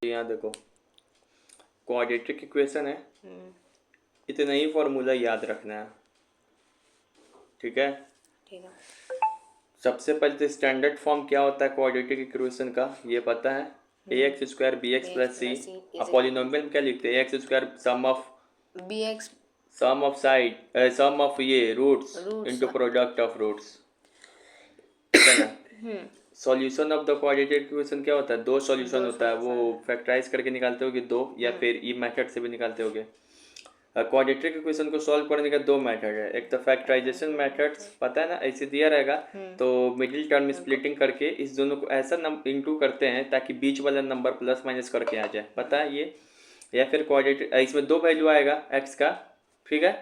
यहाँ देखो, quadratic equation है, हम्म, इतना ही फॉर्मूला याद रखना है। ठीक है, ठीक है। सबसे पहले तो स्टैंडर्ड फॉर्म क्या होता है क्वाड्रेटिक इक्वेशन का, ये पता है। A X square B X B X plus C. Plus C अब इज पॉलिनोमियल में क्या लिखते हैं, X square B X sum of ये roots roots. Into product of roots. ठीक है ना। Hmm, solution of the quadratic equation क्या होता है, दो सॉल्यूशन दो होता है, वो सॉल्यूशन है। फैक्टराइज करके निकालते होगे दो, या फिर ई मेथड से भी निकालते होगे। क्वाड्रेटिक इक्वेशन को सॉल्व करने का दो मेथड है, एक तो फैक्टराइजेशन मेथड्स पता है ना, ऐसे दिया रहेगा तो मिडिल टर्म स्प्लिटिंग करके इस दोनों को ऐसा इंटू करते हैं ताकि बीच वाला नंबर प्लस माइनस करके आ जाए, पता है ये। या फिर क्वाड्रेटिक, इसमें दो वैल्यू आएगा एक्स का, ठीक है,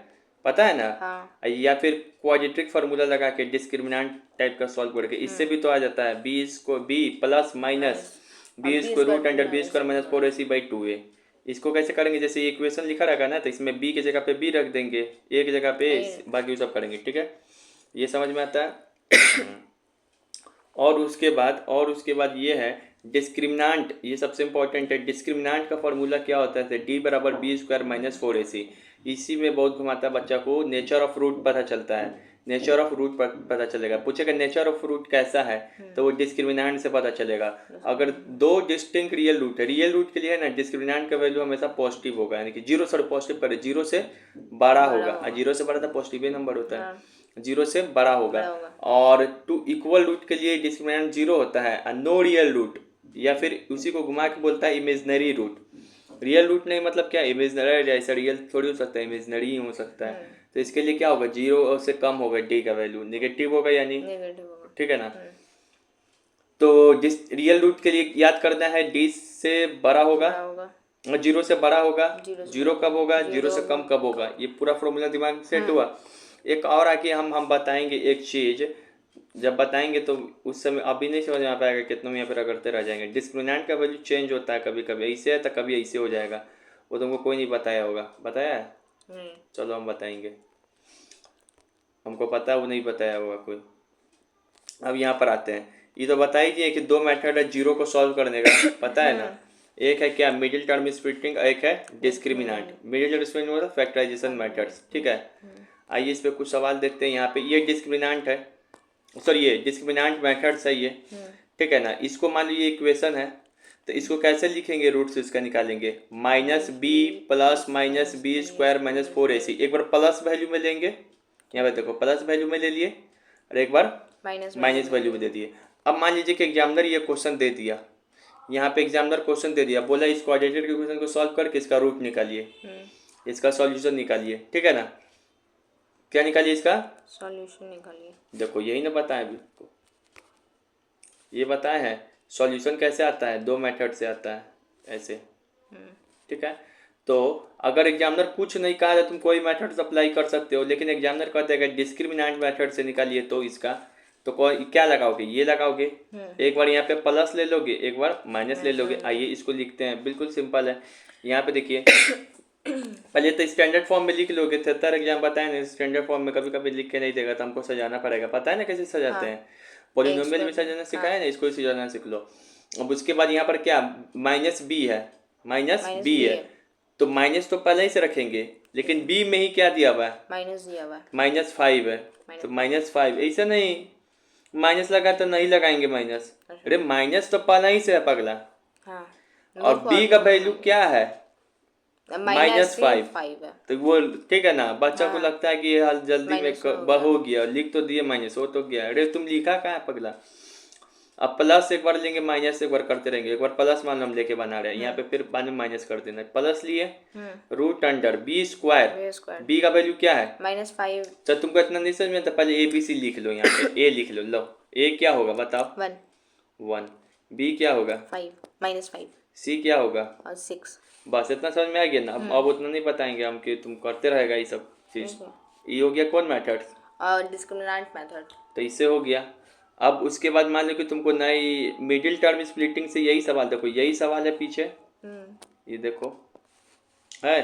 पता है ना। हाँ। या फिर क्वाड्रेटिक फार्मूला लगा के डिस्क्रिमिनेंट टाइप का सॉल्व करके, इससे भी तो आ जाता है बी इसको बी प्लस माइनस और B B square root under B minus square minus 4ac/2a। इसको कैसे करेंगे, जैसे इक्वेशन लिखा रहेगा ना, तो इसमें बी की जगह पे बी रख देंगे, ए की जगह पे ए। बाकी सब करेंगे। ठीक है, ये समझ में आता है। और उसके बाद ये है डिस्क्रिमिनांट, ये सबसे इंपॉर्टेंट है। डिस्क्रिमिनांट का फॉर्मूला क्या होता है, डी बराबर बी स्क्वायर माइनस 4ac। इसी में बहुत घुमाता है बच्चा को, नेचर ऑफ रूट पता चलता है, नेचर ऑफ रूट पता चलेगा। पूछेगा नेचर ऑफ रूट कैसा है, तो वो डिस्क्रिमिनांट से पता चलेगा। अगर दो डिस्टिंक्ट रियल रूट है, रियल रूट के लिए है ना, डिस्क्रिमिनांट का वैल्यू हमेशा पॉजिटिव होगा, यानी कि जीरो से पॉजिटिव करे, जीरो से बड़ा होगा, जीरो से बड़ा तो पॉजिटिव नंबर होता है, जीरो से बड़ा होगा। और टू इक्वल रूट के लिए डिस्क्रिमिनेंट जीरो होता है, नो रियल रूट, या फिर उसी को घुमा के बोलता है इमेजनरी रूट। रियल रूट नहीं मतलब क्या, इमेजनरी, ऐसा रियल थोड़ी हो सकता है, इमेजनरी ही हो सकता है। तो इसके लिए क्या होगा, जीरो से कम होगा डी का वैल्यू, नेगेटिव होगा यानी, नेगेटिव होगा। ठीक है ना। तो जिस रियल रूट के लिए याद करना है, डी से बड़ा होगा और जीरो से बड़ा होगा। जीरो कब होगा, जीरो से कम कब होगा, ये पूरा फॉर्मूला दिमाग में सेट हुआ। एक और आके हम बताएंगे एक चीज, जब बताएंगे तो उस समय अभी नहीं समझ में आ पाएगा, कितनों में यहाँ पे रगड़ते रह जाएंगे। डिस्क्रिमिनेंट का वैल्यू चेंज होता है, कभी कभी ऐसे है तो कभी ऐसे हो जाएगा, वो तुमको कोई नहीं बताया होगा, बताया है। चलो हम बताएंगे, हमको पता है, वो नहीं बताया होगा कोई। अब यहाँ पर आते हैं, ये तो बता ही दिए कि दो मेथड है जीरो को सॉल्व करने का, पता है ना। एक है क्या, मिडिल टर्म स्प्लिटिंग, एक है डिस्क्रिमिनेंट। मिडिल टर्म स्प्लिटिंग मतलब फैक्टराइजेशन मेथड्स, ठीक है। आइए इस पे कुछ सवाल देखते हैं। यहाँ पे ये डिस्क्रिमिनेंट है, सॉरी ये डिस्क्रिमिनेंट मेथड्स है ये, ठीक है ना। इसको मान लीजिए इक्वेशन है, तो इसको कैसे लिखेंगे, रूट्स इसका निकालेंगे, minus b plus minus b square minus 4ac। एक बार प्लस वैल्यू में लेंगे, यहाँ पे देखो प्लस वैल्यू में ले लिए, और एक बार माइनस वैल्यू में दे दिए। अब मान लीजिए कि एग्जामिनर ये क्वेश्चन दे दिया, यहाँ पे एग्जामिनर क्वेश्चन दे दिया, बोला इस क्वाड्रेटिक इक्वेशन को सॉल्व करके इसका रूट निकालिए, इसका सॉल्यूशन निकालिए, ठीक है ना। क्या निकालिए, इसका सॉल्यूशन निकालिए। देखो यही ना बताया अभी को, ये बताए हैं सॉल्यूशन कैसे आता है, दो मेथड से आता है ऐसे, ठीक है। तो अगर एग्जामिनर कुछ नहीं कहा तो तुम कोई मेथड अप्लाई कर सकते हो, लेकिन एग्जामिनर कहते हैं डिस्क्रिमिनेंट मेथड से निकालिए, तो इसका तो कोई क्या लगाओगे, ये लगाओगे। एक बार यहाँ पे प्लस ले लोगे, एक बार माइनस ले लोगे। आइए इसको लिखते हैं, बिल्कुल सिंपल है। यहाँ पे देखिए, पहले तो स्टैंडर्ड फॉर्म में लिख लोगे, 73 एग्जाम बताए ना, स्टैंडर्ड फॉर्म में कभी कभी लिख के नहीं देगा तो हमको सजाना पड़ेगा, पता है ना कैसे सजाते हैं। पॉलिनोमियल भी सजाना सिखाया ना, इसको भी सजाना सीख लो। अब उसके बाद यहाँ पर क्या, माइनस बी है, माइनस बी है, तो माइनस तो पहले ही से रखेंगे, लेकिन बी में ही क्या दिया हुआ है, माइनस दिया हुआ है, -5 है, तो -5 ऐसा नहीं माइनस लगा तो नहीं लगाएंगे माइनस, अरे माइनस तो पहले ही से है पगला। और बी का वैल्यू क्या है, -5 है, तो वो ठीक है ना। बच्चा को लगता है कि ये हाल जल्दी में हो गया, लिख तो दिए माइनस, हो तो गया, अरे तुम लिखा कहाँ है पगला। अब प्लस एक बार लेंगे, माइनस एक बार करते रहेंगे, एक बार प्लस मान हम लेके बना रहे हैं, यहाँ पे फिर बाद में माइनस कर देना। प्लस लिए, root under b square, b का वैल्यू क्या है -5। तो तुमको इतना नहीं समझ में, तो पहले ए बी सी लिख लो, यहाँ पे ए लिख लो, ए क्या होगा बताओ, 1, बी क्या होगा -5, सी क्या होगा और 6। बस इतना समझ में आ गया ना। अब उतना नहीं बताएंगे हम कि तुम करते रहेगा ये सब चीज। ये हो गया कौन मेथड, और डिस्क्रिमिनेंट मेथड, तो इससे हो गया। अब उसके बाद मान लो कि तुमको नई मिडिल टर्म स्प्लिटिंग से यही सवाल, देखो यही सवाल है पीछे, ये देखो है,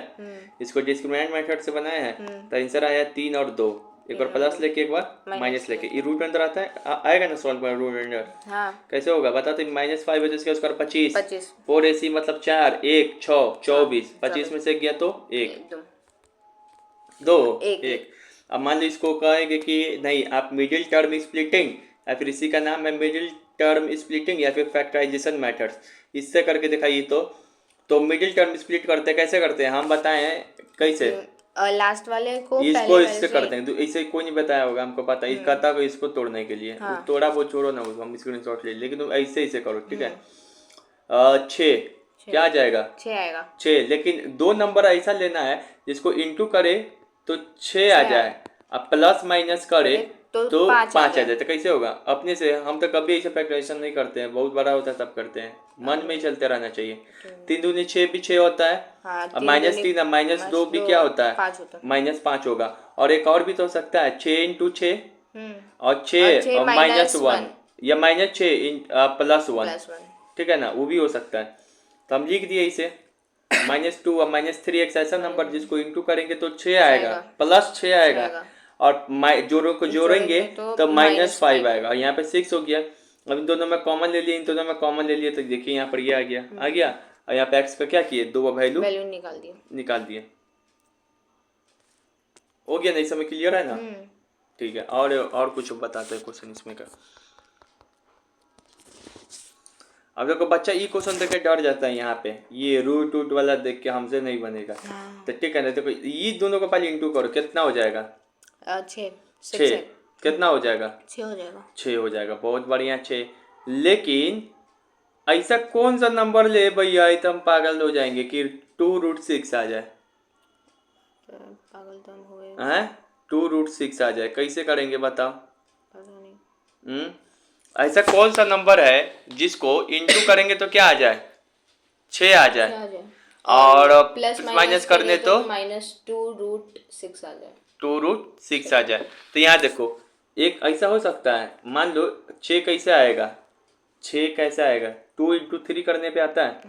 इसको डिस्क्रिमिनेंट मेथड से बनाया है, तो आंसर आया 3 और 2। एक बार प्लस लेके एक बार माइनस लेके, ये रूट अंदर आता है आएगा ना सॉल्व कर रूट अंदर। हाँ कैसे होगा बता तो, -5 है तो इसका स्क्वायर 25, 25 4 AC मतलब 4, 1 6 24, 25 में से गया तो 1 एकदम 2 एक 1। अब मान लो इसको कहेंगे कि नहीं आप मिडिल टर्म स्प्लिटिंग, या फिर इसी का नाम है मिडिल टर्म स्प्लिटिंग या फिर फैक्टराइजेशन मेथड्स, इससे करके दिखाइए। तो मिडिल टर्म स्प्लिट करते कैसे करते हैं हम बताएं कैसे, लास्ट वाले को इसको पहले वाले इससे से करते हैं, तो इसे कोई नहीं बताया होगा हमको पता है, इस कथा को इसको तोड़ने के लिए हाँ। तोड़ा वो छोड़ो ना, उसको हम स्क्रीनशॉट ले, लेकिन तुम ऐसे ऐसे करो ठीक है। 6 क्या आ जाएगा 6 आएगा 6, लेकिन 2 नंबर ऐसा लेना है जिसको इंटू करे तो 6 आ जाए, अब प्लस माइनस करे तो 5 आ जाए। तो कैसे होगा अपने से, हम तो कभी ऐसे फैक्टराइजेशन नहीं करते हैं, बहुत बड़ा होता है तब करते हैं, मन में ही चलते रहना चाहिए। 3 दूनी 6 भी 6 होता है, अब -3 -2 भी क्या होता है -5 होगा, और एक और भी तो हो सकता है 6 × 6 और 6 और -1 या -6 +1, ठीक है ना, वो भी हो सकता है। तो हम लिख दिए इसे -2 और -3 एक ऐसा नंबर जिसको इंटू करेंगे तो 6 आएगा, +6 आएगा, और जोड़ों को जोड़ेंगे तो -5 आएगा, यहाँ पे 6 हो गया। अब इन दोनों में कॉमन ले लिए, इन दोनों में कॉमन ले लिए तो देखिए यहाँ पर ये आ गया, और यहाँ पे x का क्या किए, 2 वैल्यू निकाल दिए। हो गया, नहीं समय क्लियर है ना, ठीक है। और कुछ बताते हैं क्वेश्चन इसमें का। अब देखो बच्चा ये क्वेश्चन देख के डर जाता है, यहाँ पे ये रूट वाला देख के हमसे नहीं बनेगा, तो ठीक है ना, देखो ये दोनों को पहले इंटू करो, कितना हो जाएगा 6 कितना हो जाएगा 6 हो जाएगा, बहुत बढ़िया 6। लेकिन ऐसा कौन सा नंबर ले भैया हम पागल हो जाएंगे कि 2√6 आ जाए, पागल तो हम हुए 2√6 आ जाए, कैसे करेंगे बताओ। ऐसा कौन सा नंबर है जिसको इंटू करेंगे तो क्या आ जाए 6 आ जाए, और प्लस माइनस करने तो -2√6 आ जाए, 2√6 आ जाए। तो यहाँ देखो एक ऐसा हो सकता है, मान लो 6 कैसे आएगा, 6 कैसे आएगा 2 × 3 करने पे आता है,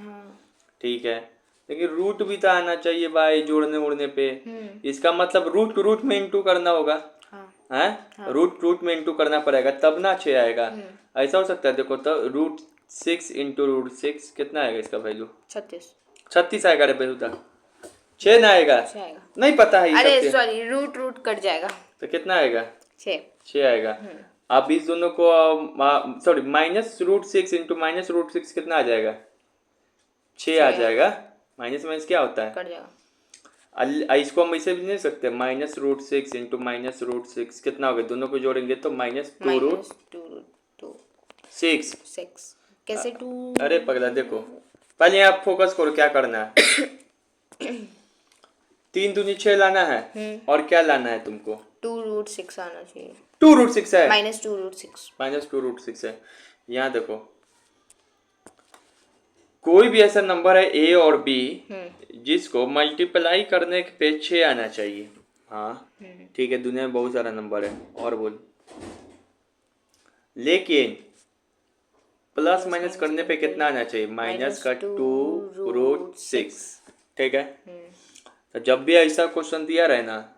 ठीक है, लेकिन रूट भी तो आना चाहिए भाई जोड़ने उड़ने पे, इसका मतलब रूट में इंटू करना होगा, रूट में इंटू करना पड़ेगा तब ना 6 आएगा। ऐसा हो सकता है, देखो तो √6 × √6 कितना आएगा, इसका वैल्यू 36 आएगा रे बेहू तक, 6 ना आएगा, नहीं पता है, अरे सॉरी रूट कट जाएगा तो कितना आएगा 6 आएगा। अब इस दोनों को सॉरी -√6 × -√6 कितना आ जाएगा 6 आ जाएगा, माइनस क्या होता है कट जाएगा। इसको हम ऐसे भी नहीं सकते, -√6 × -√6 कितना होगा, दोनों को जोड़ेंगे तो -2√6 कैसे 2, अरे पगला देखो पहले आप फोकस करो क्या करना है। 3 दूनी 6 लाना है, और क्या लाना है तुमको 2√6 आना चाहिए, 2√6 है, -2√6 है। यहाँ देखो कोई भी ऐसा नंबर है a और b जिसको मल्टीप्लाई करने पे 6 आना चाहिए, हाँ ठीक है, दुनिया में बहुत सारा नंबर है, और बोल, लेकिन प्लस माइनस करने पे कितना आना चाहिए, -2√6, ठीक है। तो जब भी ऐसा क्वेश्चन दिया रहे ना,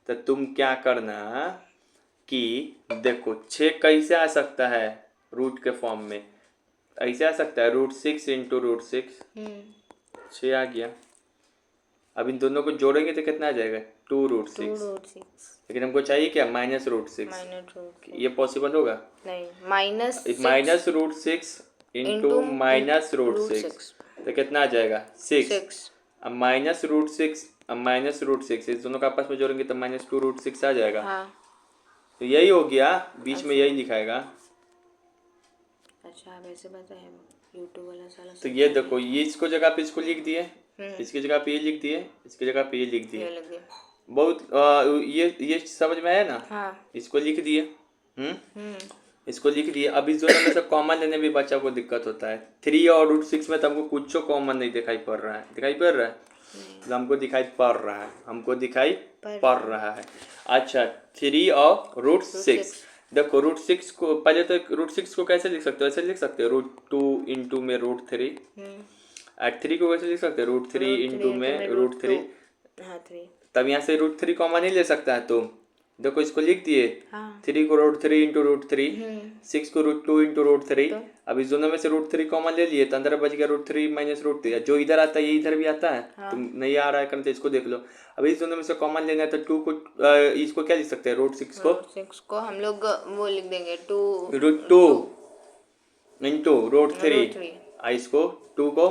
तो तुम क्या करना कि देखो 6 कैसे आ सकता है रूट के फॉर्म में, ऐसे आ सकता है √6 × √6, 6 आ गया। अब इन दोनों को जोड़ेंगे तो कितना आ जाएगा 2√6, लेकिन हमको चाहिए क्या -√6, ये पॉसिबल होगा नहीं, -√6 × -√6 तो कितना आ जाएगा 6, अब -√6 इस दोनों का आपस में जोड़ेंगे तो -2√6 आ जाएगा, तो यही हो गया, बीच में यही लिखाएगा। अच्छा वैसे बताए YouTube वाला साला, तो ये देखो ये इसको जगह पे इसको लिख दिए, इसकी जगह पे ये लिख दिए, इसकी जगह पे ये लिख दिए, बहुत ये समझ में आया ना, इसको लिख दिए, इसको लिख दिए। अब इस दोनों में से कॉमन लेने में बच्चा को दिक्कत होता है, 3 और √6 में तो हमको कुछ कॉमन नहीं दिखाई पड़ रहा है, तो हमको दिखाई पड़ रहा है। अच्छा 3 और √6, देखो √6 को पहले तो √6 को कैसे लिख सकते हो, ऐसे लिख सकते हो √2 × में √3, 3 को कैसे लिख सकते हो √3 × में √3, तब यहाँ से रूट 3 कॉमन नहीं ले सकता है, तो देखो इसको लिख दिए, हाँ 3 को रूट 3 इंटू रूट 3, 6 को रूट 2 इंटू रूट 3। तो? अब इस दोनों में से रूट 3 कॉमन ले लिए तो अंदर बच गया रूट 3 माइनस रूट 3। जो इधर आता है ये इधर भी आता है, तुम नहीं आ रहा है करते इसको देख लो। अब इस दोनों में से कॉमन लेना है तो 2 को इसको क्या लिख सकते हैं, रूट 6 को, रूट 6 को हम लोग वो लिख देंगे 2 रूट 2 इंटू रूट 3, इसको 2 को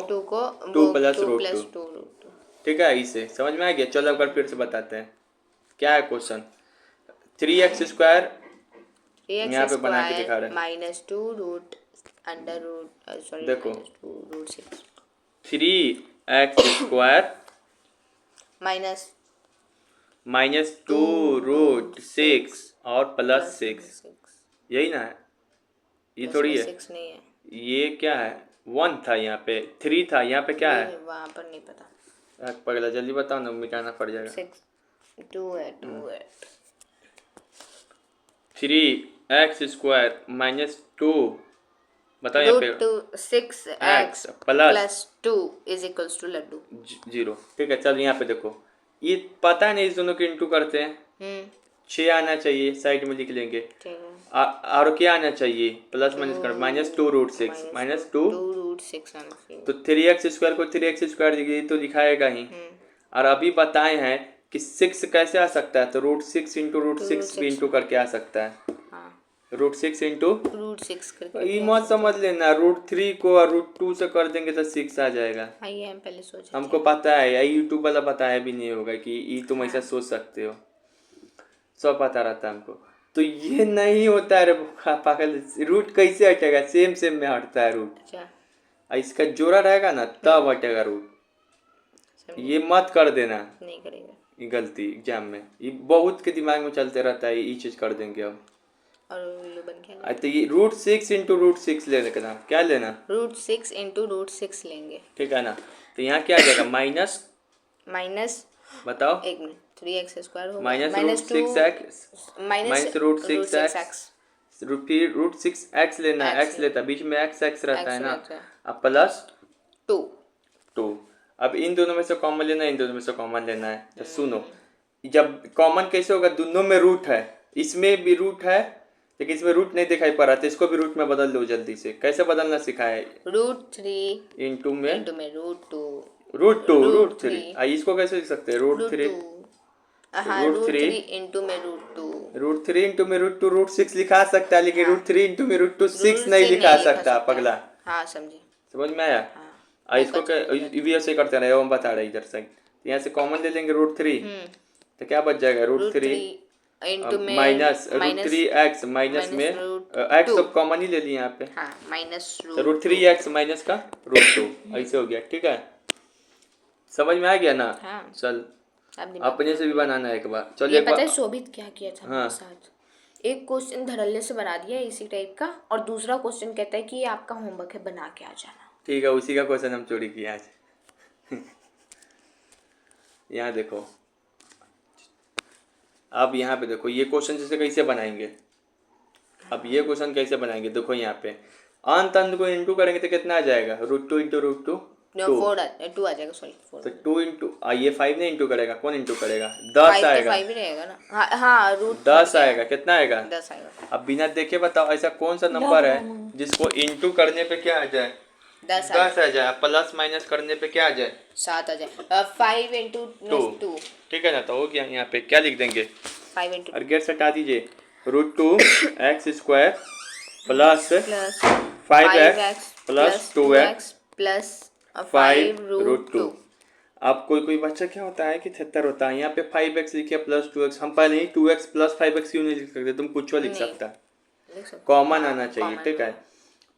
2 प्लस रूट 2। ठीक है, इसे समझ में आ गया। चलो एक बार फिर से बताते हैं क्या है क्वेश्चन। 3x² यहाँ पे बना के दिखा रहे हैं, minus 2 root under root sorry देखो रूट 6 3x² माइनस 2 रूट 6 और प्लस 6, यही ना है, ये थोड़ी है, 6 नहीं है, ये क्या है, 1 था यहाँ पे, 3 था यहाँ पे, क्या है वहाँ पर नहीं पता, पगला जल्दी बताओ ना, मिटाना पड़ जाएगा। 6 2 है 3x² माइनस 2 बताओ यहाँ पे, root 6x plus 2 is equals to लड्डू 0। ठीक है, चल यहाँ पे देखो, ये पता नहीं इस दोनों को इंटू करते हैं, 6 आना चाहिए, साइड में लिख लेंगे। ठीक है, और क्या आना चाहिए, प्लस माइनस कर, माइनस 2 रूट 6 माइनस 2 रूट 6 आना चाहिए, तो 3x² को 3x² लिखिए तो लिखाएगा ही। और अभी बताए हैं कि 6 कैसे आ सकता है, तो रूट 6 इंटू रूट 6 भी इंटू करके आ सकता है, रूट 6 इंटू रूट 6 करके ये मत समझ लेना, रूट 3 को और रूट 2 से कर देंगे तो 6 आ जाएगा। आइए हम पहले सोचे हमको पता है, यूट्यूब वाला बताया भी नहीं होगा कि ये तुम ऐसा सोच सकते हो, सब पता रहता है हमको। तो ये नहीं होता है रे पागल, रूट कैसे हटेगा, सेम सेम में हटता है रूट, अच्छा इसका जोड़ा रहेगा ना तब हटेगा रूट, ये मत कर देना, नहीं करेगा, ये गलती एग्जाम में, ये बहुत के दिमाग में चलते रहता है, ये चीज कर देंगे अब। और उल्लू बन के तो ये रूट 6 इंटू रूट 6 लेने का नाम क्या लेना, रूट 6 इंटू रूट 6 लेंगे, ठीक है ना। तो यहाँ क्या आ जाएगा, माइनस बताओ, एक मिनट 3x² होगा minus root 6x root 6x लेना है, x लेता बीच में x रहता है ना, अब प्लस 2। अब इन दोनों में से कॉमन लेना है, इन दोनों में से कॉमन लेना है। तो सुनो, जब कॉमन कैसे होगा, दोनों में रूट है, इसमें भी रूट है लेकिन इसमें रूट नहीं दिखाई पड़ रहा, तो इसको भी रूट में बदल दो जल्दी से। कैसे बदलना सिखाए, रूट 3 इंटू में रूट 2 रूट 3, इसको कैसे लिख सकते हैं, रूट 3 इंटू में रूट 2 इंटू में रूट 2 रूट 6 लिखा सकता है, लेकिन रूट 3 इंटू में रूट 2 6 नहीं लिखा सकता पगला, हाँ समझे, समझ में आया। इसको भी ऐसे करते रहे, हम बता रहे इधर से, यहाँ से कॉमन ले लेंगे रूट 3, तो क्या बच जाएगा, root 3 minus root 3x minus में x तो कॉमन ही ले लिया यहाँ पे, माइनस रूट 3x माइनस का रूट 2, ऐसे हो गया। ठीक है, समझ में आ गया ना। चल अपने से भी बनाना है एक बार, चलिए। पता है शोभित क्या किया था मेरे साथ, एक क्वेश्चन धड़ल्ले से बना दिया इसी टाइप का, और दूसरा क्वेश्चन कहता है कि ये आपका होमवर्क है, बना के आ जाना। ठीक है, उसी का क्वेश्चन हम चोरी किया आज। यहाँ देखो, अब यहाँ पे देखो ये क्वेश्चन जैसे कैसे बनाएंगे, अब ये क्वेश्चन कैसे बनाएंगे, देखो यहाँ पे अंत को इंटू करेंगे तो कितना आ जाएगा, रूट 2 इंटू रूट 2 2 आ जाएगा, सॉरी 4, तो 2 इंटू ये 5 नहीं इंटू करेगा, कौन इंटू करेगा, 10 आएगा, 5 ही रहेगा ना, हाँ रूट 10 आएगा, कितना आएगा 10 आएगा। अब बिना देखे बताओ ऐसा कौन सा नंबर है जिसको इंटू करने पे क्या आ जाए, 10 आ जाए, प्लस माइनस करने पे क्या आ जाए, 7 आ जाए, 5 इंटू 2, ठीक है ना। तो हो गया, यहाँ पे क्या लिख देंगे, 5 इंटू और गेट हटा दीजिए, root 2x² plus 5x plus 2x plus 5 root 2। अब कोई बच्चा क्या होता है कि 73 होता है, यहाँ पे 5x लिखे प्लस 2x, हम पहले ही 2x प्लस 5x क्यों नहीं लिख सकते, तुम कुछ लिख सकता है, कॉमन आना चाहिए। ठीक है,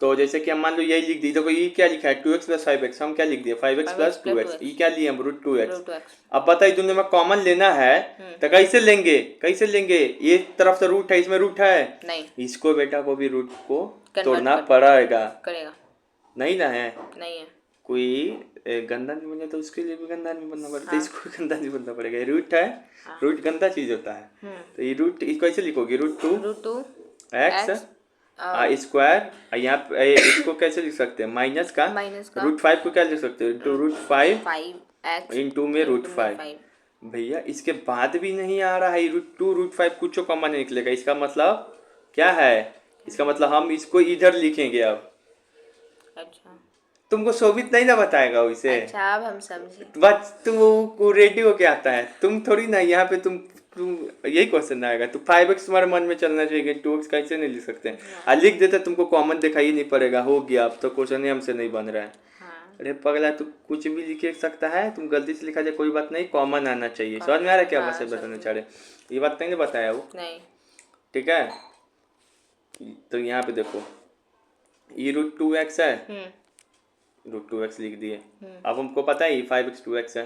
तो जैसे कि हम मान लो यही लिख दी, देखो ये क्या लिखा है 2x प्लस 5x, हम क्या लिख दिए 5x प्लस 2x, ये क्या लिए हम रूट 2x। अब पता है दोनों में कॉमन लेना है तो कैसे लेंगे, ये तरफ से रूट है, इसमें रूट है नहीं, इसको बेटा को भी रूट को तोड़ना पड़ेगा, नहीं ना है, नहीं है, कोई गंदा नहीं बने तो उसके लिए भी गंदा नहीं बनना पड़ेगा, इसको गंदा नहीं बनना पड़ेगा, रूट है, रूट गंदा चीज होता है। तो ये रूट कैसे लिखोगे, रूट 2 x स्क्वायर, यहाँ पे इसको कैसे लिख सकते हैं, माइनस का रूट 5 को क्या लिख सकते हैं, इंटू रूट 5 इंटू में रूट 5 भैया इसके बाद भी नहीं आ रहा है, √2 √5 कुछ कॉमन नहीं निकलेगा, इसका मतलब क्या है? इसका मतलब हम इसको इधर लिखेंगे अब। अच्छा तुमको शोभित नहीं ना बताएगा उसे। अच्छा, अब हम समझे। बस तुम रेडी होके आता है, तुम थोड़ी ना यहाँ पे तुम यही क्वेश्चन आएगा तो 5x तुम्हारे मन में चलना चाहिए, 2x कैसे नहीं लिख सकते हैं? लिख देते तुमको कॉमन दिखाई नहीं पड़ेगा, हो गया, अब तो क्वेश्चन ही हमसे नहीं बन रहा है। हाँ अरे पगला, तू कुछ भी लिख सकता है, तुम गलती से लिखा जाए कोई बात नहीं, कॉमन आना चाहिए। समझ में आ रहा है क्या हाँ, बस बताना चाह रहे? ये बात नहीं बताया वो, नहीं। ठीक है? तो यहाँ पे देखो, ये √2x है, √2x लिख दिए। अब हमको पता है 5x 2x है।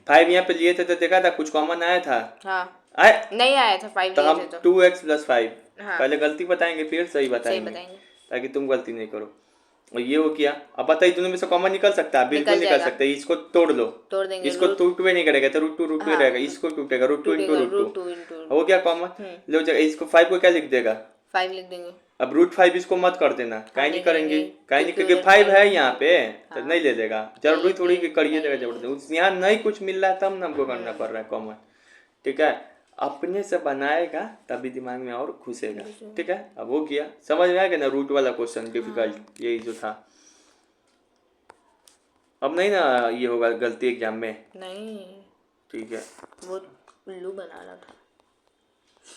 5 यहाँ पे लिए थे तो देखा था कुछ कॉमन आया था? हाँ आए नहीं आया था, 5 तो लिए हम थे तो। 2x + 5 हाँ पहले गलती बताएंगे फिर सही सही बताएंगे, बताएंगे। ताकि तुम गलती नहीं करो। और ये हो गया। अब बताइए दोनों में से कॉमन निकल सकता है? बिल्कुल निकल निकल जाएगा। सकता है। इसको तोड़ लो, तोड़ देंगे। इसको टूटवे नहीं करेगा तो √2 हाँ, रहेगा, इसको टूटेगा √2 × √2 √2 हो गया कॉमन। लो जगह इसको 5 को क्या लिख देगा? 5 लिख देंगे। अब √5 इसको मत कर देना, काहे नहीं नहीं करेंगे? करेंगे, काहे नहीं क्योंकि करेंगे? उधर 5 है यहाँ पे तो नहीं ले लेगा, जरूरी थोड़ी कि करिए देगा जबरदस्ती। यहाँ नहीं कुछ मिल रहा है तब ना हमको करना पड़ रहा है कॉमन, ठीक है? अपने से बनाएगा तभी दिमाग में और घुसेगा, ठीक है? अब हो गया, समझ में आ गया ना? रूट वाला क्वेश्चन डिफिकल्ट यही जो था। अब नहीं ना ये होगा गलती एग्जाम में? नहीं, ठीक है, वो उल्लू बनाना था।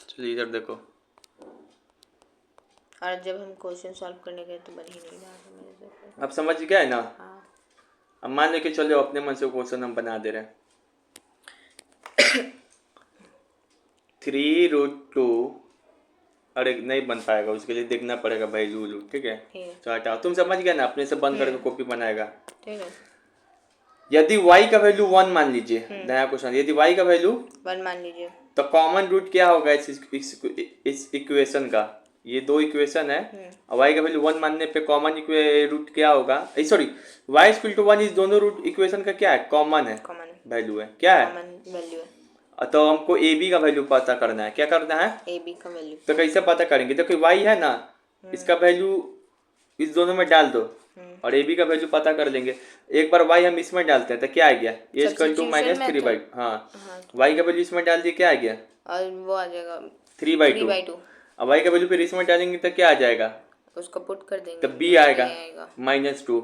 चलिए इधर देखो। और जब हम क्वेश्चन सॉल्व करने गए तो बन ही नहीं रहा था मेरे से। अब समझ गया है ना? हाँ अब मान लेके चलो अपने मन से क्वेश्चन हम बना दे रहे हैं। 3√2, अरे नहीं बन पाएगा, उसके लिए देखना पड़ेगा वैल्यू, ठीक है? तो हटाओ, तुम समझ गए ना? अपने से बंद करके कॉपी बनाएगा। ठीक है। यदि y का वैल्यू 1 मान लीजिए, नया क्वेश्चन, यदि y का वैल्यू 1 मान लीजिए तो कॉमन रूट क्या होगा इस इक्वेशन का? ये दो इक्वेशन है, y का वैल्यू 1 मानने पे कॉमन रूट क्या होगा? सॉरी, y = 1 इस दोनों रूट इक्वेशन का क्या है? कॉमन है, कॉमन वैल्यू है, क्या है? कॉमन वैल्यू है। तो हमको ए बी का वैल्यू पता करना है। क्या करना है? ए बी का वैल्यू। तो कैसे पता करेंगे? देखो y है ना, इसका वैल्यू इस दोनों में डाल दो और ए बी का वैल्यू पता कर लेंगे। एक बार y हम इसमें डालते हैं तो क्या आ गया? a = -3/2। हाँ, y का वैल्यू इसमें डाल दिए, क्या आ गया? और वो आ जाएगा 3/2। अब y का वैल्यू फिर इसमें डालेंगे तो क्या आ जाएगा? उसको पुट कर देंगे तो b आएगा -2।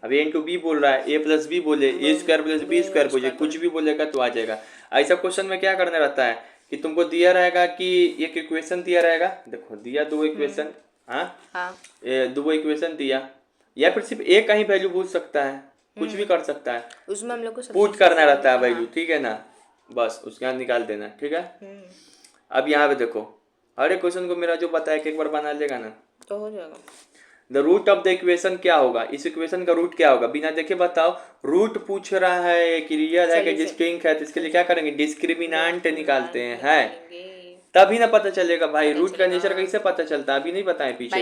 अब a × b बोल रहा है, a + b बोले, a² + b² बोले, कुछ भी बोलेगा तो आ जाएगा। ऐसा क्वेश्चन में क्या करना रहता है कि तुमको दिया रहेगा कि एक इक्वेशन दिया रहेगा, देखो दिया दो इक्वेशन, हाँ दो इक्वेशन दिया, या फिर सिर्फ एक का ही वैल्यू पूछ सकता है, कुछ भी कर सकता है, उसमें हम लोग को पुट करना रहता है वैल्यू, ठीक है ना? बस उसके यहाँ निकाल देना, ठीक है? अब यहाँ पे देखो, हर एक क्वेश्चन को मेरा जो बताया एक बार बना लेगा ना तो हो जाएगा। The root of the equation क्या होगा? इस इक्वेशन का रूट क्या होगा? बिना देखे बताओ। रूट पूछ रहा है कि रियल है कि डिस्टिंक्ट है, तो इसके लिए क्या करेंगे? डिस्क्रिमिनेंट निकालते हैं, तभी ना पता चलेगा भाई। रूट का नेचर कैसे पता चलता है? अभी नहीं बताए पीछे।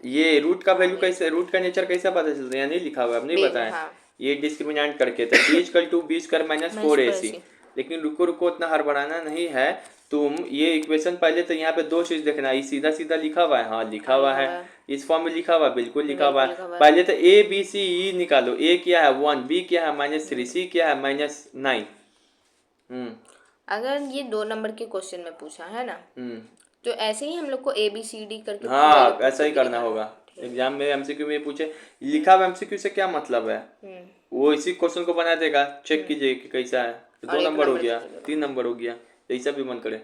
ये रूट का वैल्यू कैसे, रूट का नेचर कैसे पता चलता है? यहाँ नहीं लिखा हुआ, अब नहीं बताया। ये डिस्क्रिमिनेंट करके तो b = b² - 4ac। लेकिन रुको रुको, उतना हड़बड़ाना नहीं है। तुम ये इक्वेशन पहले तो यहाँ पे दो चीज देखना, ये सीधा सीधा लिखा हुआ है, हाँ लिखा हुआ है, इस फॉर्म में लिखा हुआ है, बिल्कुल लिखा हुआ है। पहले तो a b c e निकालो। a क्या है? 1, b क्या है? -3, c क्या है? -9। अगर ये 2 नंबर के क्वेश्चन में पूछा है ना, तो ऐसे ही हम लोग को ABCD करके हाँ ऐसा ही करना होगा। एग्जाम में एमसीक्यू में पूछे, लिखा हुआ एमसीक्यू से क्या मतलब है? वो इसी क्वेश्चन को बना देगा, चेक कीजिए कि कैसा है। तो 2 नंबर हो गया, 3 नंबर हो गया, जैसा भी मन करे।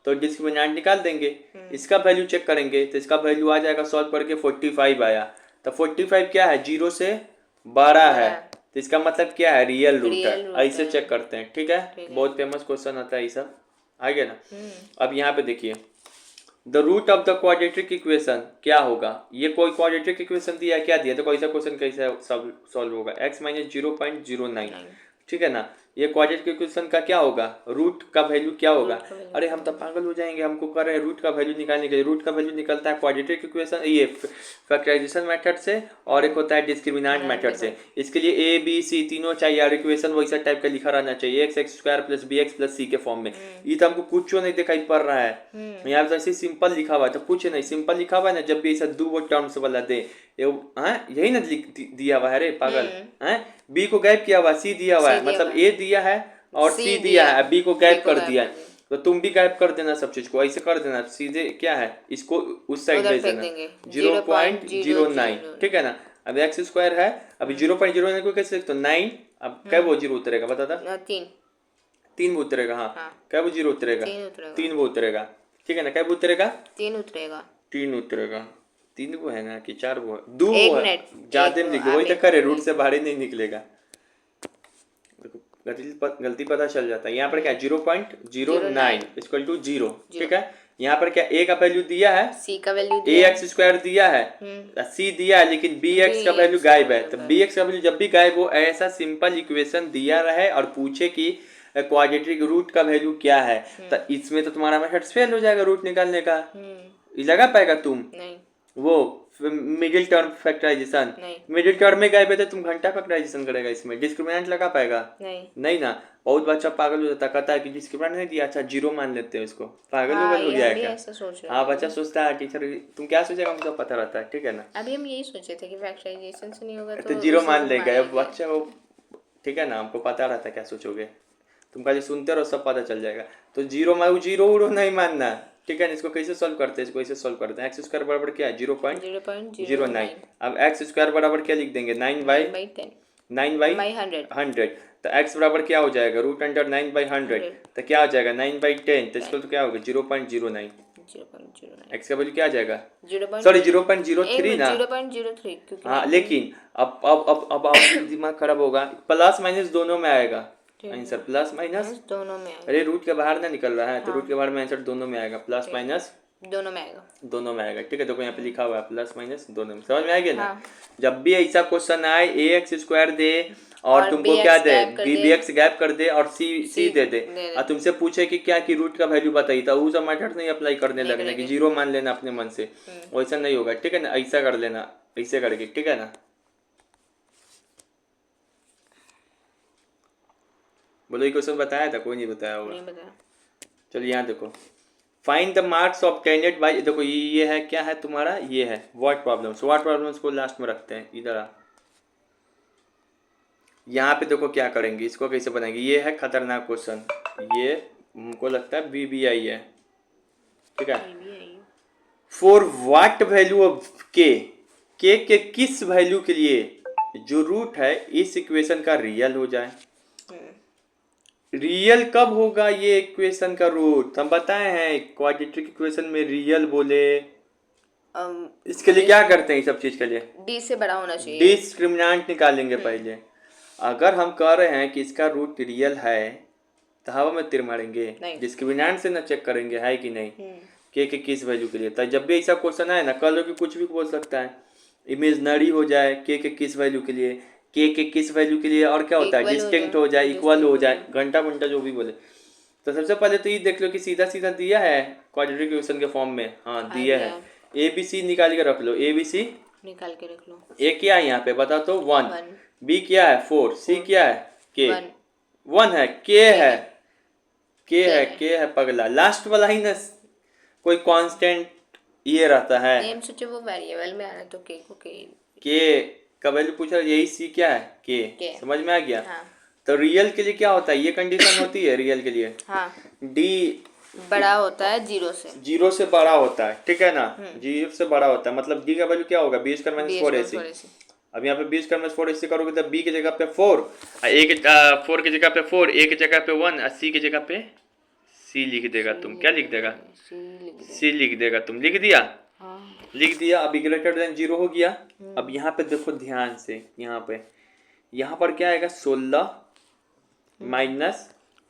तो डिस्क्रिमिनेंट निकाल देंगे, इसका वैल्यू चेक करेंगे तो इसका वैल्यू आ जाएगा, सॉल्व करके 45 आया। तो 45 क्या है? 0 से बड़ा है, तो इसका मतलब क्या है? रियल रूट है। ऐसे चेक करते हैं, ठीक है? बहुत फेमस क्वेश्चन आता है ये सब, आ गया ना? अब यहाँ पे देखिए, the root of the quadratic equation क्या होगा? ये कोई क्वाड्रेटिक इक्वेशन दिया है, क्या दिया? तो कैसा क्वेश्चन कैसे सॉल्व होगा? x - 0.09, ठीक है ना? ये क्वाड्रेटिक इक्वेशन का क्या होगा? रूट का वैल्यू क्या होगा? अरे हम तो पागल हो जाएंगे, हमको कर रहे हैं रूट का वैल्यू निकालने के लिए। रूट का वैल्यू निकलता है क्वाड्रेटिक इक्वेशन, ये फैक्टराइजेशन मेथड से, और एक होता है डिस्क्रिमिनेंट मेथड से। इसके लिए a b c तीनों चाहिए, और इक्वेशन वैसा टाइप का लिखा रहना चाहिए, x² + bx + c के फॉर्म में। ये तो हमको कुछ नहीं दिखाई पड़ रहा है, यहाँ पे ऐसे सिंपल लिखा हुआ है, तो कुछ नहीं, सिंपल लिखा हुआ है ना। जब भी ऐसा दो टर्म्स वाला दे, यही ना दिया हुआ है रे पागल, बी को गैप किया हुआ, सी दिया हुआ है, मतलब ए दिया है और C सी दिया है, बी को गायब B को कर गायब दिया कर है, तो तुम भी गायब कर देना सब चीज को, ऐसे कर देना सीधे। क्या है, इसको उस साइड उधर भेज फेंक देना, देंगे 0.09। ठीक है ना। अब एक्स स्क्वायर है, अभी 0.09 को कैसे लिखते हो, 9। अब क्या वो जीरो उतरेगा बता था, 3। 3 वो उतरेगा, हाँ। हाँ क्या वो जीरो उतरेगा, 3 उतरेगा। 3 वो उतरेगा। ठीक है ना, क्या वो उतरेगा, 3 उतरेगा। 3 उतरेगा। 3 वो है ना कि 4 वो है, 2 एक वो है, मिनट, ज्यादा एक नहीं लिखो, आप वही तो एक करे, मिनट, रूट एक से मिनट। बाहर ही नहीं निकलेगा। गलती पता चल जाता है। यहाँ पर क्या, 0.09 इक्वल टू 0। ठीक है, यहाँ पर क्या ए का वैल्यू दिया है, C का वैल्यू ए दिया है। एक्स स्क्वायर दिया है, सी दिया है, लेकिन बी एक्स का वैल्यू BX का गायब है। वैल्यू तो गायब बी एक्स का वैल्यू जब भी गायब हो, ऐसा सिंपल इक्वेशन दिया रहे और पूछे कि क्वाड्रेटिक रूट का वैल्यू क्या है, तो इसमें तो तुम्हारा मेथड फेल हो जाएगा रूट निकालने का। ये लगा पाएगा तुम नहीं वो मिडिल टर्म फैक्टराइजेशन, नहीं मिडिल टर्म में गायब है तो तुम घंटा फैक्टराइजेशन करेगा, इसमें डिस्क्रिमिनेंट लगा पाएगा नहीं। नहीं ना। बहुत बच्चा पागल हो जाता, कहता है कि डिस्क्रिमिनेंट नहीं दिया, अच्छा जीरो मान लेते हैं इसको, पागल हाँ हो ये हम भी जाएगा। ऐसा सोच रहे हाँ, थे। बच्चा सोचता है टीचर, तुम क्या सोचेगा मुझे पता रहता है। ठीक है ना, अभी हम यही सोचे थे कि फैक्टराइजेशन से नहीं होगा तो तो जीरो उसी मान को लेंगे। अब लेंगे। बच्चा को, ठीक है ना, हमको पता रहता है क्या सोचोगे, तुम खाली सुनते रहो, सब पता चल जाएगा। तो जीरो मारू, जीरो उड़ो नहीं मानना। ठीक है ना, इसको कैसे सॉल्व करते हैं, इसको ऐसे सॉल्व करते हैं। एक्स स्क्वायर बराबर क्या है, 0.09। 0.09 अब एक्स स्क्वायर बराबर क्या लिख देंगे, 9/10 9 बाई by 100 100। तो एक्स बराबर क्या हो जाएगा, रूट अंडर 9/100। 100 तो क्या हो जाएगा, 9/10, तो इसको तो क्या होगा 0.09। 0.09 एक्स का वैल्यू क्या आ जाएगा, 0. सॉरी एक 0.03 मिनट, ना। 0.03 क्योंकि हाँ 9 लेकिन अब आपका दिमाग खराब होगा, प्लस माइनस दोनों में आएगा आंसर, प्लस माइनस। दोनों में आएगा। अरे रूट के बाहर ना निकल रहा है, तो हाँ। रूट के बाहर में आंसर दोनों में आएगा, प्लस माइनस दोनों में आएगा। दोनों में आएगा। ठीक है, देखो यहाँ पे लिखा हुआ है प्लस माइनस दोनों में, समझ में आ गया ना। हाँ। जब भी ऐसा क्वेश्चन आए, ए एक्स स्क्वायर दे और तुमको क्या BX दे, गैप कर बी दे। एक्स गैप कर दे और सी C दे दे, दे दे। और तुमसे पूछे कि क्या की रूट का वैल्यू बताइए, तो वो सब मेथड नहीं अप्लाई करने नहीं लगने की, करेंगे। जीरो मान लेना अपने मन से, वैसा नहीं होगा। ठीक है ना, ऐसा कर लेना, ऐसे करके। ठीक है ना, बोलो ये क्वेश्चन बताया था, कोई नहीं बताया होगा। नहीं बताया। चलो यहाँ देखो, find the marks obtained by, देखो ये है, क्या है तुम्हारा, ये है व्हाट प्रॉब्लम्स। व्हाट प्रॉब्लम्स को लास्ट में रखते हैं, इधर आ। यहाँ पे देखो क्या करेंगे, इसको कैसे बनाएंगे, ये है खतरनाक क्वेश्चन, ये हमको लगता है बीबीआई है। ठीक है, फॉर व्हाट वैल्यू ऑफ के किस वैल्यू के लिए जो रूट है इस इक्वेशन का रियल हो जाए। रियल कब होगा ये इक्वेशन का रूट, हम बताए हैं क्वाड्रेटिक इक्वेशन में रियल बोले। इसके लिए क्या करते हैं, इस सब चीज के लिए D से बड़ा होना चाहिए। डिस्क्रिमिनेंट निकालेंगे पहले। अगर हम कह रहे हैं कि इसका रूट रियल है, तो हवा में तीर मारेंगे, डिस्क्रिमिनेंट से ना चेक करेंगे है कि नहीं, के किस वैल्यू के लिए। तो जब भी ऐसा क्वेश्चन आए ना, कल हो कि कुछ भी बोल सकता है, इमेजनरी हो जाए, के किस वैल्यू के लिए, के किस वैल्यू के लिए, और क्या होता है डिस्टिंक्ट हो जाए, इक्वल हो जाए, घंटा घंटा जो भी बोले। तो सबसे पहले तो ये देख लो कि सीधा सीधा दिया है क्वाड्रेटिक इक्वेशन के फॉर्म में, हाँ दिया है। ए बी सी निकाल के रख लो, ए बी सी निकाल के रख लो। ए क्या है यहाँ पे बता तो 1, बी क्या है 4, सी क्या है के 1 है, के है के है पगला, लास्ट वाला ही ना कोई कांस्टेंट ये रहता है। नेम सोचे वो वेरिएबल में आना, तो के को के का वैल्यू पूछा, यही सी क्या है के, समझ में आ गया। हाँ। तो रियल के लिए क्या होता है, ये कंडीशन होती है रियल के लिए, हाँ। डी बड़ा होता है जीरो से, जीरो से बड़ा होता है। ठीक है ना, जीरो से बड़ा होता है, मतलब डी का वैल्यू क्या होगा, बी स्क्वायर माइनस 4ac। अब यहाँ पे बी स्क्वायर माइनस 4ac करोगे तो बी की जगह पे 4, ए के 4 की जगह पे 4, ए की जगह पे 1 और सी की जगह पे सी लिख देगा। तुम क्या लिख देगा, सी लिख देगा, तुम लिख दिया। हाँ। लिख दिया। अभी ग्रेटर देन जीरो हो गया। अब यहाँ पे देखो ध्यान से, यहाँ पर क्या आएगा, 16 minus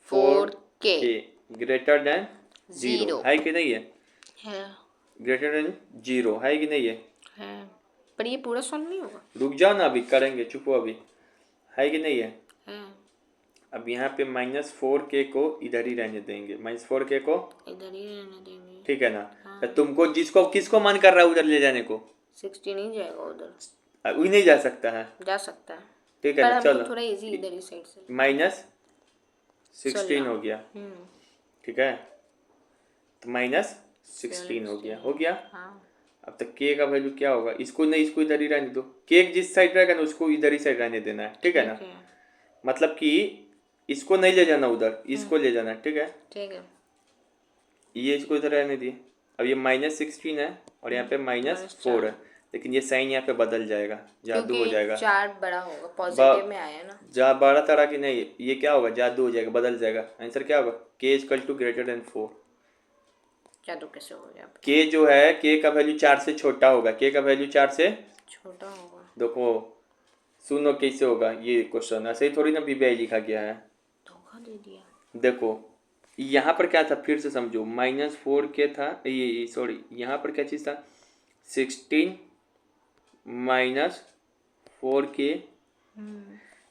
4k greater than zero है कि नहीं है, ग्रेटर देन जीरो है कि नहीं है। पर ये पूरा सॉल्व नहीं होगा, रुक जाओ ना, अभी करेंगे, चुप हो अभी, है कि नहीं है। अब यहाँ पे -4k को इधर ही रहने देंगे, -4k को इधर ही रहने देंगे। ठीक है ना। हाँ। तुमको जिसको किसको मन कर रहा है उधर ले जाने को, 60 नहीं जाएगा उधर, वही नहीं जा सकता है, जा सकता है। ठीक है ना, चलो थोड़ा इजी इधर ही साइड से, -16 हो गया। ठीक है, तो -16 हो गया। हाँ। अब तक के का वैल्यू क्या होगा, इसको नहीं, इसको इधर ही रहने दो, के जिस साइड रहेगा ना उसको इधर ही साइड रहने देना है। ठीक है ना, मतलब कि इसको नहीं ले जाना उधर, इसको ले जाना, ठीक है। ठीक है। ये इसको इधर रहने दिए। अब ये -16 है और यहाँ पे -4 है, लेकिन ये साइन यहाँ पे बदल जाएगा, जादू हो जाएगा। 4 बड़ा होगा, पॉजिटिव में आया ना। जा बड़ा तरह की नहीं, ये क्या होगा, जादू हो जाएगा, बदल जाएगा। आंसर क्या होगा, k = ग्रेटर देन 4। जादू कैसे हो गया? k जो है, k का वैल्यू 4 से छोटा होगा, k का वैल्यू 4 से छोटा होगा। देखो सुनो कैसे होगा ये क्वेश्चन, ऐसे ही थोड़ी ना BBI लिखा गया है। धोखा दे दिया। देखो यहाँ पर क्या था, फिर से समझो, -4 के था, ये सॉरी यहाँ पर क्या चीज़ था, 16 -4k।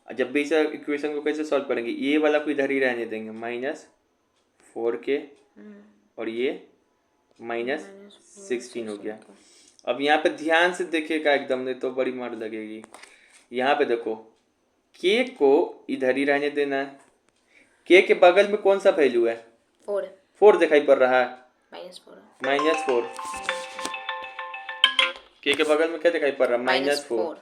जब भी इस इक्वेशन को कैसे सॉल्व करेंगे, ये वाला को इधर ही रहने देंगे, -4k और ये -16 हो गया। अब यहाँ पे ध्यान से देखिएगा एकदम, नहीं तो बड़ी मार लगेगी। यहाँ पे देखो k को इधर ही रहने देना है। k के बगल में कौन सा वैल्यू है, 4 दिखाई पड़ रहा है, -4। k के बगल में क्या दिखाई पड़ रहा है, -4।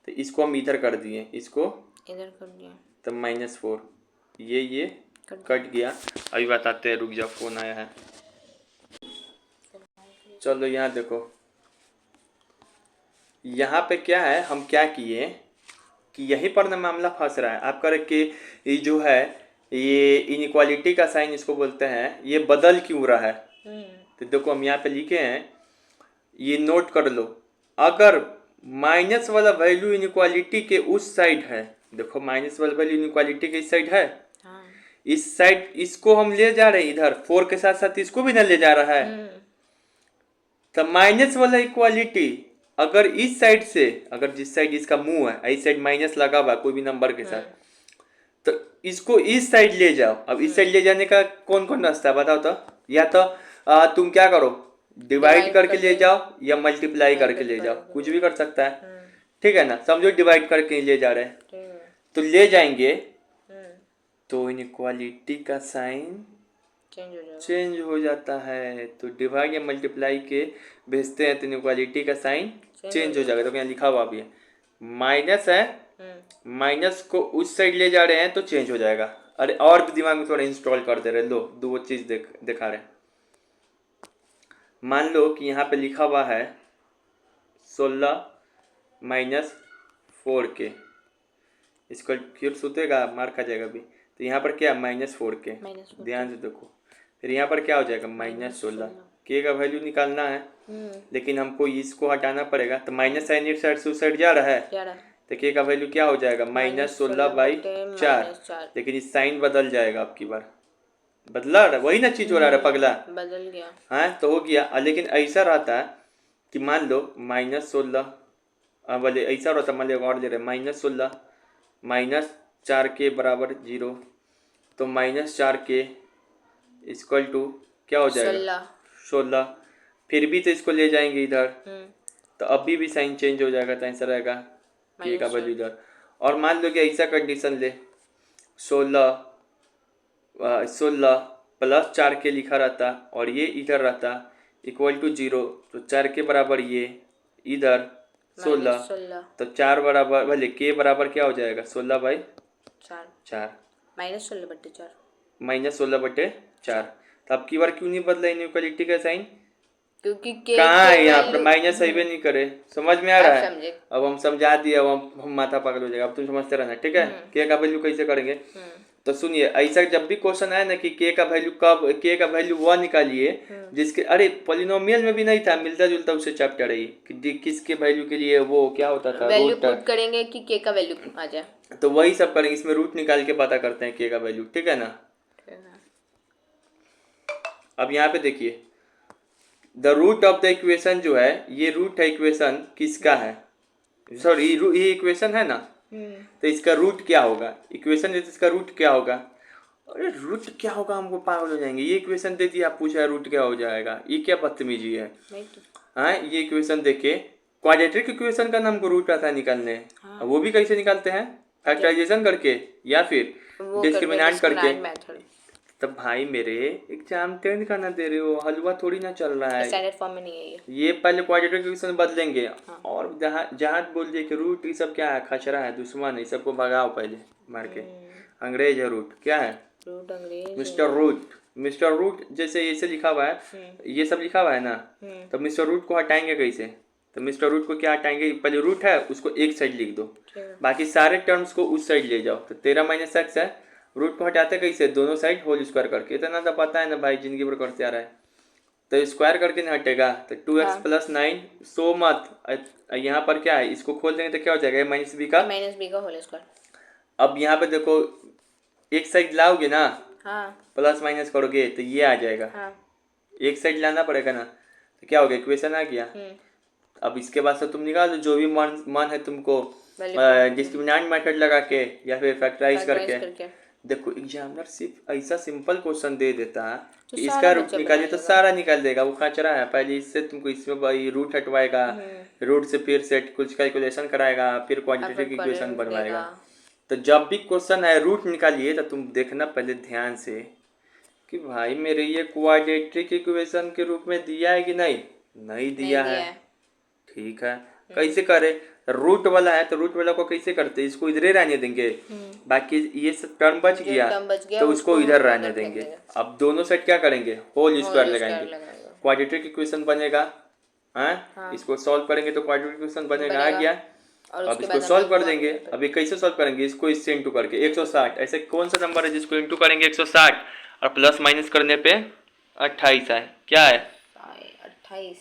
तो इसको हम इधर कर दिए, इसको इधर कर दिया, तो -4, ये कट गया। अभी बताते हैं, रुक जाओ, फोन आया है। चलो यहाँ देखो, यहाँ पे क्या है, हम क्या किए कि यहीं पर ना मामला फंस रहा है आपका, कि ये जो है, ये इनइक्वालिटी का साइन इसको बोलते हैं, ये बदल क्यों रहा है। तो देखो हम यहाँ पे लिखे हैं, ये नोट कर लो, अगर माइनस वाला वैल्यू इनइक्वालिटी के उस साइड है, देखो माइनस वाला वैल्यू इनइक्वालिटी के इस साइड है, इस साइड इसको हम ले जा रहे हैं इधर, 4 के साथ साथ इसको भी ना ले जा रहा है, तो माइनस वाला इक्वालिटी अगर इस साइड से, अगर जिस साइड इसका मुंह है, इस साइड माइनस लगा हुआ कोई भी नंबर के साथ, तो इसको इस साइड ले जाओ। अब इस साइड ले जाने का कौन कौन रास्ता है बताओ तो, या तो तुम क्या करो, डिवाइड करके ले जाओ या मल्टीप्लाई करके ले जाओ, कुछ भी कर सकता है, ठीक है ना। समझो डिवाइड करके ले जा रहे हैं, तो ले जाएंगे तो इनइक्वालिटी का साइन चेंज हो जाता है। तो डिवाइड या मल्टीप्लाई के भेजते हैं तो इनइक्वालिटी का साइन चेंज हो जाएगा। तो यहाँ लिखा हुआ भी है, माइनस है, माइनस को उस साइड ले जा रहे हैं तो चेंज हो जाएगा। अरे और भी दिमाग में थोड़ा इंस्टॉल कर दे रहे, लो दो चीज दिखा रहे हैं। मान लो कि यहाँ पे लिखा हुआ है 16 -4k, इसको फिर सुतेगा, मार खा जाएगा भी। तो यहाँ पर क्या, -4k, ध्यान से देखो। फिर यहाँ पर क्या हो जाएगा, -16, k का वैल्यू निकालना है, लेकिन हमको इसको हटाना पड़ेगा, तो माइनस साइन इस साइड से उस साइड जा रहा है, तो k का वैल्यू क्या हो जाएगा, -16/4। लेकिन इस साइन बदल जाएगा, आपकी बार बदला, वही ना चीज हो रहा है, पगला बदल गया, हाँ तो हो गया। लेकिन ऐसा रहता है कि मान लो -16 बोले, ऐसा रहता, मान लो और दे रहे, -16 -4k = 0, तो -4k = क्या हो जाएगा, 16। फिर भी तो इसको ले जाएंगे इधर, तो अभी भी साइन चेंज हो जाएगा, तो आंसर रहेगा k का वैल्यू इधर। और मान लो कि ऐसा कंडीशन ले, 16 + 4k लिखा रहता और ये इधर रहता =0, तो 4k बराबर ये इधर 16, तो 4 बराबर भले k बराबर क्या हो जाएगा, 16/4, -16/4। तो अब की बार क्यों नहीं बदला इनइक्वालिटी का साइन, क्योंकि कहाँ है यहाँ पर माइनस सही भी नहीं करे, समझ में आ रहा है। अब हम समझा दिए, अब हम माथा पागल हो जाएगा, अब तुम समझते रहना, ठीक है। k का वैल्यू कैसे करेंगे, तो सुनिए, ऐसा जब भी क्वेश्चन आए ना कि k का वैल्यू कब, k का वैल्यू 1 निकालिए, जिसके अरे पॉलिनोमियल में भी नहीं था, मिलता जुलता उससे चैप्टर है कि किसके वैल्यू के लिए वो क्या होता था, वैल्यू पुट करेंगे कि k का वैल्यू आ जाए, तो वही सब करेंगे, इसमें रूट निकाल के पता करते हैं k का वैल्यू, ठीक है ना। अब यहाँ पे देखिए, the root of the equation जो है, ये रूट है इक्वेशन किसका है, सॉरी ये इक्वेशन है ना, तो इसका रूट क्या होगा, इक्वेशन है तो इसका रूट क्या होगा। अरे रूट क्या होगा, हमको पागल हो जाएंगे, ये इक्वेशन दे दी, आप पूछा रूट क्या हो जाएगा, ये क्या बदतमीजी है। हाँ ये इक्वेशन देखिए, क्वाड्रेटिक इक्वेशन का नाम को रूट आता है निकालने, वो भी कैसे निकालते हैं, फैक्टराइजेशन करके या फिर डिस्क्रिमिनेंट करके। तब भाई मेरे एग्जाम टेंथ का ना दे रहे हो, हलवा थोड़ी ना चल रहा है, स्टैंडर्ड फॉर्म में नहीं है ये पहले क्वाड्रेटिक इक्वेशन बदलेंगे। और जहाँ बोल दिए कि रूट ये सब क्या है, खचरा है, दुश्मन है, सबको भगाओ पहले मार के, अंग्रेज है रूट, क्या है? रूट अंग्रेज मिस्टर रूट। मिस्टर रूट जैसे ऐसे लिखा हुआ है, ये सब लिखा हुआ है ना, तो मिस्टर रूट को हटाएंगे कैसे? तो मिस्टर रूट को क्या हटाएंगे, पहले रूट है उसको एक साइड लिख दो, बाकी सारे टर्म्स को उस साइड ले जाओ। तो 13 माइनस एक्स है, रूट को हटाते कैसे? दोनों साइड होल स्क्वायर करके। इतना तो पता है ना भाई, जिंदगी भर करते आ रहा है। तो स्क्वायर करके नहीं हटेगा, तो 2x प्लस 9 सो मत। यहाँ पर क्या है, इसको खोल देंगे तो क्या हो जाएगा, माइनस बी का होल स्क्वायर। अब यहाँ पे देखो एक साइड लाओगे ना, हाँ प्लस माइनस करोगे तो ये आ जाएगा। हाँ एक साइड लाना पड़ेगा ना, तो क्या हो गया, इक्वेशन आ गया। अब इसके बाद से तुम निकाल दो जो भी मान है तुमको, डिस्क्रिमिनेंट मेथड लगा के या फिर फैक्टराइज करके। देखो एग्जामिनर सिर्फ ऐसा सिंपल क्वेश्चन दे देता तो कि इसका रूट निकालिए तो सारा निकाल देगा। वो खचरा है, पहले इससे तुमको इसमें भाई रूट हटवाएगा, रूट से फिर सेट कुछ कैलकुलेशन कराएगा, फिर क्वाड्रेटिक इक्वेशन बनवाएगा। तो जब भी क्वेश्चन है रूट निकालिए तो तुम देखना पहले ध्यान से कि भाई मेरे ये क्वाड्रेटिक इक्वेशन के रूप में दिया है कि नहीं दिया है। ठीक है, कैसे करे? रूट वाला है तो रूट वाला को कैसे करते, इसको इधर ही रहने देंगे, बाकी ये सब टर्म बच गया तो उसको इधर रहने देंगे। अब दोनों साइड क्या करेंगे, होल स्क्वायर लगाएंगे, क्वाड्रेटिक इक्वेशन बनेगा। हाँ, इसको सॉल्व करेंगे तो क्वाड्रेटिक इक्वेशन बनेगा, आ गया। अब इसको सॉल्व कर देंगे। अभी कैसे सॉल्व करेंगे, इसको इससे इंटू करके 160। ऐसे कौन सा नंबर है जिसको इंटू करेंगे 160 और प्लस माइनस करने पे 28 है, क्या है 28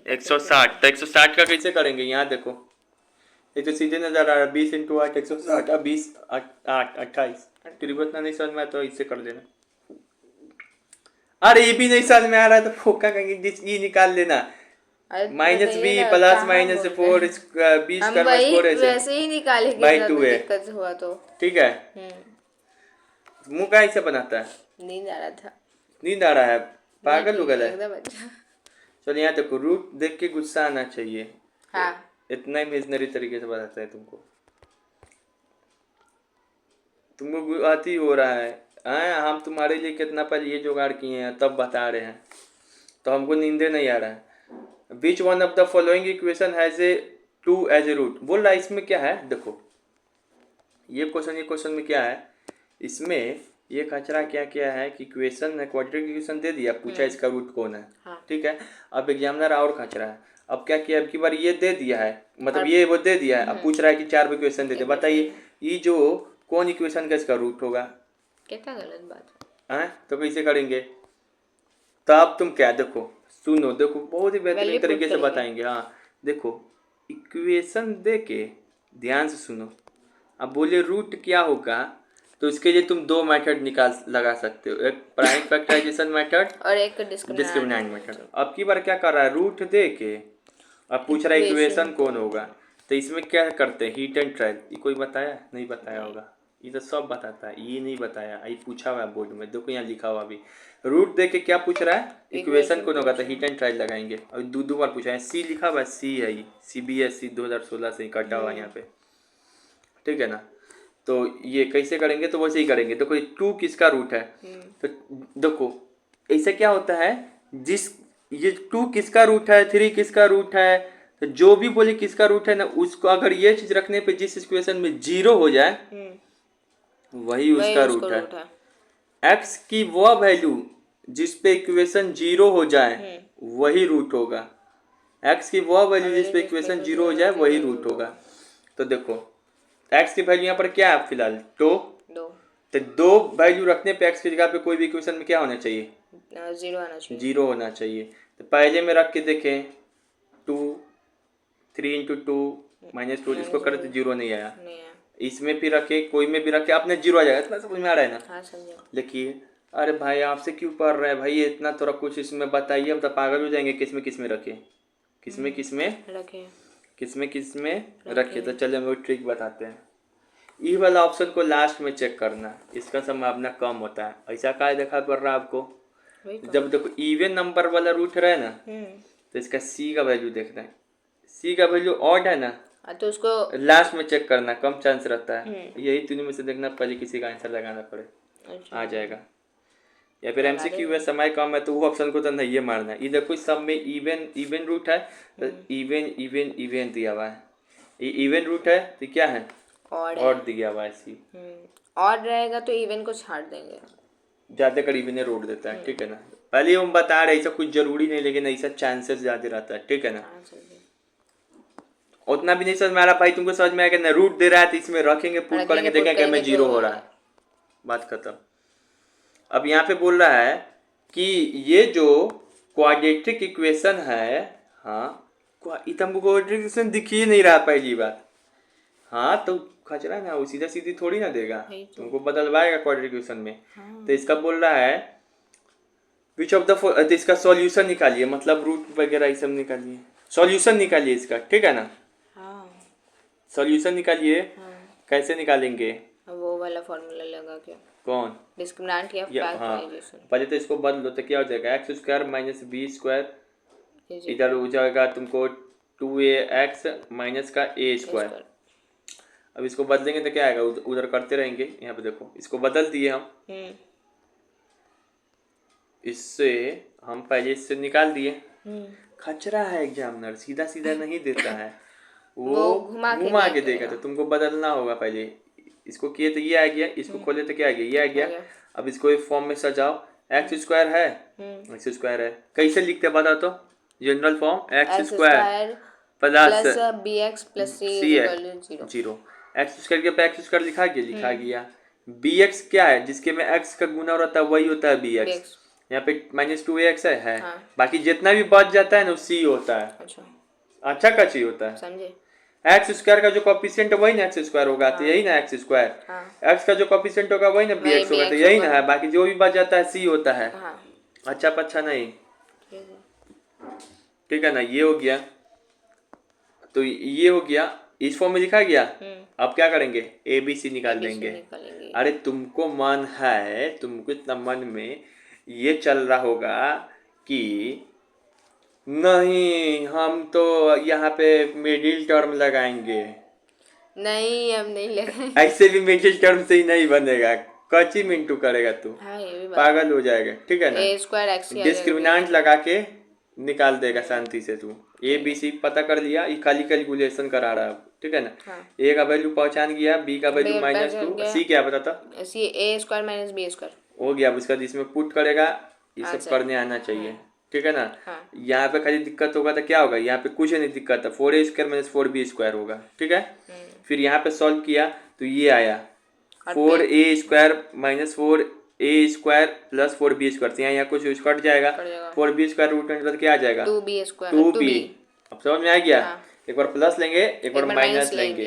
160। तो 160 का कैसे करेंगे, यहाँ देखो एक तो सीधे नजर आ रहा है 20 इंटू 8 160, अब 20 8 28। त्रिभुज नहीं समझ में आया तो इससे कर देना। अरे ये भी नहीं समझ में आ रहा है तो फोका करेंगे, ये निकाल लेना, minus b plus minus 4 b square 4 वैसे ही निकालेंगे बाई 2 है, दिक्कत हुआ तो। ठीक है, मुंह का ऐसे बनाता है, नींद आ रहा था, नींद आ रहा है, पागल हो गया है। चलो यहाँ देखो, रूट देख के गुस्सा आना चाहिए। हाँ, इतना इमेजनरी तरीके से बताता है तुमको आती हो रहा है। हम तुम्हारे लिए कितना पहले ये जुगाड़ किए हैं तब बता रहे हैं, तो हमको नींदे नहीं आ रहा है। Which one of the following equation has a 2 as a root, बोल रहा है। इसमें क्या है देखो, ये क्वेश्चन में क्या है, इसमें ये कचरा क्या क्या है कि इक्वेशन है, क्वाड्रेटिक इक्वेशन दे दिया, पूछा इसका रूट कौन है। हाँ। ठीक है, अब एग्जामिनर और कचरा है, अब क्या किया, अब की बार ये दे दिया है, मतलब ये वो दे दिया है, अब पूछ रहा है कि 4 इक्वेशन दे दे, बताइए ये जो कौन इक्वेशन का इसका रूट होगा। कितना गलत बात है, तो कैसे करेंगे? तो अब तुम क्या देखो, सुनो, देखो बहुत ही बेहतरीन तरीके से बताएंगे। हाँ देखो, इक्वेशन दे के ध्यान से सुनो, अब बोले रूट क्या होगा, तो इसके लिए तुम 2 मेथड लगा सकते हो, एक प्राइम फैक्टराइजेशन मेथड और एक डिस्क्रिमिनेंट मेथड। अब की बार क्या कर रहा है, रूट दे के अब पूछ रहा है इक्वेशन कौन होगा, तो इसमें क्या करते हैं, हीट एंड ट्रायल। ये कोई बताया नहीं, बताया होगा, ये तो सब बताता है, ये नहीं बताया, ये पूछा हुआ है बोर्ड में, देखो यहाँ लिखा हुआ अभी, रूट दे के क्या पूछ रहा है, इक्वेशन कौन होगा, तो हीट एंड ट्रायल लगाएंगे। और 2 बार पूछा है, सी लिखा हुआ है, सी है ये, CBSE 2016 से ही कटा हुआ है यहाँ पे, ठीक है ना। तो ये कैसे करेंगे, तो वैसे ही करेंगे। देखो 2 किसका रूट है, तो देखो ऐसे क्या होता है, जिस ये 2 किसका रूट है, 3 किसका रूट है, तो जो भी बोले किसका रूट है ना, उसको अगर ये चीज रखने पे जिस इक्वेशन में 0 हो जाए वही उसका रूट है। x की वह वैल्यू जिस पे इक्वेशन 0 हो जाए वही रूट होगा, x की वह वैल्यू जिस पे इक्वेशन 0 हो जाए वही रूट होगा। तो देखो x की वैल्यू यहाँ पर क्या है फिलहाल 2, तो 2 वैल्यू रखने पे x की जगह पे कोई भी इक्वेशन में क्या होना चाहिए, 0 होना चाहिए। तो पहले में रख के देखें 2 3 इंटू 2 माइनस 2, जिसको करे तो 0 नहीं आया, इसमें भी रखे, कोई में भी रखे, अपने 0 आ जाएगा। इतना समझ में आ रहा है ना। हाँ, देखिए, अरे भाई आपसे क्यों पढ़ रहे हैं भाई, इतना थोड़ा कुछ इसमें बताइए, हम तो पागल हो जाएंगे, किसमें रखे, किसमें रखे। तो चलिए हम वो ट्रिक बताते हैं। ई वाला ऑप्शन को लास्ट में चेक करना, इसका संभावना कम होता है। ऐसा क्या देखा पड़ रहा है आपको, जब देखो इवन नंबर वाला रूट रहे ना, तो इसका सी का वैल्यू देखना है, सी का वैल्यू ऑड है ना, तो उसको लास्ट में चेक करना, कम चांस रहता है। यही तीनों में से देखना, पहले किसी का आंसर लगाना पड़े, आ जाएगा। या फिर MCQ है, समय कम है, तो वो ऑप्शन को तो नहीं मारना है। ये देखो सब में इवन रूट है, तो इवन दिया हुआ है, ये इवन रूट है तो क्या है, ऑड दिया हुआ है सी। और रहेगा तो इवन को छाड़ देंगे। ज्यादा करीबी ने रोक देता है, ठीक है ना। पहले हम बता रहे ऐसा कुछ जरूरी नहीं, लेकिन ऐसा चांसेस ज्यादा रहता है, ठीक है ना। हाँ चलिए। उतना भी नहीं समझ में आ रहा भाई, तुमको समझ में आएगा ना, रूट दे रहा है तो इसमें रखेंगे, पुट करेंगे, पुट देखेंगे में जीरो हो रहा है, बात खत्म। अब यहाँ पे बोल रहा है कि ये जो क्वाड्रेटिक इक्वेशन है, हाँ तुमको क्वाड्रेटिक इक्वेशन दिख ही नहीं रहा पहली बात। हाँ तो खचरा ना, वो सीधा सीधी थोड़ी ना देगा, तुमको बदलवाएगा क्वाड्रेटिक इक्वेशन में। तो इसका बोल रहा है विच ऑफ द, इसका सॉल्यूशन निकालिए, मतलब रूट वगैरह ये सब निकालिए, सॉल्यूशन निकालिए इसका, ठीक है ना। सॉल्यूशन निकालिए। कैसे निकालेंगे? वो वाला फॉर्मूला लगा के। कौन? डिस्क्रिमिनेंट या फैक्टराइजेशन। पहले तो इसको बदलो तो क्या हो जाएगा, x square minus b square, इधर हो जाएगा तुमको 2ax माइनस का a स्क्वायर। अब इसको बदलेंगे तो क्या आएगा, उधर करते रहेंगे। यहाँ पे देखो इसको बदल दिए हम, इससे हम पहले इससे निकाल दिए। खचरा है एग्जामिनर, सीधा सीधा नहीं देता है, वो घुमा के देगा, तो तुमको बदलना होगा। पहले इसको किए तो ये आ गया, इसको खोले तो क्या आ गया, ये आ गया। अब इसको एक फॉर्म में सजाओ, एक्स स्क्वायर है, एक्स स्क्वायर है, कैसे लिखते बता तो, general form X square plus B X plus C zero. X square के एक्स स्क्वायर लिखा गया। बी एक्स क्या है, जिसके में एक्स का गुना रहता है वही होता है बी एक्स। यहाँ पे माइनस 2ax है। बाकी जितना भी बच जाता है ना सी होता है। अच्छा का सी होता है, समझे। एक्स स्क्वायर का जो कॉफिशिएंट है वही ना एक्स स्क्वायर होगा, तो यही ना एक्स स्क्वायर। एक्स का जो कॉफिशिएंट होगा वही ना बी एक्स होगा, तो यही ना है। बाकी जो भी बच जाता है सी होता है। अच्छा पच्छा नहीं, ठीक है ना। ये हो गया, तो ये हो गया, इस फॉर्म में लिखा गया। अब क्या करेंगे, ए बी सी निकाल देंगे। अरे तुमको मन है, तुमको इतना मन में ये चल रहा होगा कि नहीं हम तो यहाँ पे मिडिल टर्म लगाएंगे। नहीं हम नहीं लगाएंगे, ऐसे भी मिडिल टर्म से ही नहीं बनेगा, कच्ची मिनटू करेगा तू। हाँ, पागल हो जाएगा, ठीक है ना। ए स्क्वायर एक्स डिस्क्रिमिनेंट लगा के निकाल देगा शांति से तू। ए बी सी पता कर लिया, ये खाली कैलकुलेशन करा रहा है, ठीक है ना। ए का वैल्यू पहचान गया, बी का वैल्यू -2, सी क्या बताता, सी ए स्क्वायर माइनस बी स्क्वायर हो गया। अब इसका इसमें पुट करेगा, ये सब करने आना चाहिए, ठीक है ना। यहाँ पे खाली दिक्कत होगा तो क्या होगा, यहाँ पे कुछ नहीं दिक्कत है, 4a square minus 4b square होगा, ठीक है। फिर यहाँ पे सॉल्व किया तो ये आया 4a square minus 4a square plus 4b square, तो यहाँ कुछ कट जाएगा, 4b स्क्वायर रूट अंडर क्या आ जाएगा, 2b स्क्वायर 2b। अब समझ में आ गया। एक बार प्लस लेंगे, एक बार माइनस लेंगे,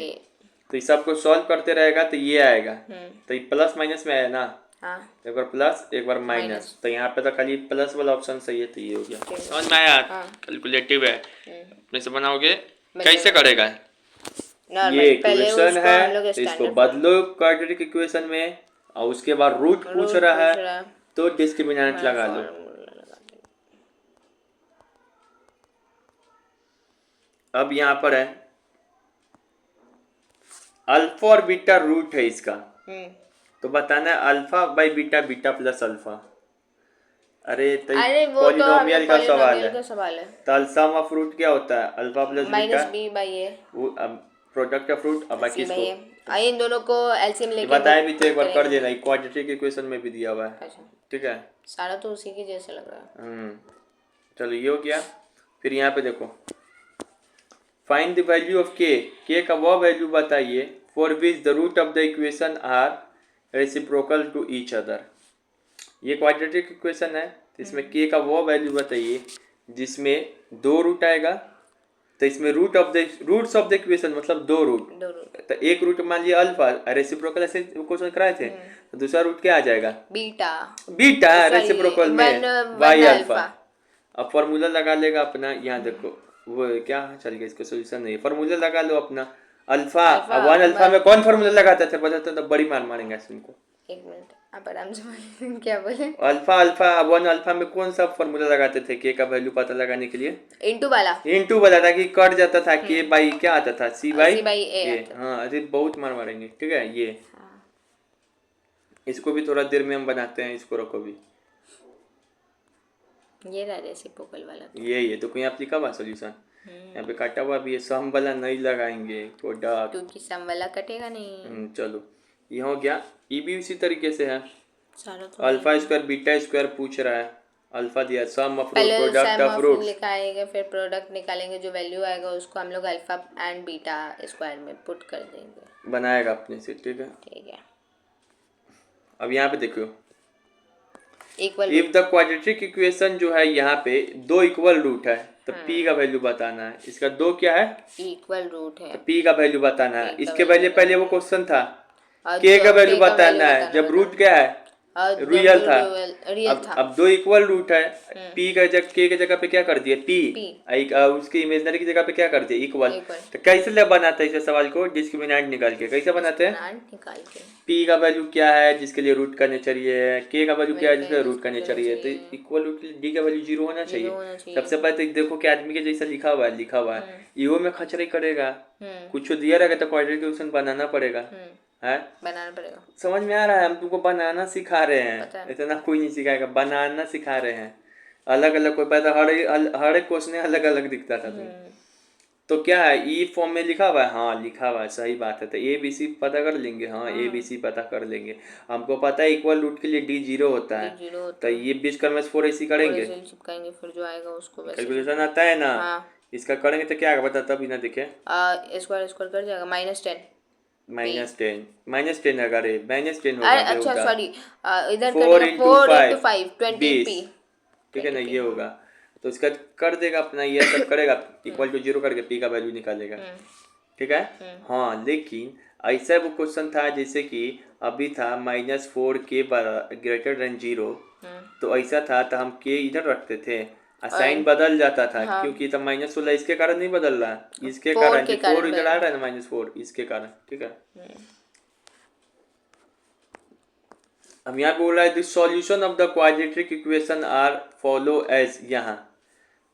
तो इस सबको सॉल्व करते रहेगा तो ये आएगा। तो ये प्लस माइनस में आया ना, एक बार प्लस एक बार माइनस, तो यहाँ पे तो खाली प्लस वाला ऑप्शन सही है, तो ये हो गया। समझ में आया। कैलकुलेटिव है, अपने से बनाओगे, कैसे करेगा, ये इक्वेशन है तो इसको बदलो क्वाड्रेटिक इक्वेशन में, और उसके बाद रूट पूछ रहा है तो डिस्क्रिमिनेंट लगा लो। अब यहाँ पर है अल्फा और बीटा रूट है इसका, तो बताना है alpha by beta, beta plus alpha. अरे तो पॉलिनोमियल का सवाल है, तो अल्सम ऑफ रूट क्या होता है, alpha plus beta B by A, वो प्रोडक्ट ऑफ रूट। अब बाकी इसको इन दोनों को एलसीएम लेके बताया भी तो एक बार कर देना, क्वाड्रेटिक इक्वेशन में भी दिया हुआ है, ठीक है। सारा तो उसी के जैसे लग रहा है। चलो ये हो गया। फिर यहाँ पे देखो, फाइंड द वैल्यू ऑफ के का वो वैल्यू बताइए for which the root of the equation are reciprocal to each other. ये क्वाड्रेटिक इक्वेशन है, तो इसमें के का वो वैल्यू बताइए जिसमें 2 रूट आएगा। तो इसमें रूट्स ऑफ द इक्वेशन मतलब 2 रूट, तो एक रूट मान लिया अल्फा, रेसिप्रोकल ऐसे क्वेश्चन कराए थे, तो दूसरा रूट क्या आ जाएगा, बीटा। बीटा रेसिप्रोकल में वाई अल्फा। अब फॉर्मूला लगा लेगा अपना, यहाँ देखो वो क्या चल गया, इसका सोल्यूशन नहीं, फॉर्मूला लगा लो अपना अल्फा। अब 1 अल्फा में कौन फॉर्मूला लगाता थे बताते तो बड़ी मार मारेंगे तुमको। एक मिनट आप आराम से क्या बोले, अल्फा 1 अल्फा में कौन सा फॉर्मूला लगाते थे के का वैल्यू पता लगाने के लिए, इंटू वाला था कि कट जाता था के बाई क्या आता था, सी बाई ए। हाँ अरे बहुत मार मारेंगे, ठीक है। ये इसको भी थोड़ा देर में हम बनाते हैं, इसको रखो भी। ये रेसिप्रोकल वाला ये तो कोई आप लिखा हुआ सॉल्यूशन, यहाँ पे काटा हुआ भी है, सम वाला नहीं लगाएंगे प्रोडक्ट, क्योंकि सम वाला कटेगा नहीं। चलो ये हो गया। ई भी उसी तरीके से है, सारा तो अल्फा स्क्वायर बीटा स्क्वायर पूछ रहा है, अल्फा दिया, सम ऑफ रूट पहले product sum of of roots लिखाएंगे, फिर प्रोडक्ट निकालेंगे, जो वैल्यू आएगा उसको हम लोग अल्फा एंड बीटा स्क्वायर में पुट कर देंगे। बनाएगा अपने से, ठीक है। ठीक है। अब यहाँ पे देखो, equal if the quadratic equation जो है यहाँ पे दो इक्वल रूट है तो हाँ। p का वैल्यू बताना है। इसका दो क्या है, इक्वल रूट है, तो p का वैल्यू बताना है। P का इसके value पहले वो क्वेश्चन था और k का जो वैल्यू K का बताना value है, जब रूट क्या है और रियल था। रियल था। अब दो इक्वल रूट है, p का जगह k की जगह पे क्या कर दिया p, P। उसकी इमेजिनरी की जगह पे क्या कर दिया इक्वल। Equal। तो कैसे ले बनाते हैं इस सवाल को, डिस्क्रिमिनेंट निकाल के कैसे बनाते हैं, डिस्क्रिमिनेंट निकाल के p का वैल्यू क्या है जिसके लिए रूट का नेचर ये है, k का वैल्यू क्या है जिसके लिए रूट का जिसका नेचर ये है, तो चाहिए। इक्वल रूट के लिए d का वैल्यू जीरो होना जीरो चाहिए। होना चाहिए। सबसे पहले तो देखो कि आदमी के जैसा लिखा हुआ है ईओ में खचरे करेगा, कुछ दिया रहेगा तो क्वाड्रेटिक इक्वेशन बनाना पड़ेगा, है बनाना पड़ेगा। समझ में आ रहा है। हम तुमको बनाना सिखा रहे पता हैं, है। इतना कोई नहीं सिखाएगा, बनाना सिखा रहे हैं। अलग अलग कोई पैदा हर एक क्वेश्चन अलग अलग दिखता था तुम्हें। तो क्या है ई फॉर्म में लिखा हुआ है, हाँ लिखा हुआ है, सही बात है। तो ए बी सी पता कर लेंगे, हाँ ए बी सी पता कर लेंगे। हमको पता है इक्वल रूट के लिए डी जीरो होता है, जीरो होता तो ये 20 कर में 4 ऐसी करेंगे, चिपकाएंगे, फिर जो आएगा उसको वैसे कैलकुलेशन आता है ना। हाँ। इसका करेंगे तो क्या आएगा बता, तब बिना देखे स्क्वायर स्क्वायर कर जाएगा -10। -10 अगर -10 होगा, अरे अच्छा सॉरी, इधर 4 करेगा into 4 5 × 5 20p। ठीक है ना, ये होगा। तो इसका कर देगा अपना, ये सब करेगा इक्वल टू जीरो करके p का वैल्यू निकालेगा, ठीक है। हाँ लेकिन ऐसा वो क्वेश्चन था जैसे कि अभी था -4 के ग्रेटर देन 0, तो ऐसा था तो हम के इधर रखते थे, साइन बदल जाता था। हाँ। क्योंकि तब -16 इसके कारण नहीं बदल रहा, इसके फोर कारण के जो कारण 4 इधर आ रहा है ना -4 इसके कारण, ठीक है। अब यहाँ बोल रहा है the solution of the quadratic equation are follow as, यहाँ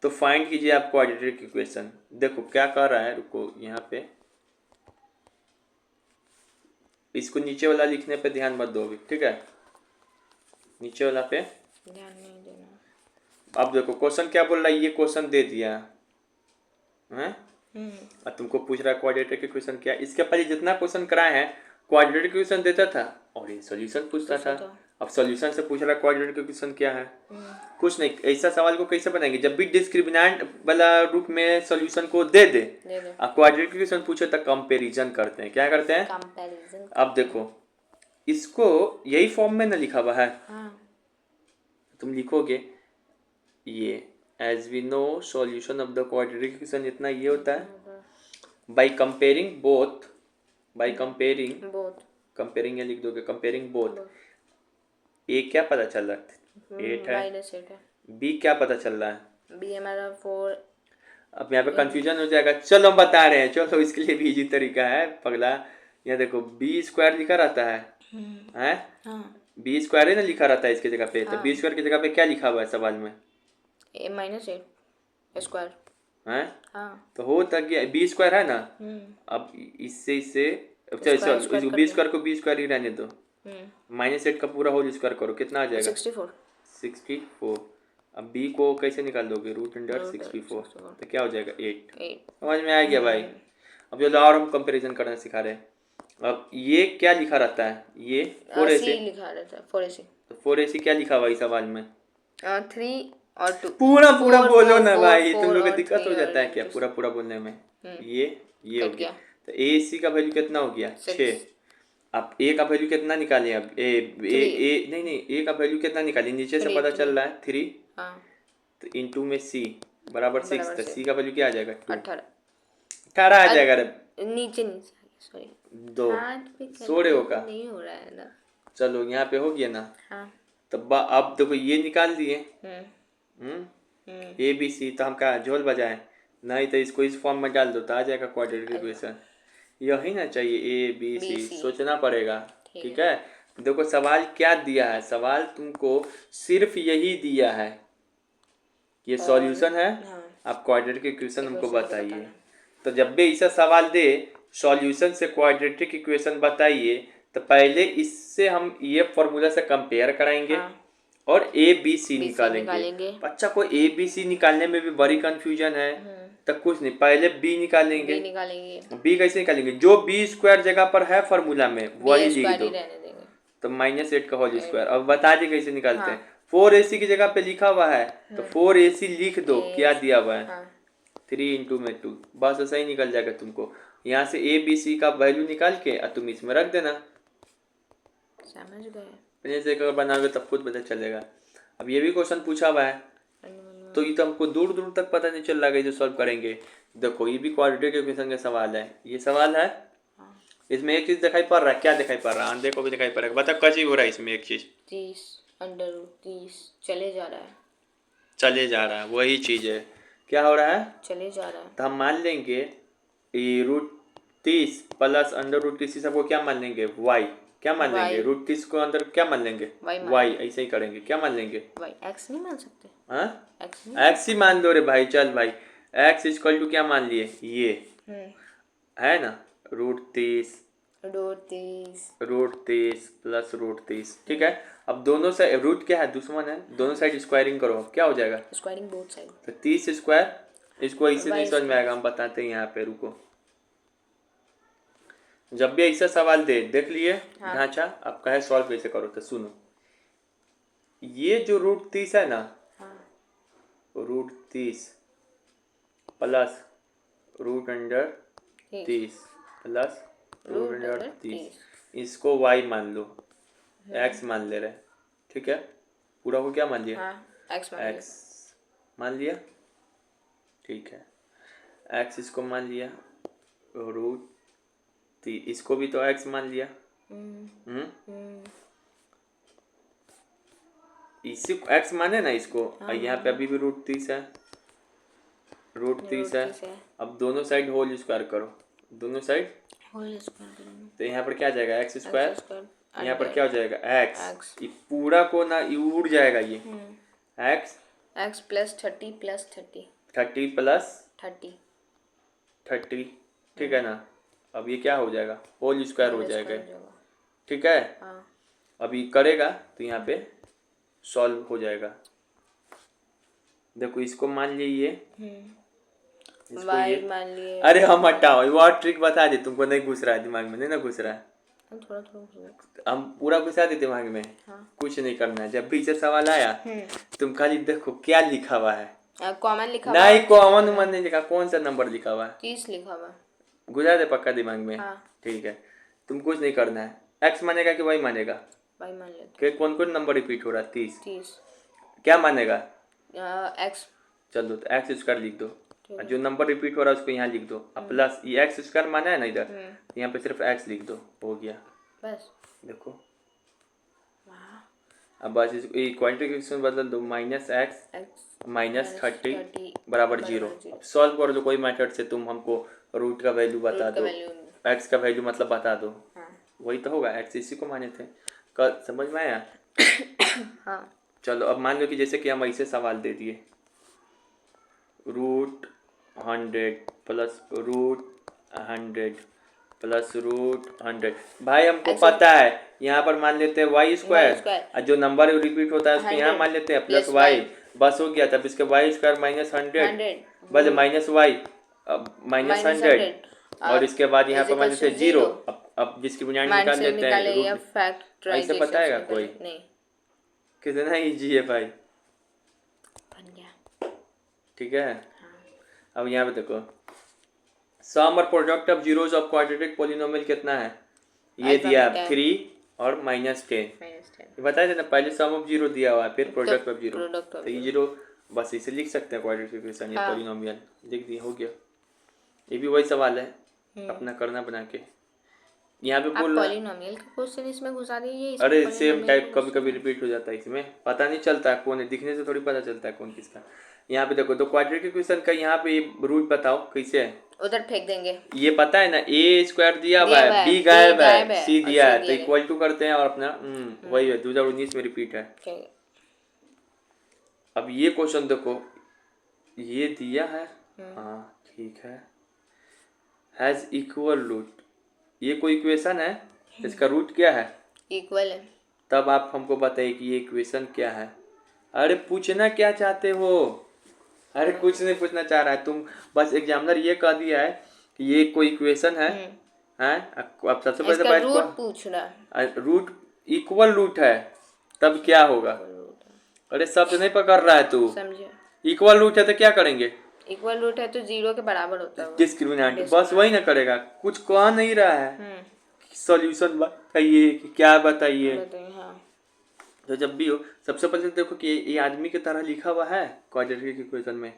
तो फाइंड कीजिए आप क्वाड्रेटिक इक्वेशन। देखो क्या कर रहा है, रुको यहाँ पे इसको नीचे वाला लिखने पे ध्यान मत दो अभी, ठीक है, नीचे वाला पे ध्यान नहीं देना। अब देखो क्वेश्चन क्या बोल रहा है, ये क्वेश्चन दे दिया है, और तुमको पूछ रहा है क्वाड्रेटिक इक्वेशन क्या है। इसके पहले जितना क्वेश्चन कराए हैं क्वाड्रेटिक इक्वेशन देता था और ये सॉल्यूशन पूछता था। अब सॉल्यूशन से पूछ रहा है क्वाड्रेटिक इक्वेशन क्या है, कुछ नहीं। ऐसा सवाल को कैसे बनाएंगे, जब भी डिस्क्रिमिनेंट वाला रूप में सॉल्यूशन को दे दे और क्वाड्रेटिक इक्वेशन पूछे तो कंपैरिजन करते हैं। क्या करते हैं, कंपैरिजन। अब देखो इसको यही फॉर्म में ना लिखा हुआ है, तुम लिखोगे ये as we know solution of the quadratic equation, इतना ये होता है by comparing both, by comparing ये लिख दोगे, कंपेयरिंग बोथ। ए क्या पता चल रहा है 8 है, -8 है। बी क्या पता चल रहा है, बी हमारा 4। अब यहाँ पे कंफ्यूजन हो जाएगा। चलो हम बता रहे हैं, चलो इसके लिए भी इजी तरीका है पगला। यहाँ देखो बी स्क्वायर लिखा रहता है, बी स्क्वायर है ना लिखा रहता है इसके जगह पे, तो बी स्क्वायर की जगह पे क्या लिखा हुआ है सवाल में, -8 स्क्वायर है। तो हो तक बी स्क्वायर है ना। अब इससे अच्छा बी स्क्वायर को बी स्क्वायर ही रहने दो, -8 का पूरा होल स्क्वायर करो, कितना आ जाएगा 64। अब b को कैसे निकाल दोगे, √64, तो क्या हो जाएगा 8। समझ में आ गया भाई। अब जो और हम कंपैरिजन करना सिखा रहे हैं। अब ये क्या लिखा रहता है, ये 4ac लिखा रहता है, 4ac। तो 4ac क्या लिखा हुआ इस सवाल में, 3 और 2। पूरा बोलो ना 4, भाई, 4 तुम लोग को और दिक्कत हो 3 जाता है और क्या पूरा बोलने में। ये हो कट गया, गया। तो ac का वैल्यू कितना हो गया 6। अब a का वैल्यू कितना निकालें, अब ए नहीं a का वैल्यू कितना निकालें, नीचे से पता चल रहा है 3, तो इनटू में c बराबर 6, तो c का वैल्यू क्या आ जाएगा 18 आ जाएगा। नीचे सॉरी 2 सोड़े होगा, नहीं हो रहा है ना। चलो यहाँ पे हो गया ना। तब अब देखो ये निकाल दिए ए बी सी, तो हम क्या झोल बजाएं, नहीं तो इसको इस फॉर्म में डाल दो तो आ जाएगा क्वाड्रेटिक इक्वेशन। यही ना चाहिए ए बी सी, सोचना पड़ेगा, ठीक है। देखो सवाल क्या दिया है, सवाल तुमको सिर्फ यही दिया है, ये सॉल्यूशन है, आप क्वाड्रेटिक इक्वेशन हमको बताइए। तो जब भी ऐसा सवाल दे सॉल्यूशन से क्वाड्रेटिक इक्वेशन बताइए, तो पहले इससे हम ये फॉर्मूला से कंपेयर कराएंगे और ए बी सी निकालेंगे। अच्छा को ए बी सी निकालने में भी बड़ी कंफ्यूजन है, तक कुछ नहीं, पहले बी निकालेंगे। बी निकालेंगे, बी कैसे निकालेंगे, जो बी स्क्वायर जगह पर है फॉर्मूला में वही बी लिख स्क्वायर दो, ही रहने देंगे। तो -8 का होल स्क्वायर। अब बता दी कैसे निकालते हैं। 4ac की जगह पे लिखा हुआ है तो 4ac लिख दो, क्या दिया हुआ है, 3 × 2, बस ऐसा ही निकल जाएगा तुमको। यहाँ से ए बी सी का वैल्यू निकाल के और तुम इसमें रख देना। समझ गए। जैसे अगर बनाओगे तब खुद पता चलेगा। अब ये भी क्वेश्चन पूछा हुआ है तो ये तो हमको दूर दूर तक पता नहीं चल रहा है जो सॉल्व करेंगे। देखो ये भी क्वाड्रेटिक इक्वेशन का सवाल है, ये सवाल है। इसमें एक चीज दिखाई पड़ रहा है, क्या दिखाई पड़ रहा है, देखो भी दिखाई पड़ रहा है, बता क्या चीज हो रहा है इसमें। एक चीज 30 चले जा रहा है, चले जा रहा है, वही चीज है, क्या हो रहा है, चले जा रहा है। तो हम मान लेंगे ये √30 प्लस √30 सबको क्या मान लेंगे, y। क्या मान लेंगे, √30 को अंदर क्या मान लेंगे, y। ऐसे ही करेंगे, क्या मान लेंगे, y। x नहीं मान सकते, हाँ x ही मान लो रे भाई। चल भाई x इक्वल टू क्या मान लिए, ये है ना, √30 प्लस √30, ठीक है। अब दोनों साइड रूट क्या है, दुश्मन है, दोनों साइड स्क्वायरिंग करो, क्या हो जाएगा, स्क्वायरिंग बोथ साइड, तो 30 स्क्वायर। इसको ऐसे नहीं समझ में आएगा, हम बताते हैं यहाँ पे, रुको। जब भी ऐसा सवाल दे, देख लिए ढांचा, अब कहे सॉल्व कैसे करो, तो सुनो। ये जो √30 है ना, √30 प्लस √30 प्लस √30, इसको y मान लो, x मान ले रहे, ठीक है। पूरा को क्या मान लिया, x मान लिया, ठीक है। x इसको मान लिया, √30 इसको भी तो x मान लिया, इसी x माने ना इसको, यहाँ पे अभी भी √30 है, √30 है। अब दोनों साइड होल स्क्वायर करो, दोनों साइड होल स्क्वायर करेंगे, तो यहाँ पर क्या जाएगा, x स्क्वायर, यहाँ पर क्या हो जाएगा, x। ये पूरा को ना ये उड़ जाएगा, ये x प्लस 30 प्लस 30 30 प्लस 30, ठीक है ना। अब ये क्या हो जाएगा, होल स्क्वायर हो जाएगा, ठीक है। अब ये करेगा तो यहाँ पे सॉल्व हो जाएगा। देखो इसको मान लिए, इसको ये मान लिए, अरे हम हटाओ, वो और ट्रिक बता दे, तुमको नहीं घुस रहा है दिमाग में, नहीं ना घुस रहा है, थोड़ा हम पूरा घुसा दे दिमाग में। कुछ नहीं करना है, जब भी से सवाल आया तुम खाली देखो क्या लिखा हुआ है, कॉमन लिखा हुआ नहीं, कॉमन मन नहीं लिखा, कौन सा नंबर लिखा हुआ है, 30 लिखा हुआ, घुसा दे पक्का दिमाग में, ठीक है। तुम कुछ नहीं करना है, x मानेगा कि y मानेगा, y मान लेते, कि कौन कौन नंबर रिपीट हो रहा है, 30 क्या मानेगा, x। चलो तो x स्क्वायर लिख दो, जो नंबर रिपीट हो रहा है उसको यहाँ लिख दो, अब प्लस ये x स्क्वायर माना है ना इधर, यहाँ पे सिर्फ x लिख दो, हो गया बस। देखो अब बस इसको क्वांटिफिकेशन बदल दो, -x -30 बराबर 0। अब सॉल्व कर दो कोई मेथड से, तुम हमको रूट का वैल्यू बता दो, x का वैल्यू मतलब बता दो, वही तो होगा, x इसी को माने थे, कल समझ में आया। चलो अब मान लो कि जैसे कि हम ऐसे सवाल दे दिए, √100 प्लस √100 प्लस √100, भाई हमको पता है यहाँ पर मान लेते हैं y स्क्वायर, और जो नंबर रिपीट होता है उसको यहाँ मान लेते हैं प्लस y, बस हो गया। तब इसके y स्क्वायर -100 बस -y -100, और इसके बाद यहाँ पर मान लेते हैं 0। अब जिसकी बुनियाद निकाल लेते हैं, ऐसे बताएगा कोई, कितना इजी है भाई, ठीक है। अब यहाँ पे देखो, सम और product of zeros of quadratic polynomial कितना है, ये दिया 3 और -10, बताया था ना पहले, सम ऑफ जीरो दिया हुआ है, फिर प्रोडक्ट ऑफ जीरो, तो ये जीरो बस इसे लिख सकते हैं क्वाड्रेटिक इक्वेशन, ये पॉलिनोमियल लिख दिया, हो गया। ये भी वही सवाल है, अपना करना बना के, यहाँ पे बोल पॉलिनोमियल का क्वेश्चन इसमें घुसा दिए, अरे सेम टाइप कभी कभी रिपीट हो जाता है, इसमें पता नहीं चलता है कौन है, दिखने से थोड़ी पता चलता है कौन किसका। यहाँ पे देखो तो क्वाड्रेटिक इक्वेशन का यहाँ पे रूट बताओ कैसे है, उधर फेंक देंगे, ये पता है ना, a स्क्वायर दिया हुआ है, b गायब है, c दिया है, तो इक्वल टू करते हैं और अपना वही है, 2019 में रिपीट है। अब ये क्वेश्चन देखो, ये दिया है, हाँ ठीक है, हैज इक्वल रूट, ये कोई इक्वेशन है, इसका रूट क्या है, इक्वल है, तब आप हमको बताइए कि ये इक्वेशन क्या है। अरे पूछना क्या चाहते हो, अरे कुछ नहीं पूछना चाह रहा है तुम, बस एग्जामिनर ये कह दिया है कि ये कोई इक्वेशन है, हैं? अब सबसे पहले इसका बात रूट पूछ रहा है। रूट इक्वल रूट है तब क्या होगा? अरे शब्द नहीं पकड़ रहा है तू। समझे? इक्वल रूट है तो क्या करेंगे? इक्वल रूट है तो 0 के बराबर होता है वो। डिस्क्रिमिनेंट बस वही ना करेगा, कुछ कह नहीं रहा है। सॉल्यूशन बताइए कि क्या बताइए। बताइए, हाँ। तो जब भी हो सबसे पहले देखो कि ये आदमी की तरह लिखा हुआ है क्वाड्रेटिक इक्वेशन में।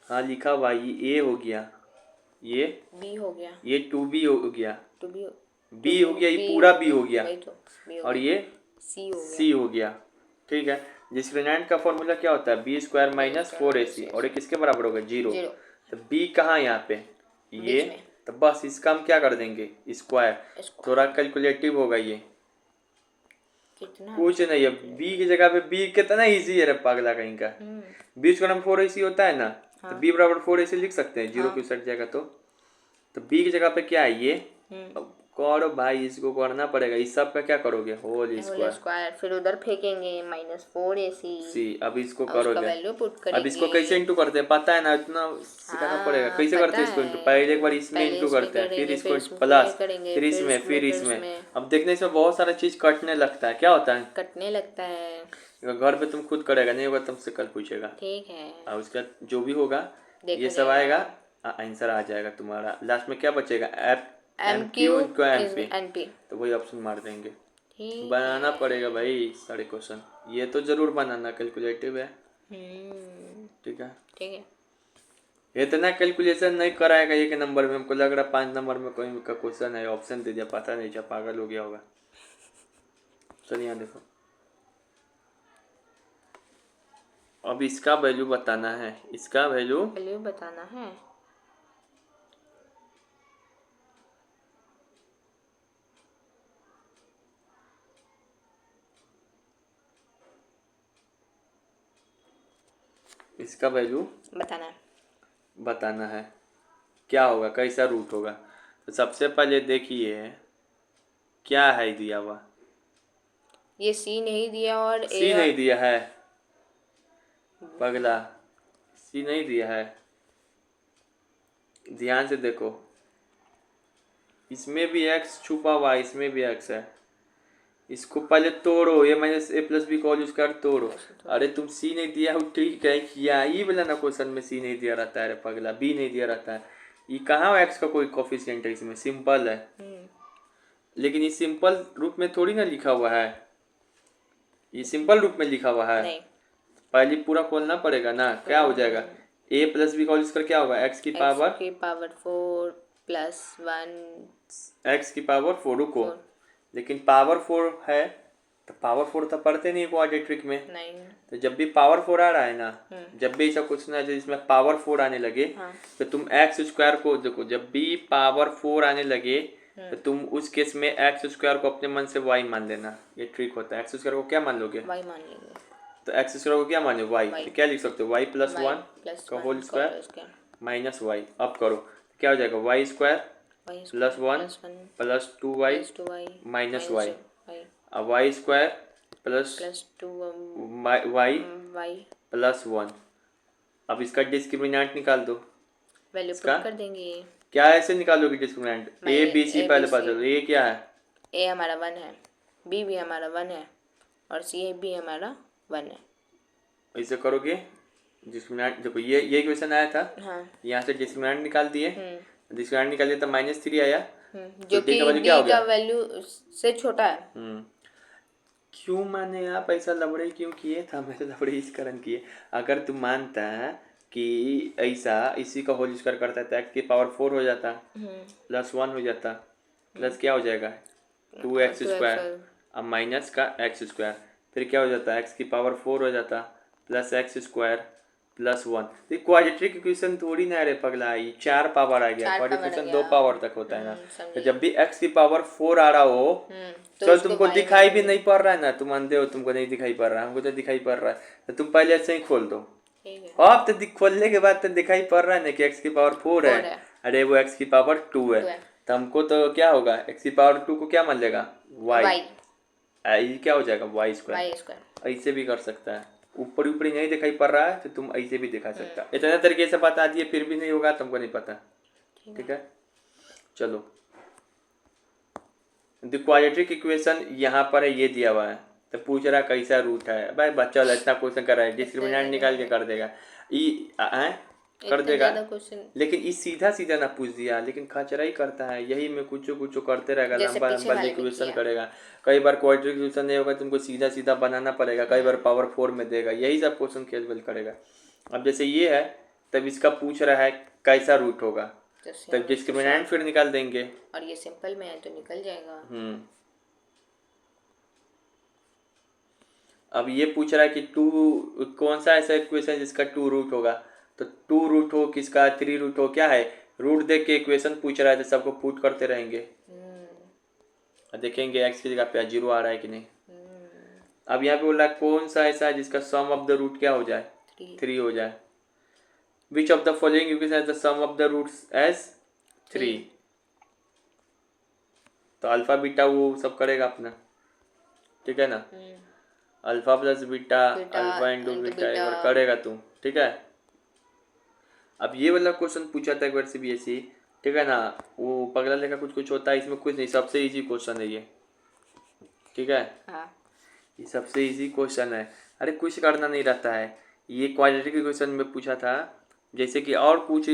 हाँ लिखा हुआ, ये ए हो गया, ये बी हो गया, ये 2b हो गया, 2b बी हो गया, ये पूरा बी हो गया, वही तो B हो और गया, ये C हो गया, सी हो गया। ठीक है, डिस्क्रिमिनेंट का फॉर्मूला क्या होता है? बी स्क्वायर माइनस 4ac, और ये किसके बराबर होगा? 0। तो बी कहाँ यहाँ पे? ये। तो बस इसका हम क्या कर देंगे? स्क्वायर। थोड़ा कैलकुलेटिव होगा ये, कितना कुछ नहीं है। बी की जगह पे बी कितना इजी है रे पागला कहीं का। बी स्क्वायर में 4ac होता है ना, तो बी बराबर 4ac लिख सकते हैं, 0 क्यों सट जाएगा तो बी की जगह पे क्या है? ये। अब करो भाई, इसको करना पड़ेगा। इस सब का क्या करोगे? होल स्क्वायर, फिर उधर फेंकेंगे -4ac सी। अब इसको और उसका करोगे, वैल्यू पुट करेंगे। अब इसको कैसे इंटू करते हैं पता है ना? इतना सिखाना पड़ेगा। कैसे करते हैं इसको इंटू? पहले एक बार इसमें इंटू करते हैं, फिर इसको प्लस, फिर इसमें, फिर इसमें। अब देखने इसमें बहुत सारा चीज कटने लगता है। क्या होता है? कटने लगता है। घर पे तुम खुद करेगा, नहीं होगा तुमसे कल पूछेगा। ठीक है, और उसका जो भी होगा ये सब आएगा, आंसर आ जाएगा तुम्हारा। लास्ट में क्या बचेगा? M q into m p, तो वही ऑप्शन मार देंगे। बनाना पड़ेगा भाई सारे क्वेश्चन, ये तो जरूर बनाना, कैलकुलेटिव है। ठीक है, ठीक है। इतना कैलकुलेशन नहीं कराएगा एक नंबर में। हमको लग रहा 5 नंबर में कोई का क्वेश्चन है, ऑप्शन दे दिया, पता नहीं क्या पागल हो गया होगा। चलिए यहाँ देखो, अब इसका वैल्यू बताना है, इसका वैल्यू बताना है। इसका वैल्यू बताना है क्या होगा, कैसा रूट होगा। तो सबसे पहले देखिए क्या है दिया हुआ। ये सी नहीं दिया और सी नहीं दिया है पगला, सी नहीं दिया है। ध्यान से देखो, इसमें भी x छुपा हुआ है, इसमें भी x है। इसको पहले तोड़ो, ये माइनस ए प्लस बी का होल स्क्वायर तोड़ो। अरे तुम सी नहीं दिया हो, ठीक है, किया ही बोला ना क्वेश्चन में सी नहीं दिया रहता है रे पगला, बी नहीं दिया रहता है। ये कहाँ x का कोई कोफिशिएंट है? इसमें सिंपल है, लेकिन ये सिंपल रूप में थोड़ी ना लिखा हुआ है, ये सिंपल रूप में लिखा हुआ है। पहले पूरा खोलना पड़ेगा ना। क्या हो जाएगा? ए प्लस बी का होल स्क्वायर क्या होगा? x की पावर 4 प्लस 1, x की पावर 4। रुको, लेकिन पावर 4 है तो पावर 4 तो पढ़ते नहीं क्वाड्रेटिक में। नहीं। तो जब भी पावर 4 आ रहा है ना, जब भी ऐसा कुछ ना जिसमें पावर 4 आने लगे, तो तुम एक्स स्क्वायर को देखो, जब भी पावर 4 आने लगे तो तुम उस केस में एक्स स्क्वायर को अपने मन से वाई मान लेना। ये ट्रिक होता है। एक्स स्क्वायर को क्या मान लोगे? वाई मान लेंगे। तो एक्स स्क्वायर को क्या माने? वाई। तो क्या लिख सकते हो? वाई प्लस 1 का होल स्क्वायर माइनस वाई। अब करो क्या हो जाएगा? वाई स्क्वायर प्लस 1 प्लस 2y माइनस वाई। अब Y square plus 2 Y plus 1। अब इसका डिस्क्रिमिनेंट निकाल दो, वैल्यू पुट कर देंगे। क्या ऐसे निकालोगे डिस्क्रिमिनेंट? ए बी सी पहले पता चलो। ए क्या है? ए हमारा 1 है, बी भी हमारा 1 है, और सी भी हमारा 1 है। ऐसे करोगे डिस्क्रिमिनेंट, देखो ये क्वेश्चन आया था। हाँ। यहाँ से डिस्क्रिमिनेंट निकाल दिए, डिस्क्रिमिनेंट निकाल दिया तो -3 आया, जो कि बी का वैल्यू से छोटा है। क्यों माने आप? ऐसा लबड़े क्यों किए? था मैं तो लबड़े इस कारण किए। अगर तुम मानता है कि ऐसा इसी का होल स्क्वायर करता है तो x की पावर 4 हो जाता, प्लस 1 हो जाता, प्लस क्या हो जाएगा? 2x स्क्वायर, अब माइनस का x स्क्वायर, फिर क्या हो जाता? x की पावर 4 हो जाता, प्लस x स्क्वायर प्लस 1। तो क्वाड्रेटिक इक्वेशन थोड़ी ना रे पगला, ये 4 पावर आ गया। क्वाड्रेटिक इक्वेशन 2 पावर तक होता है ना। तो जब भी x की पावर 4 आ रहा हो, तो तुमको दिखाई भी नहीं पड़ रहा है ना, तुम अंधे हो, तुमको नहीं दिखाई पड़ रहा है, हमको तो दिखाई पड़ रहा है, तो तुम पहले ऐसे ही खोल दो। अब तो खोलने के बाद तो दिखाई पड़ रहा है ना कि x की पावर 4 है, अरे वो x की पावर 2 है, तो हमको तो क्या होगा? x की पावर 2 को क्या मान लेगा? y। ये क्या हो जाएगा? y square. ऐसे भी कर सकता है। ऊपर ऊपर नहीं दिखाई पड़ रहा है तो तुम ऐसे भी दिखा सकता। इतना तरीके से बता दिए फिर भी नहीं होगा, तुमको नहीं पता। ठीक है, चलो द क्वाड्रेटिक इक्वेशन यहाँ पर है, ये दिया हुआ है तो पूछ रहा कैसा रूट है। भाई बच्चा इतना क्वेश्चन कर रहा है, डिस्क्रिमिनेंट निकाल के कर देगा, कर देगा, लेकिन ये सीधा सीधा ना पूछ दिया, लेकिन खचरा ही करता है, यही में कुछ कुछ करते रहेगा, लंबा लंबा इक्वेशन करेगा। कई बार क्वाड्रेटिक इक्वेशन नहीं होगा, तुमको सीधा सीधा बनाना पड़ेगा, कई बार पावर 4 में देगा, यही सब क्वेश्चन खेल बेल करेगा। अब जैसे ये है, तब इसका पूछ रहा है कैसा रूट होगा, तब डिस्क्रिमिनेंट फिर निकाल देंगे, और ये सिंपल में है तो निकल जाएगा। अब ये पूछ रहा है कि कौन सा ऐसा इक्वेशन जिसका 2 रूट होगा, तो 2 रूट हो किसका, 3 रूट हो, क्या है, रूट देख के इक्वेशन पूछ रहा है तो सबको पुट करते रहेंगे और देखेंगे एक्स की जगह पे 0 आ रहा है कि नहीं। अब यहाँ पे बोल रहा है कौन सा ऐसा है जिसका सम ऑफ द रूट क्या हो जाए, 3 हो जाए। Which of the following equation has the sum of the roots as 3। तो अल्फा बीटा वो सब करेगा अपना, ठीक है ना, alpha plus beta, alpha into beta एक बार करेगा तुम, ठीक है। अब ये वाला क्वेश्चन पूछा था एक बार CBSE, ठीक है ना, वो पगला लेखा कुछ कुछ होता है, इसमें कुछ नहीं, सबसे इजी क्वेश्चन है ये, ठीक है। ये सबसे इजी क्वेश्चन है, अरे कुछ करना नहीं रहता है। ये क्वाड्रेटिक इक्वेशन में पूछा था, जैसे कि और कुछ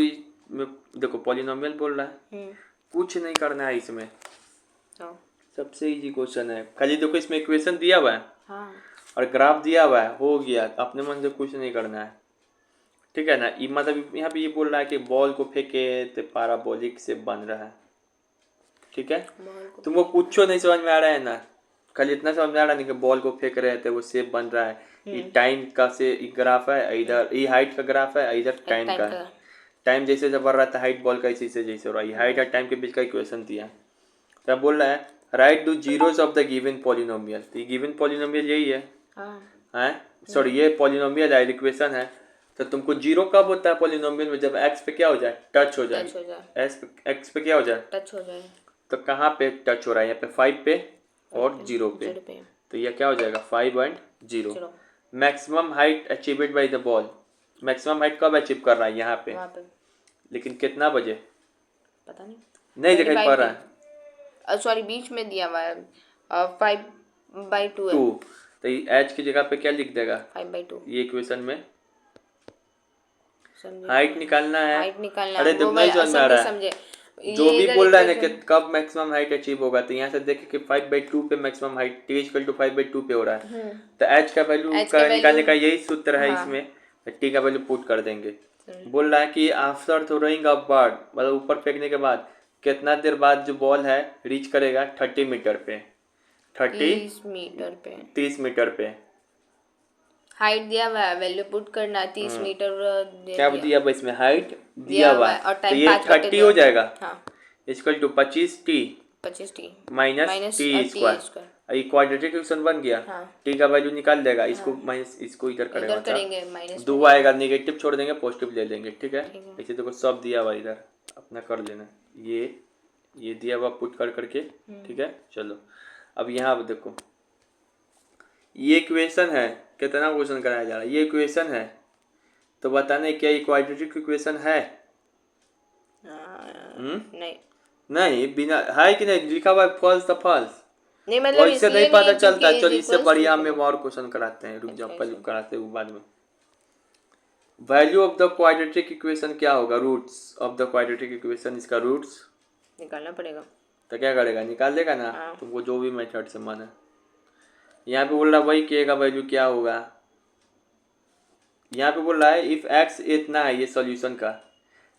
में देखो पॉलिनोमियल बोल रहा है, कुछ नहीं करना है इसमें, सबसे इजी क्वेश्चन है। खाली देखो इसमें इक्वेशन दिया हुआ है और ग्राफ दिया हुआ है, हो गया, अपने मन से कुछ नहीं करना है, ठीक है ना। ये मतलब यहाँ पे ये बोल रहा है कि बॉल को फेंके तो पैराबोलिक से बन रहा है, ठीक है। तुमको कुछ नहीं समझ में आ रहा है ना, खाली इतना समझ में आ रहा नहीं कि बॉल को फेंक रहे थे वो शेप बन रहा है, ये टाइम का से ग्राफ है, इधर ये हाइट का ग्राफ है, इधर टाइम का, टाइम जैसे जब बढ़ रहा था हाइट बॉल का इसी से जैसे हो रहा है, हाइट और टाइम के बीच का इक्वेशन दिया। तो बोल रहा है right the zeros of the given polynomial, तो ये गिवन पॉलिनोमियल यही है, सॉरी ये पॉलिनोमियल है, इक्वेशन है। तो तुमको 0 कब होता है पॉलिनोमियल में, जब x पे क्या हो जाए, टच हो जाए, x पे क्या हो जाए, टच हो जाए। तो कहाँ पे टच हो रहा है, यहाँ पे 5 पे और 0 पे, तो यह क्या हो जाएगा 5 and 0। Maximum height achieved by the ball, maximum height कब अचीव कर रहा है, यहाँ पे, लेकिन कितना बजे, पता नहीं दिखाई पड़ रहा है, सॉरी बीच में दिया हुआ है 5/2 है, तो h की जगह पे क्या लिख देगा 5/2। ये इक्वेशन में हाइट निकालना है, अरे वो नहीं समझ में आ रहा है, जो भी बोल रहा है ना कि कब मैक्सिमम हाइट अचीव होगा, तो यहाँ से देखे कि 5/2 पे मैक्सिमम हाइट t = 5/2 पे हो रहा है, तो h का वैल्यू निकालने का यही सूत्र है इसमें, t का वैल्यू पुट कर देंगे। बोल रहा है कि आफ्टर थ्रोइंग अ बर्ड, मतलब ऊपर फेंकने के बाद कितना देर बाद जो बॉल है रीच करेगा 30 मीटर पे, 30 मीटर पे, हाइट दिया हुआ है, वैल्यू पुट करना 30 मीटर क्या दिया हुआ इसमें, हाइट दिया हुआ है, तो ये 30 हो जाएगा, equal to 25t minus t square, ये क्वाड्रेटिक इक्वेशन बन गया। t का वैल्यू निकाल देगा, इसको माइनस इसको इधर करेंगे, 2 आएगा, नेगेटिव छोड़ देंगे पॉजिटिव ले लेंगे, ठीक है। ऐसे देखो सब दिया हुआ इधर अपना कर लेना, ये दिया हुआ पुट कर करके, ठीक है। चलो अब यहाँ देखो ये इक्वेशन है, कितना क्वेश्चन कराया जा रहा है, ये इक्वेशन है, तो बताने क्या ये क्वाड्रेटिक इक्वेशन है, नहीं बिना है कि नहीं लिखा हुआ फॉल्स तो फॉल्स, नहीं मतलब इससे नहीं पता चलता। चलो इससे बढ़िया हमें और क्वेश्चन कराते हैं, रुक जाओ पहले कराते हैं बाद में। Value of the quadratic equation क्या होगा, roots of the quadratic equation, इसका रूट्स निकालना पड़ेगा, तो क्या करेगा, निकाल देगा ना, तुमको जो भी मेथड से मन है। यहाँ पे बोल रहा है वही के का वैल्यू क्या होगा, यहाँ पे बोल रहा है इफ x इतना है, ये सॉल्यूशन का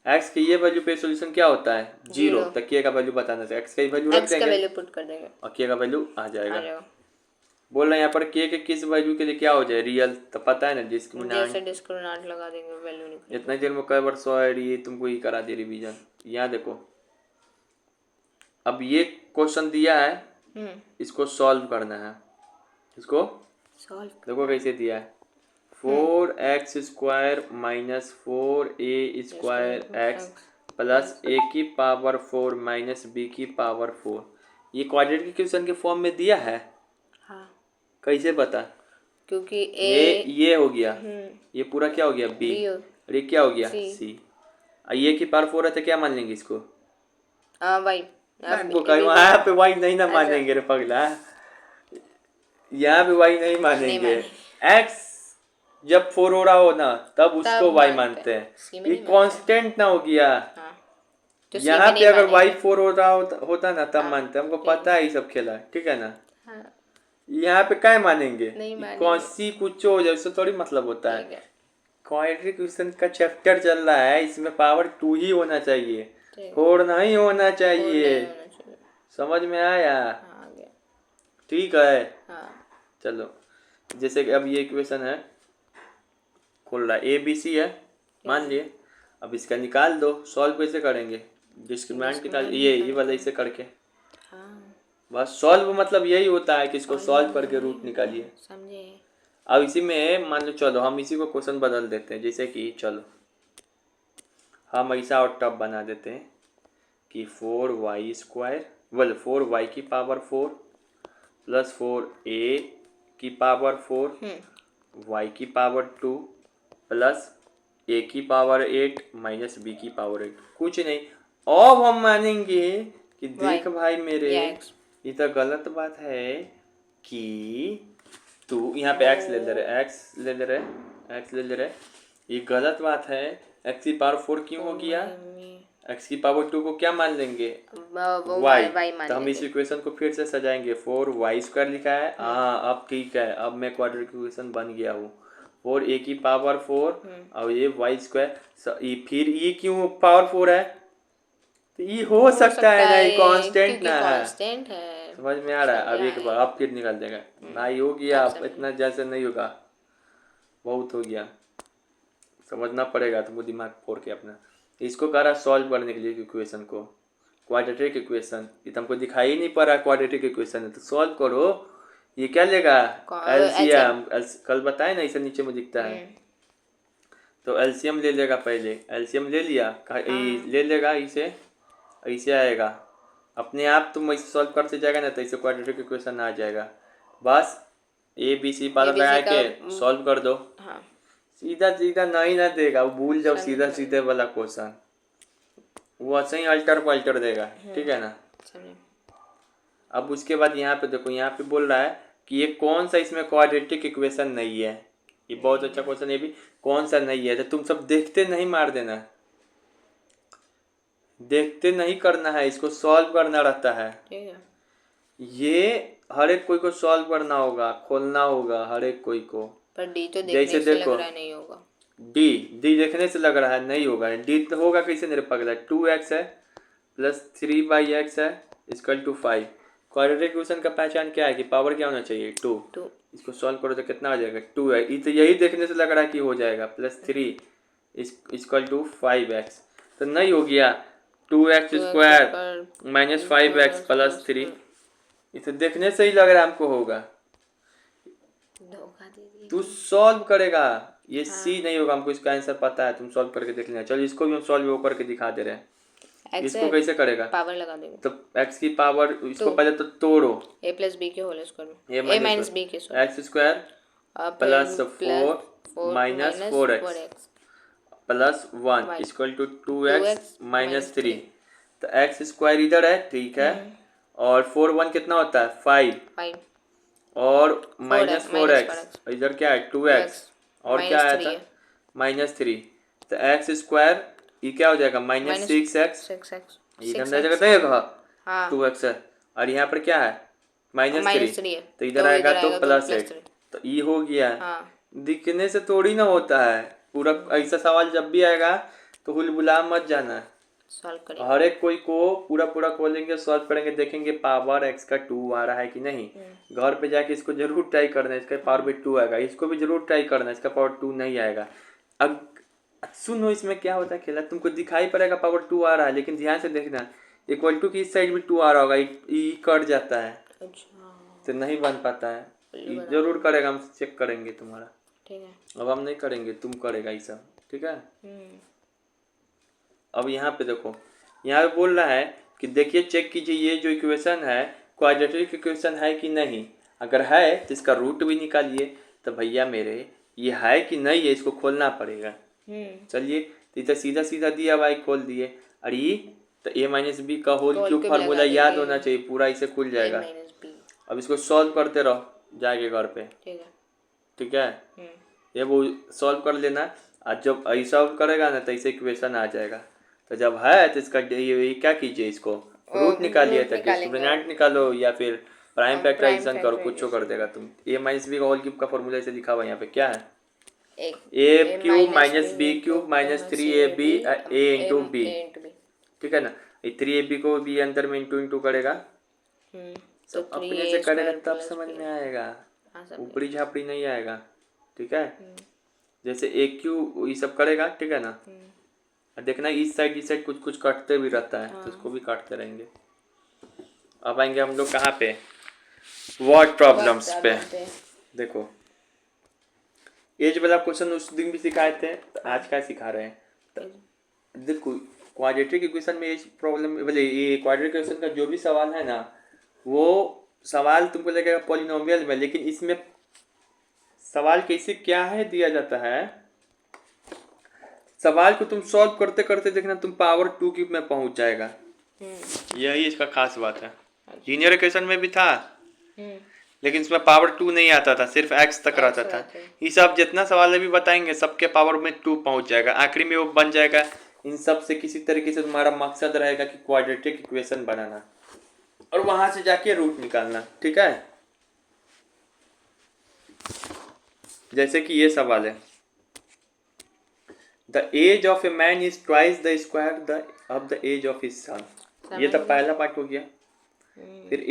x की ये वैल्यू पे सॉल्यूशन क्या होता है 0, तो k का वैल्यू बताना है, x का वैल्यू रख देंगे पुट कर देंगे और k का वैल्यू आ जाएगा। बोल रहे हैं यहाँ पर k के किस वैल्यू के लिए क्या हो जाए, रियल, तो पता है ना डिस्क्रिमिनेंट लगा देंगे, वैल्यू निकल। इतना देर में कई बार 100 ये तुमको ही करा दे रिवीजन। यहाँ देखो अब ये क्वेश्चन दिया है, इसको सॉल्व करना है, इसको सॉल्व देखो कैसे दिया है, 4x square minus 4a square x plus a की पावर 4 माइनस b की पावर 4, ये क्वाड्रेटिक इक्वेशन के फॉर्म में दिया है। कैसे पता, क्योंकि ए ये हो गया, ये पूरा क्या हो गया बी, बी और ये क्या हो गया सी। सी। ये की पावर 4 है तो क्या मान लेंगे इसको? वाई। वहां पे वाई नहीं ना मानेंगे रे पगला, यहाँ पे वाई नहीं मानेंगे। एक्स जब 4 हो रहा हो ना तब उसको वाई मानते हैं, ये कांस्टेंट ना हो गया। तो यहाँ पे अगर वाई 4 हो रहा होता ना तब मानते, हमको पता है ये सब खेला, ठीक है ना। यहाँ पे क्या मानेंगे, कौन सी कुछ हो जाए उससे थोड़ी मतलब होता है। क्वाड्रेटिक इक्वेशन का चैप्टर चल रहा है, इसमें पावर 2 ही होना चाहिए, 4 नहीं होना चाहिए। समझ में आया? ठीक है। चलो जैसे कि अब ये इक्वेशन है, खोल रहा है ABC है मान लिए, अब इसका निकाल दो। सॉल्व कैसे करेंगे, डिस्क्रिमिनेंट निकाल, ये वाला इसे करके। बस सॉल्व मतलब यही होता है कि इसको सॉल्व करके रूट निकालिए, समझे। अब इसी में मान लो, चलो हम इसी को क्वेश्चन बदल देते हैं। जैसे कि चलो हम ऐसा और टॉप बना देते हैं कि 4y² बोले 4y की पावर 4 प्लस 4a की पावर 4 y की पावर 2 प्लस a की पावर 8 माइनस b की पावर 8। कुछ नहीं, अब हम मानेंगे कि देख भाई मेरे, ये तो गलत बात है कि तू यहाँ पे x ले ले रहे, x ले ले रहे, ये गलत बात है। x की पावर 4 क्यों हो गया, x की पावर 2 को क्या मान लेंगे, y। तो हम इस इक्वेशन को फिर से सजाएंगे, 4y² लिखा है, हाँ अब ठीक है, अब मैं क्वाड्रेटिक इक्वेशन बन गया हूँ। 4a की पावर 4 और ये y², फिर ये क्यों पावर 4 है, तो ये हो सकता है ना, ये कांस्टेंट ना है। समझ में आ रहा है? अब एक बार अब फिर निकाल देगा ना, ये हो गया, इतना जैसे नहीं होगा, बहुत हो गया, समझना पड़ेगा तुमको दिमाग फोड़ के अपना। इसको कह रहा सॉल्व करने के लिए इक्वेशन को, क्वाड्रेटिक इक्वेशन, ये तुमको दिखाई ही नहीं पड़ रहा क्वाड्रेटिक इक्वेशन है, तो सॉल्व करो। ये क्या लेगा, एलसीएम, कल बताए ना इसे नीचे में दिखता है, तो एलसीएम ले लेगा पहले, एलसीएम ले लिया, ले लेगा इसे, ऐसे आएगा अपने आप, तुम ऐसे सॉल्व करते जाएगा ना तो ऐसे क्वाड्रेटिक इक्वेशन आ जाएगा। बस ABC पावर लगा के सॉल्व कर दो। सीधा सीधा नहीं ना देगा, वो भूल जाओ सीधा सीधे वाला क्वेश्चन, वो ऐसे ही अल्टर पल्टर देगा, ठीक है ना। अब उसके बाद यहाँ पे देखो, यहाँ पे बोल रहा है कि ये कौन सा इसमें क्वाड्रेटिक इक्वेशन नहीं है, ये बहुत अच्छा क्वेश्चन, ये भी कौन सा नहीं है, तो तुम सब देखते नहीं मार देना, देखते नहीं करना है, इसको सॉल्व करना रहता है। ये हर एक कोई को सॉल्व करना होगा, खोलना होगा हर एक कोई को। पर डी तो देखने से लग रहा है नहीं होगा, डी देखने से लग रहा है नहीं होगा, डी तो होगा कैसे मेरे पगला, 2x है प्लस 3x है इक्वल टू 5। क्वाड्रेटिक इक्वेशन का पहचान क्या है कि पावर क्या होना चाहिए, 2। इसको सॉल्व करो तो कितना आ जाएगा, 2 है, ये तो यही देखने से लग रहा है कि हो जाएगा, प्लस 3 इक्वल टू 5x, तो नहीं हो गया, 2x² माइनस 5x प्लस 3, इसे देखने से ही लग रहा है हमको होगा, तू सॉल्व करेगा, ये सी नहीं होगा, हमको इसका आंसर पता है, तुम सॉल्व करके देख लेना। चलो इसको भी हम सॉल्व करके दिखा दे रहे हैं, इसको कैसे करेगा, पावर लगा देंगे, तो x की पावर, इसको पहले तो तोड़ो, a प्लस b के होल स्क्वायर में, a माइनस b के x² plus 4 minus 4x plus 1 equal to 2x minus 3, तो x² इधर है, ठीक है, और 4 1 कितना होता है 5 और माइनस 4x, इधर क्या है 2x, और क्या आया था माइनस 3, तो x² ये क्या हो जाएगा माइनस 6x, इधर जगह देगा 2x है, और यहाँ पर क्या है माइनस 3, तो इधर आएगा तो प्लस 8, तो ये हो गया। दिखने से थोड़ी ना होता है, पूरा ऐसा सवाल जब भी आएगा तो हुलबुला मत जाना, हर एक कोई को पूरा खोलेंगे, सॉल्व करेंगे, देखेंगे पावर x का 2 आ रहा है कि नहीं, घर पे जाके इसको जरूर ट्राई करना है, इसका पावर भी 2 आएगा, इसको भी जरूर ट्राई करना है, इसका पावर 2 नहीं आएगा। अब सुनो इसमें क्या होता है खेला, तुमको दिखाई पड़ेगा पावर 2 आ रहा है, लेकिन ध्यान से देखना इक्वल टू की इस साइड भी 2 आ रहा होगा, ये कट जाता है, तो नहीं बन पाता है, जरूर करेगा, हम चेक करेंगे तुम्हारा, ठीक है। अब हम नहीं करेंगे, तुम करेगा ये सब, ठीक है। अब यहाँ पे देखो, यहाँ पे बोल रहा है कि देखिए चेक कीजिए ये जो इक्वेशन है क्वाड्रेटिक इक्वेशन है कि नहीं, अगर है तो इसका रूट भी निकालिए, तो भैया मेरे ये है कि नहीं है, इसको खोलना पड़ेगा। चलिए, तो इधर सीधा सीधा दिया भाई, खोल दिए। और ये तो a माइनस बी का होल क्यूब फार्मूला याद होना चाहिए, पूरा इसे खुल जाएगा। अब इसको सॉल्व करते रहो जाके घर पे, ठीक है। ये वो सॉल्व कर लेना, और जब ऐसा सॉल्व करेगा ना तो इसे इक्वेशन आ जाएगा। तो जब है तो इसका ये क्या कीजिए, इसको रूट निकालिए, तो डिस्क्रिमिनेंट निकालो या फिर प्राइम फैक्टराइजेशन करो, कुछ कर देगा तुम। a माइनस बी का होल क्यूब का फॉर्मूला इसे लिखा हुआ है यहाँ पे, क्या है? A cube minus B cube minus 3ab a into B, ठीक है ना। ये 3ab को भी अंदर में इंटू करेगा, तो अपने से करेगा तब समझ में आएगा, ऊपरी झापड़ी नहीं आएगा, ठीक है। जैसे ए क्यू ये सब करेगा, ठीक है ना। देखना इस साइड कुछ काटते भी रहता है, तो इसको भी काटते रहेंगे। अब आएंगे हम लोग कहाँ पे, वर्ड प्रॉब्लम्स पे। देखो एज वाला क्वेश्चन उस दिन भी सिखाए थे, तो आज क्या सिखा रहे हैं। तो देखो क्वाड्रेटिक इक्वेशन में एज प्रॉब्लम, बोले ये क्वाड्रेटिक इक्वेशन का जो भी सवाल है ना, वो सवाल तुमको लगेगा पॉलिनोमियल में, लेकिन इसमें सवाल कैसे क्या है दिया जाता है, सवाल को तुम सॉल्व करते करते देखना तुम पावर 2 क्यूब में पहुंच जाएगा। यही इसका खास बात है। लीनियर इक्वेशन में भी था, लेकिन इसमें पावर 2 नहीं आता था, सिर्फ x तक रहता था। ये सब जितना सवाल अभी बताएंगे सबके पावर में 2 पहुंच जाएगा, आखिरी में वो बन जाएगा। इन सब से किसी तरीके से तुम्हारा मकसद रहेगा कि क्वाड्रेटिक इक्वेशन बनाना और वहां से जाके रूट निकालना, ठीक है। जैसे कि ये सवाल है, the age of a man is twice the square of the age of his son. ये तो पहला पार्ट हो गया। फिर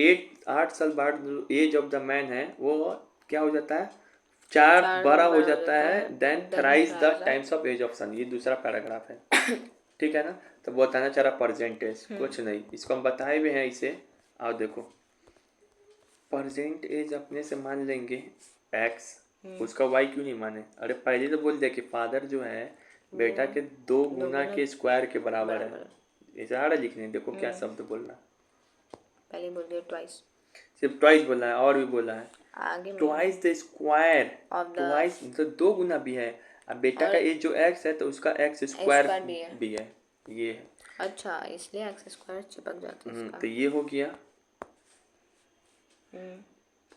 8 साल बाद एज ऑफ द मैन है वो क्या हो जाता है, 4 बड़ा हो जाता है, then thrice the times of age of son. ये दूसरा पैराग्राफ है, ठीक है ना। तो बताना चाह रहा परसेंटेज, कुछ नहीं, इसको हम बताए भी हैं इसे। आओ देखो, परसेंट एज अपने से मान लेंगे x, उसका y क्यों नहीं माने। अरे पहले तो बोल दिया कि फादर जो है बेटा के 2 गुना के स्क्वायर के बराबर है। ऐसा आ रहा लिखने, देखो क्या शब्द बोलना, पहले बोल दिया ट्वाइस, सिर्फ ट्वाइस बोला है, और भी बोला है आगे ट्वाइस द स्क्वायर, ट्वाइस तो 2 गुना भी है। अब बेटा का एज जो x है तो उसका x स्क्वायर भी है, ये है। अच्छा, इसलिए x स्क्वायर चिपक जाता है इसका। तो ये हो गया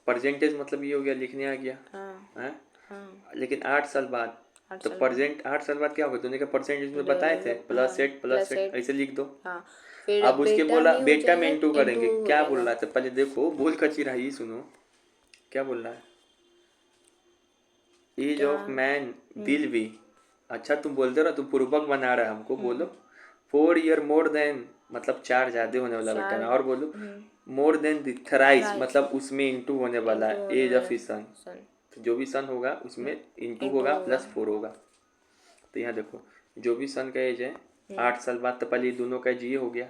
परसेंटेज, मतलब ये हो गया, लिखने आ गया। हाँ। लेकिन 8 साल बाद, तो परसेंट 8 साल बाद क्या होगा, तूने क्या परसेंटेज में बताए थे, प्लस सेट ऐसे लिख दो। फिर अब उसके बोला बेटा में इंटू करेंगे, क्या बोल रहा था पहले देखो, बोल कच्ची रही, सुनो क्या बोल रहा है। Age of man will be, अच्छा तुम बोलते रहो, तुम पूर्वक बना रहा है हमको। बोलो 4 ईयर मोर देन, मतलब 4 ज्यादा होने वाला बेटा ना, और बोलो मोर देन थ्राइस, मतलब उसमें इंटू होने वाला है एज ऑफ हिज सन। तो जो भी सन होगा उसमें इंटू होगा प्लस 4 होगा। तो यहाँ देखो जो भी सन का एज है 8 साल बाद, तो पहले दोनों का एज ये हो गया।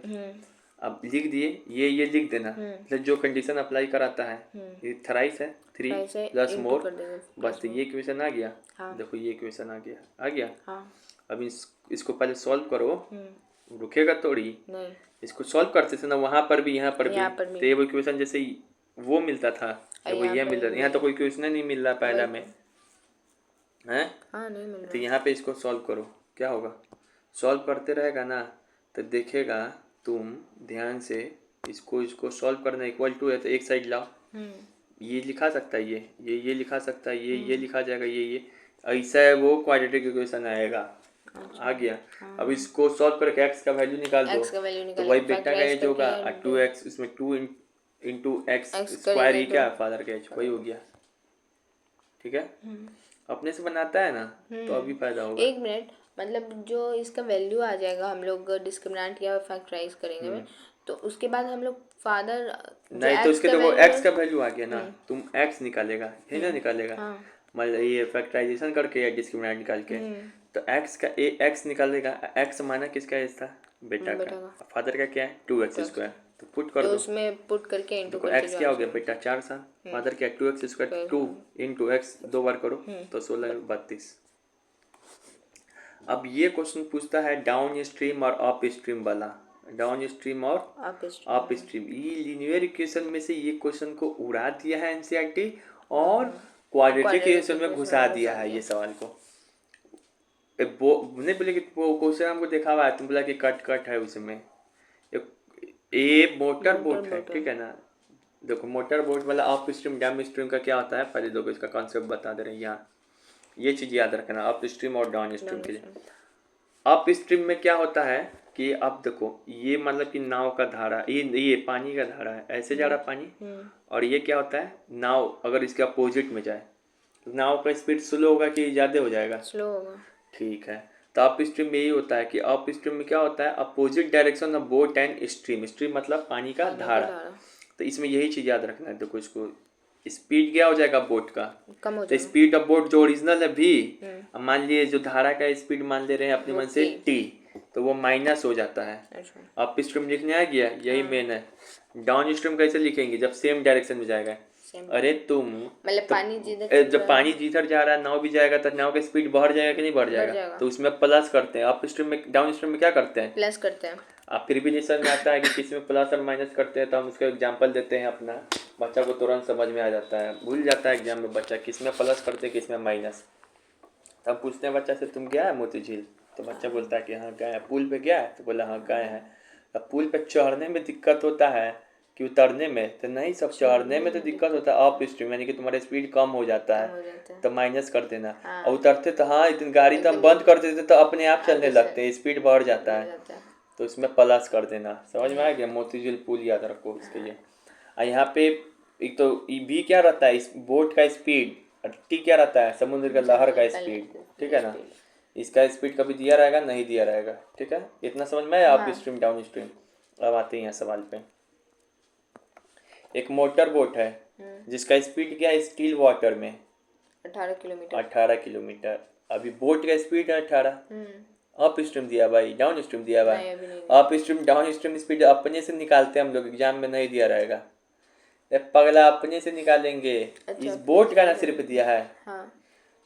अब लिख दिए, ये लिख देना, मतलब जो कंडीशन अप्लाई कराता है, ये थ्राइस है 3 प्लस मोर, बस ये इक्वेशन आ गया। देखो ये इक्वेशन आ गया। अब इसको पहले सॉल्व करो, रुकेगा थोड़ी, इसको सॉल्व करते थे ना वहां पर भी यहाँ पर भी, तो ये इक्वेशन जैसे वो मिलता था, वो ये मिलता था। यहाँ तो कोई इक्वेशन नहीं मिल रहा पहला में है। तो यहाँ पे इसको सॉल्व करो, क्या होगा, सॉल्व करते रहेगा ना तो देखेगा तुम ध्यान से, इसको सॉल्व करना इक्वल टू है तो एक साइड लाओ, ये लिखा सकता है, ये लिखा सकता है, ये लिखा जाएगा, ये ऐसा है, वो क्वाड्रेटिक इक्वेशन आएगा। आ गया। अब इसको सॉल्व करके x का वैल्यू निकाल दो, तो वही बेटा का एज होगा, 2x इसमें 2 इंटू एक्स स्क्वायर, ही क्या फादर का एज, वही हो गया, ठीक है। अपने से बनाता है ना तो अभी पैदा होगा। 1 मिनट, मतलब जो इसका वैल्यू आ जाएगा हम लोग डिस्क्रिमिनेंट या फैक्टराइज करेंगे तो उसके बाद हम लोग फादर नहीं, तो उसके देखो x का वैल्यू आ गया ना, तुम x निकालेगा, है ना, निकालेगा मतलब ये फैक्टराइजेशन करके या डिस्क्रिमिनेंट निकाल के, तो x का x निकालेगा। x माना किसका एज था, बेटा का, फादर का क्या है 2x स्क्वायर, तो पुट कर दो, उसमें पुट करके इंटू करके x क्या हो गया बेटा 4 साल, फादर क्या 2x स्क्वायर 2 इंटू x 2 बार करो तो 16 32। अब ये क्वेश्चन पूछता है डाउन स्ट्रीम और अप स्ट्रीम वाला, डाउन स्ट्रीम और अप स्ट्रीम। ये लीनियर इक्वेशन में से ये क्वेश्चन को उड़ा दिया है एनसीईआरटी, और क्वाड्रेटिक Quadratic इक्वेशन में equation घुसा में दिया घुसा है दिया। ये सवाल को। वो नहीं बोले कि वो क्वेश्चन हमको देखा हुआ है, तुम बोला कि कट कट है उसमें। ये मोटर बोट है, ठीक है ना। देखो मोटर बोट वाला अप स्ट्रीम डाउन स्ट्रीम का क्या होता है, पहले देखो इसका कॉन्सेप्ट बता दे रहे हैं यहाँ। ये चीज़ याद रखना, अप स्ट्रीम और डाउन स्ट्रीम के लिए। अप स्ट्रीम में क्या होता है कि अब देखो ये मतलब कि नाव का धारा, ये पानी का धारा है, ऐसे जा रहा पानी। और ये क्या होता है, नाव अगर इसके अपोजिट में जाए तो नाव का स्पीड स्लो होगा कि ज़्यादा हो जाएगा? स्लो होगा। ठीक है। तो अप स्ट्रीम में यही होता है कि अप स्ट्रीम में क्या होता है, opposite direction of boat and stream. Stream मतलब पानी का धारा। तो इसमें यही चीज़ याद रखना है। देखो इसको स्पीड क्या हो जाएगा बोट का, कम हो तो जाएगा। स्पीड ऑफ बोट जो ओरिजिनल है भी, अब मान लिए जो धारा का स्पीड मान ले रहे हैं अपने मन से टी, तो वो माइनस हो जाता है। अच्छा। अप स्ट्रीम लिखने आ गया, यही मेन है। डाउन स्ट्रीम कैसे लिखेंगे, जब सेम डायरेक्शन में जाएगा। अरे तुम मतलब पानी जिधर जब पानी जिधर जा रहा है नाव भी जाएगा तो नाव का स्पीड बढ़ जाएगा कि नहीं बढ़ जाएगा? तो उसमें प्लस करते हैं। अप स्ट्रीम में डाउन स्ट्रीम में क्या करते हैं, प्लस करते हैं। आप फिर भी लेसन में आता है कि किस में प्लस और माइनस करते हैं, तो हम उसका एग्जांपल देते हैं अपना, बच्चा को तुरंत समझ में आ जाता है। भूल जाता है एग्जाम में बच्चा किस में प्लस करते हैं किस में माइनस। तब पूछते हैं बच्चा से, तुम गया है मोती झील? तो बच्चा बोलता है कि हाँ गया है। पुल पे गया है? तो बोला हाँ गए हैं। अब पुल पे चढ़ने में दिक्कत होता है कि उतरने में? तो नहीं, सब चढ़ने में तो दिक्कत होता है। अप स्ट्रीम यानी कि तुम्हारा स्पीड कम हो जाता है तो माइनस कर देना। और उतरते तो हाँ इतनी गाड़ी तो हम बंद कर देते तो अपने आप चलने लगते हैं, स्पीड बढ़ जाता है, तो इसमें प्लस कर देना। समझ में आ गया? मोती झील पुल याद रखो इसके लिए। और यहाँ पे एक तो भी क्या रहता है, इस बोट का स्पीड, टी क्या रहता है, समुद्र का लहर का स्पीड, ठीक है ना। इसका स्पीड कभी दिया रहेगा नहीं दिया रहेगा, ठीक है। इतना समझ में आया अप स्ट्रीम डाउन स्ट्रीम। अब आते हैं यहाँ सवाल पे। एक मोटर बोट है जिसका स्पीड क्या है स्टिल वाटर में 18 किलोमीटर। अभी बोट का स्पीड है 18। अप स्ट्रीम दिया भाई डाउन स्ट्रीम दिया भाई? Up stream down stream speed अपने से निकालते हैं हम लोग, एग्जाम में नहीं दिया रहेगा। पगला अपने से निकालेंगे। अच्छा, इस बोट का ना सिर्फ दिया है। हाँ।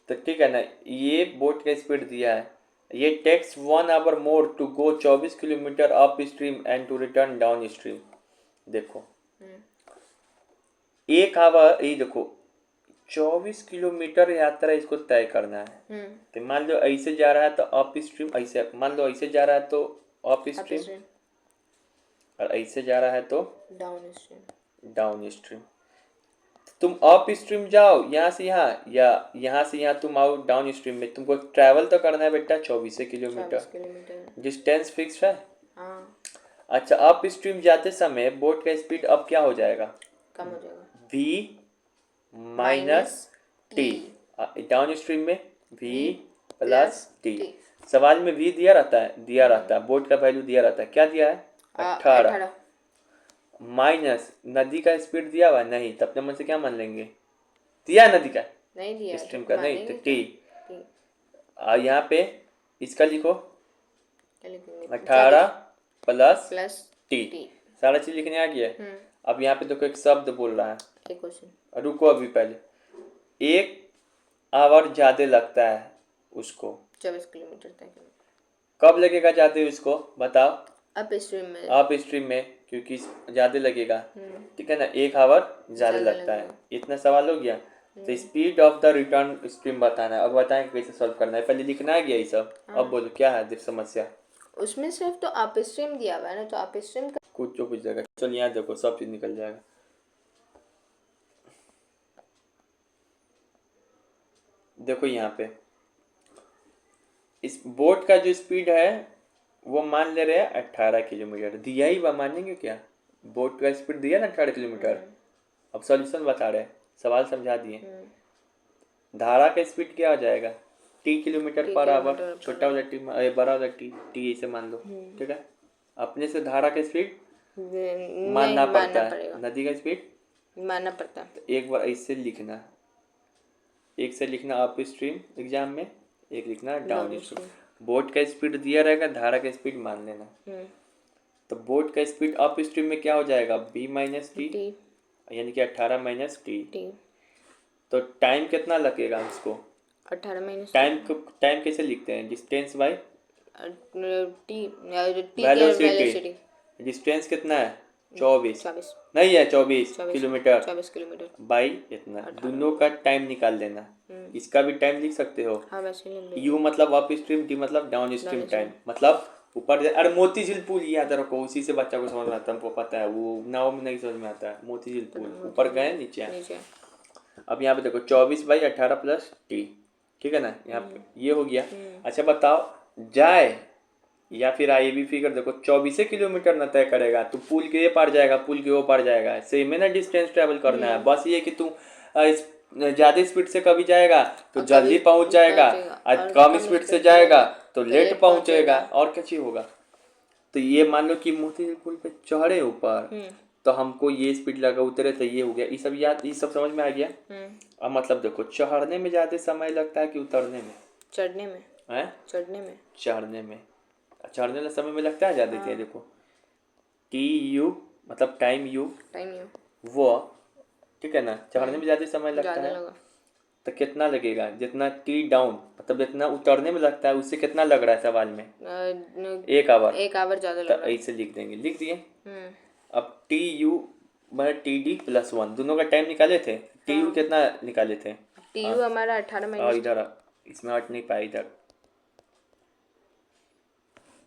तो ठीक है ना, ये बोट का स्पीड दिया है, ये takes 1 hour more to go 24 kilometre up stream and to return down stream. देखो 1 आवर, ये देखो 24 किलोमीटर यात्रा इसको तय करना है। तो मान लो ऐसे जा रहा है तो अप स्ट्रीम, ऐसे मान लो ऐसे जा रहा है तो अप स्ट्रीम, और ऐसे जा रहा है तो डाउन स्ट्रीम। तुम अप स्ट्रीम जाओ यहाँ से यहाँ, या यहाँ से यहाँ तुम आओ डाउन स्ट्रीम में, तुमको ट्रैवल तो करना है बेटा 24 किलोमीटर। डिस्टेंस फिक्स है। अच्छा, अप स्ट्रीम जाते समय बोट का स्पीड अब क्या हो जाएगा, कम हो जाएगा, v minus T. Down stream में v प्लस टी। सवाल में v दिया रहता है, बोट का वैल्यू दिया रहता है, क्या दिया है 18। माइनस नदी का स्पीड दिया हुआ नहीं, तो अपने मन से क्या मान लेंगे, दिया नदी का नहीं दिया स्ट्रीम का, नहीं तो टी। यहाँ पे इसका लिखो 18 प्लस टी, सारा चीज लिखने आ गया। अब यहाँ पे देखो एक शब्द बोल रहा है, रुको अभी पहले। 1 आवर ज्यादा लगता है उसको 24 किलोमीटर तक। कब लगेगा ज्यादा उसको बताओ, अप स्ट्रीम में क्योंकि ज्यादा लगेगा, ठीक है ना, 1 आवर ज्यादा लगता है। इतना सवाल हो गया। तो speed of the return stream बताना है। अब बताएं कैसे सॉल्व करना है, पहले लिखना है गया ये सब। अब बोलो क्या है समस्या। उसमें सिर्फ तो अप स्ट्रीम दिया हुआ है ना, तो अप स्ट्रीम का कुछ जो कुछ जगह, चल यहाँ देखो सब चीज निकल जाएगा। देखो यहाँ पे इस बोट का जो स्पीड है वो मान ले रहे हैं 18 किलोमीटर, दिया ही वह मानेंगे क्या, बोट का स्पीड दिया ना 18 किलोमीटर। अब सॉल्यूशन बता रहे हैं, सवाल समझा दिए। धारा का स्पीड क्या हो जाएगा, टी किलोमीटर पर आवर, छोटा वाला टी बड़ा वाला टी ऐसे मान लो, ठीक है। अपने से धारा का स्पीड मानना पड़ता है, नदी का स्पीड मानना पड़ता है। तो एक बार ऐसे लिखना, एक से लिखना अप स्ट्रीम एग्जाम में, एक लिखना डाउन स्ट्रीम। बोट का स्पीड दिया रहेगा, धारा का स्पीड मान लेना। तो बोट का स्पीड अप स्ट्रीम में क्या हो जाएगा, b माइनस टी, यानी कि 18 माइनस टी। तो टाइम कितना लगेगा उसको, 18 माइनस टाइम कैसे लिखते हैं, distance by T velocity. Distance कितना है 24 24 नहीं है 24 किलोमीटर 24 किलोमीटर बाई इतना, दोनों का टाइम निकाल लेना। इसका भी टाइम लिख सकते हो। हाँ वैसे लिख लेंगे। यू मतलब अप स्ट्रीम, डी मतलब डाउन स्ट्रीम टाइम, मतलब ऊपर अरे मोती झील पुल याद रखो, उसी से बच्चा को समझ में आता है, हमको पता है, वो नाव में नहीं समझ में आता है। मोती झील पुल ऊपर गए नीचे आए। नीचे अब यहाँ पे देखो 24/18 प्लस टी, ठीक है ना, यहाँ पे ये हो गया। अच्छा बताओ, जाए या फिर आए, भी फिगर देखो 24 किलोमीटर न तय करेगा तो पुल के ये पार जाएगा, पुल के वो पार जाएगा, सेम है ना, डिस्टेंस ट्रेवल करना है। बस ये कि तू ज्यादा स्पीड से कभी जाएगा तो जल्दी पहुंच जाएगा, और कम स्पीड से जाएगा तो लेट पहुंचेगा, और क्या चीज होगा। तो ये मान लो कि मोती पुल पे चढ़े ऊपर, तो हमको ये स्पीड लगा, उतरे तो ये हो गया। ये सब याद, ये सब समझ में आ गया। अब मतलब देखो, चढ़ने में ज्यादा समय लगता है कि उतरने में? चढ़ने में। है चढ़ने में। चढ़ने में। चढ़ने में समय में लगता है ज्यादा। क्या देखो, टी यू मतलब टाइम यू वो, ठीक है ना, चढ़ने में ज्यादा समय लगता है। तो कितना लगेगा? जितना टी डाउन मतलब जितना उतरने में लगता है, उससे कितना लग रहा है सवाल में? 1 आवर। 1 आवर ज्यादा लग रहा है। ऐसे लिख देंगे, लिख दिए। अब टी यू मतलब टी डी प्लस 1, दोनों का टाइम निकाले थे। टी यू कितना निकाले थे? टी यू हमारा 18 इधर इसमें 8 नहीं पाया, इधर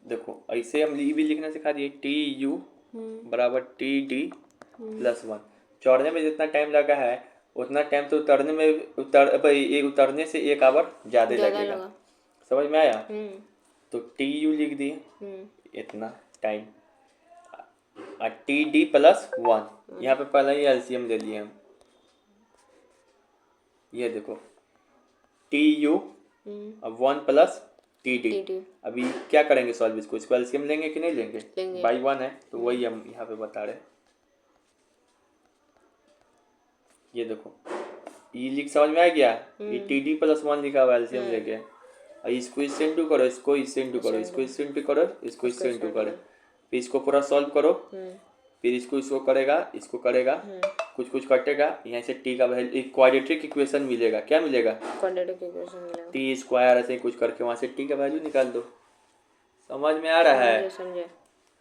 देखो, ऐसे हम ये भी लिखना सिखा दिए। टी यू बराबर टी डी प्लस 1। चढ़ने में जितना टाइम लगा है उतना टाइम तो उतरने में उतरने से 1 आवर ज़्यादा लगेगा। समझ में आया? तो टी यू लिख दिए इतना टाइम, और टी डी प्लस 1, यहाँ पे पहले ही एलसीएम ले लिए हम। ये देखो टी यू अब 1 प्लस टी डी। अभी क्या करेंगे सॉल्व इसको एलसीएम लेंगे कि नहीं लेंगे? बाई 1 है तो वही हम यहाँ पे बता रहे। ये देखो, ये लिख समझ में आ गया? ये टी डी प्लस 1 लिखा हुआ एलसीएम लेके, और इसको इससे इंटू करो, इसको इससे इंटू करो, इसको इससे इंटू करो, इसको इससे इंटू करो, फिर इसको पूरा सॉल्व करो, फिर इसको करेगा, इसको करेगा, कुछ कटेगा, यहाँ से टी का वैल्यू एक क्वाड्रेटिक इक्वेशन मिलेगा। क्या मिलेगा? क्वाड्रेटिक इक्वेशन मिलेगा। टी स्क्वायर ऐसे कुछ करके वहाँ से टी का वैल्यू निकाल दो। समझ में आ रहा है? समझे।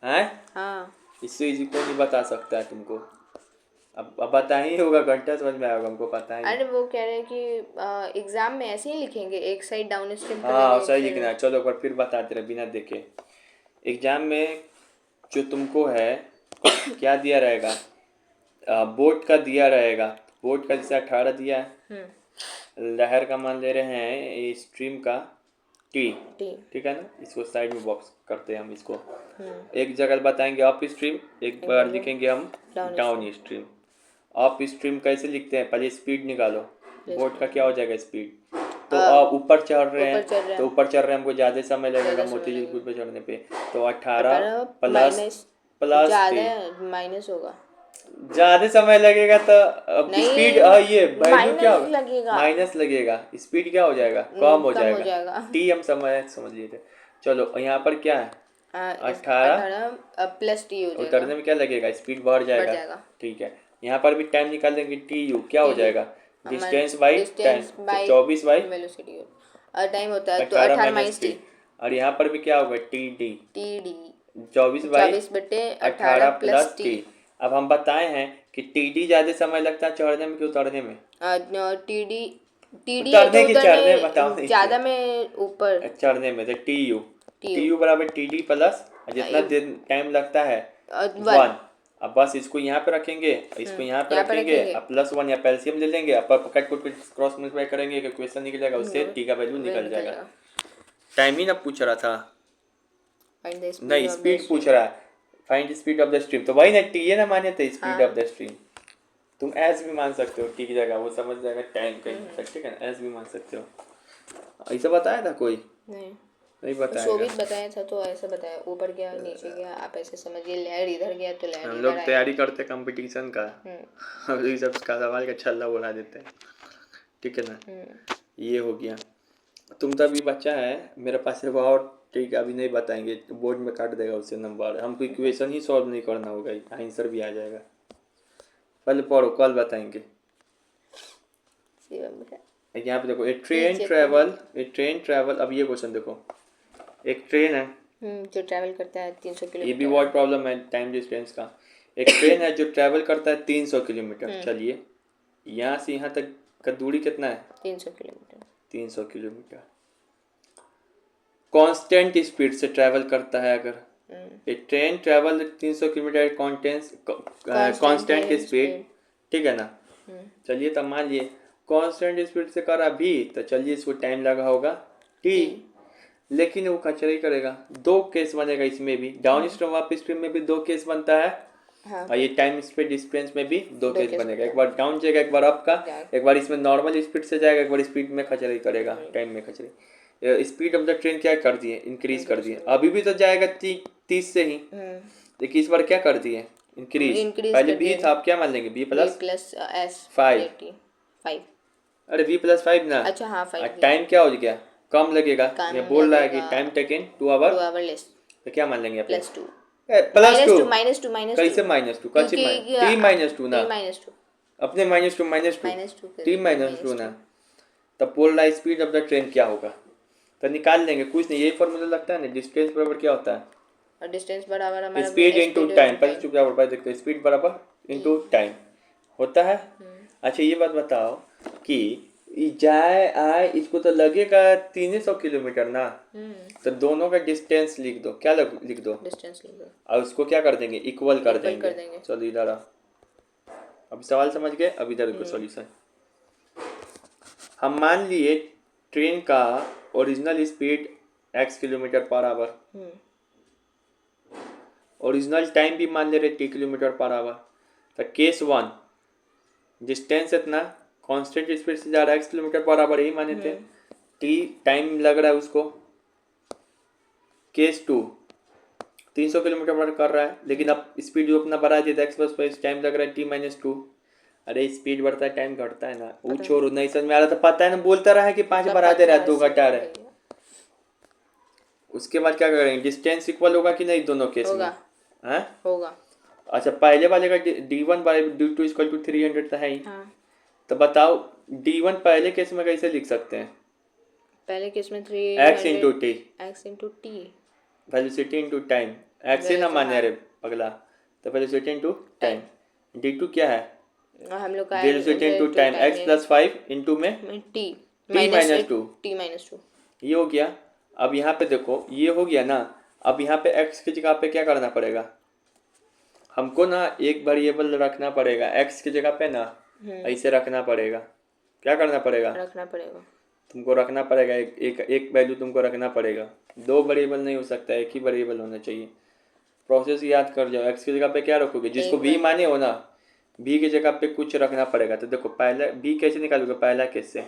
हैं? हाँ। इससे इजी कोई नहीं बता सकता है तुमको। अब बता ही होगा, घंटा समझ में आएगा, हमको पता है। अरे वो कह रहे हैं कि एग्जाम में ऐसे ही लिखेंगे, एक साइड डाउन स्ट्रीम। हाँ सही लिखना है। चलो एक बार फिर बताते रहे बिना देखे। एग्जाम में जो तुमको है क्या दिया रहेगा, बोट का दिया रहेगा। बोट का जैसे 18 दिया है, लहर का मान ले रहे हैं, स्ट्रीम का टी, ठीक है ना। इसको साइड में बॉक्स करते हैं हम इसको। एक जगह बताएंगे अप स्ट्रीम, एक बार लिखेंगे हम डाउन स्ट्रीम। अप स्ट्रीम कैसे लिखते हैं? पहले स्पीड निकालो, बोट का क्या हो जाएगा स्पीड। तो ऊपर चढ़ रहे हैं, तो ऊपर चढ़ रहे हैं, हमको ज़्यादा समय लगेगा मोती झील पुल पे चढ़ने पे। तो 18 प्लस माइनस होगा, ज़्यादा समय लगेगा तो स्पीड ये वैल्यू क्या होगा? माइनस लगेगा, स्पीड क्या हो जाएगा? कम हो जाएगा। टी हम समझ लिए थे। चलो यहाँ पर क्या है? 18 प्लस टी हो जाएगा। उतरने में क्या लगेगा? स्पीड बढ़ जाएगा। ठीक है, यहाँ पर भी टाइम निकाल देंगे। टी यू क्या हो जाएगा? Distance by time, 24 by velocity और टाइम होता है तो 18 माइनस टी। और यहाँ पर भी क्या होगा? T D 24/18 plus T. अब हम बताए हैं कि टी डी ज्यादा समय लगता है चढ़ने में कि उतरने में? टी डी उतरने की चढ़ने में बताओ। ज्यादा में ऊपर, चढ़ने में तो टी यू बराबर टी डी प्लस जितना टाइम लगता है 1। अब बस इसको यहाँ पे रखेंगे, इसको यहाँ पे रखेंगे, अब प्लस 1 या एलसीएम ले लेंगे, अब कट क्रॉस मल्टीप्लाई करेंगे, इक्वेशन निकलेगा, उससे टी का वैल्यू निकल जाएगा। टाइम ही ना पूछ रहा था, नहीं स्पीड पूछ रहा है। Find speed of the stream, तो वही ना टी है ना, माने थे स्पीड ऑफ द स्ट्रीम। तुम एस भी मान सकते हो टी की जगह, वो समझ जाएगा टाइम कहीं, ठीक है ना, एस भी मान सकते हो। ऐसा बताया था कोई? नहीं बताया। शोभित बताया था तो ऐसा बताया, ऊपर गया नीचे गया, आप ऐसे समझिए, लहर इधर गया तो लहर इधर। हम लोग तैयारी करते कंपटीशन का, हम लोग सब का सवाल का छल्ला उड़ा देते हैं, ठीक है ना। ये हो गया। तुम तो अभी बच्चा है, मेरे पास है और ठीक है, अभी नहीं बताएंगे, बोर्ड में काट देगा उससे नंबर। हमको इक्वेशन ही सॉल्व नहीं करना होगा, आंसर भी आ जाएगा। पहले पढ़ो, कल बताएंगे। यहाँ पे देखो, ए ट्रेन ट्रेवल। अब ये क्वेश्चन देखो, एक ट्रेन है जो ट्रैवल करता है 300 किलोमीटर। ये भी बहुत प्रॉब्लम है टाइम डिस्टेंस का। एक ट्रेन है जो ट्रैवल करता है 300 किलोमीटर। चलिए यहाँ से यहाँ तक का दूरी कितना है? 300 किलोमीटर। 300 किलोमीटर कांस्टेंट स्पीड से ट्रैवल करता है। अगर एक train travel 300 kilometre constant speed, ठीक है ना। चलिए तब मान लिए कांस्टेंट स्पीड से करा भी, तो चलिए इसको टाइम लगा होगा टी, लेकिन वो कचरा ही करेगा। दो केस बनेगा इसमें भी, डाउन स्ट्रीम अप स्ट्रीम में भी दो केस बनता है। हाँ। और ये टाइम स्पीड डिस्टेंस में भी दो केस बनेगा, एक बार डाउन जाएगा एक बार अप का, एक बार इसमें नॉर्मल स्पीड से जाएगा, एक बार स्पीड में खचराई करेगा, टाइम में खचराई। स्पीड ऑफ द ट्रेन क्या कर दिए? इंक्रीज कर दिए। अभी भी तो जाएगा 30 से ही, देखिए इस बार क्या कर दिए? इंक्रीज। पहले बी था, अब क्या मान लेंगे? B plus s 5। अरे बी प्लस 5 ना। अच्छा हाँ 5। टाइम क्या हो गया? कम लगेगा। ये बोल रहा है कि टाइम टेकन 2 आवर लेस, तो क्या मान लेंगे? प्लस 2 कैसे -2? कच्ची टी -2 ना, अपने -2 टी -2 ना। तब बोल रहा है स्पीड ऑफ द ट्रेन क्या होगा, तो निकाल लेंगे। कुछ नहीं, यही फॉर्मूला लगता है ना, डिस्टेंस बराबर क्या होता है? और डिस्टेंस बराबर हमारा स्पीड इनटू टाइम। पहले चुपचाप पढ़ देखते हैं, स्पीड बराबर इनटू टाइम होता है। अच्छा ये बात बताओ कि जाए आए इसको तो लगेगा 300 किलोमीटर ना, तो दोनों का डिस्टेंस लिख दो। क्या लिख दो? डिस्टेंस लिख दो, और उसको क्या कर देंगे? इक्वल कर देंगे। चलो इधर आओ, अब सवाल समझ गए। अब इधर को सॉल्यूशन। हम मान लिए ट्रेन का original speed x kilometre per hour, original time भी मान ले रहे t किलोमीटर पर आवर। तो केस 1 डिस्टेंस इतना कांस्टेंट स्पीड से जा रहा है x किलोमीटर पर आवर, यही माने थे। t टाइम लग रहा है उसको। केस 2 300 किलोमीटर पर कर रहा है, लेकिन अब स्पीड जो अपना बढ़ा दिया x प्लस टाइम लग रहा है t-2। अरे स्पीड बढ़ता है टाइम घटता है ना, वो छोड़ो, नहीं समझ में आ रहा तो पता है ना, बोलता रहा है कि 5 बढ़ा दे रहा है 2 घटा रहा है। उसके बाद क्या करेंगे? डिस्टेंस इक्वल होगा कि नहीं दोनों केस में? हाँ होगा। अच्छा पहले वाले का d1 by d2 equal to 300 तो है ही। हाँ। तो बताओ d1 पहले केस में कैसे लिख सकते हैं? पहले केस में 3 x into T velocity into time. x से ना माने अरे अगला, तो वेलोसिटी इंटू टाइम। d2 क्या है? हम लोग का velocity into time, x plus 5 into में t -2 ये हो गया। अब यहाँ पे देखो ये हो गया ना, अब यहाँ पे x की जगह पे क्या करना पड़ेगा? हमको ना एक वेरिएबल रखना पड़ेगा x की जगह पे ना, ऐसे रखना पड़ेगा। क्या करना पड़ेगा? रखना पड़ेगा, तुमको रखना पड़ेगा एक वैल्यू तुमको रखना पड़ेगा। दो वेरिएबल नहीं हो सकता, एक ही वेरिएबल होना चाहिए। प्रोसेस याद कर जाओ। x की जगह पे क्या रखोगे? जिसको v माने हो ना, v की जगह पे कुछ रखना पड़ेगा। तो देखो पहला v कैसे निकालोगे? पहला केस से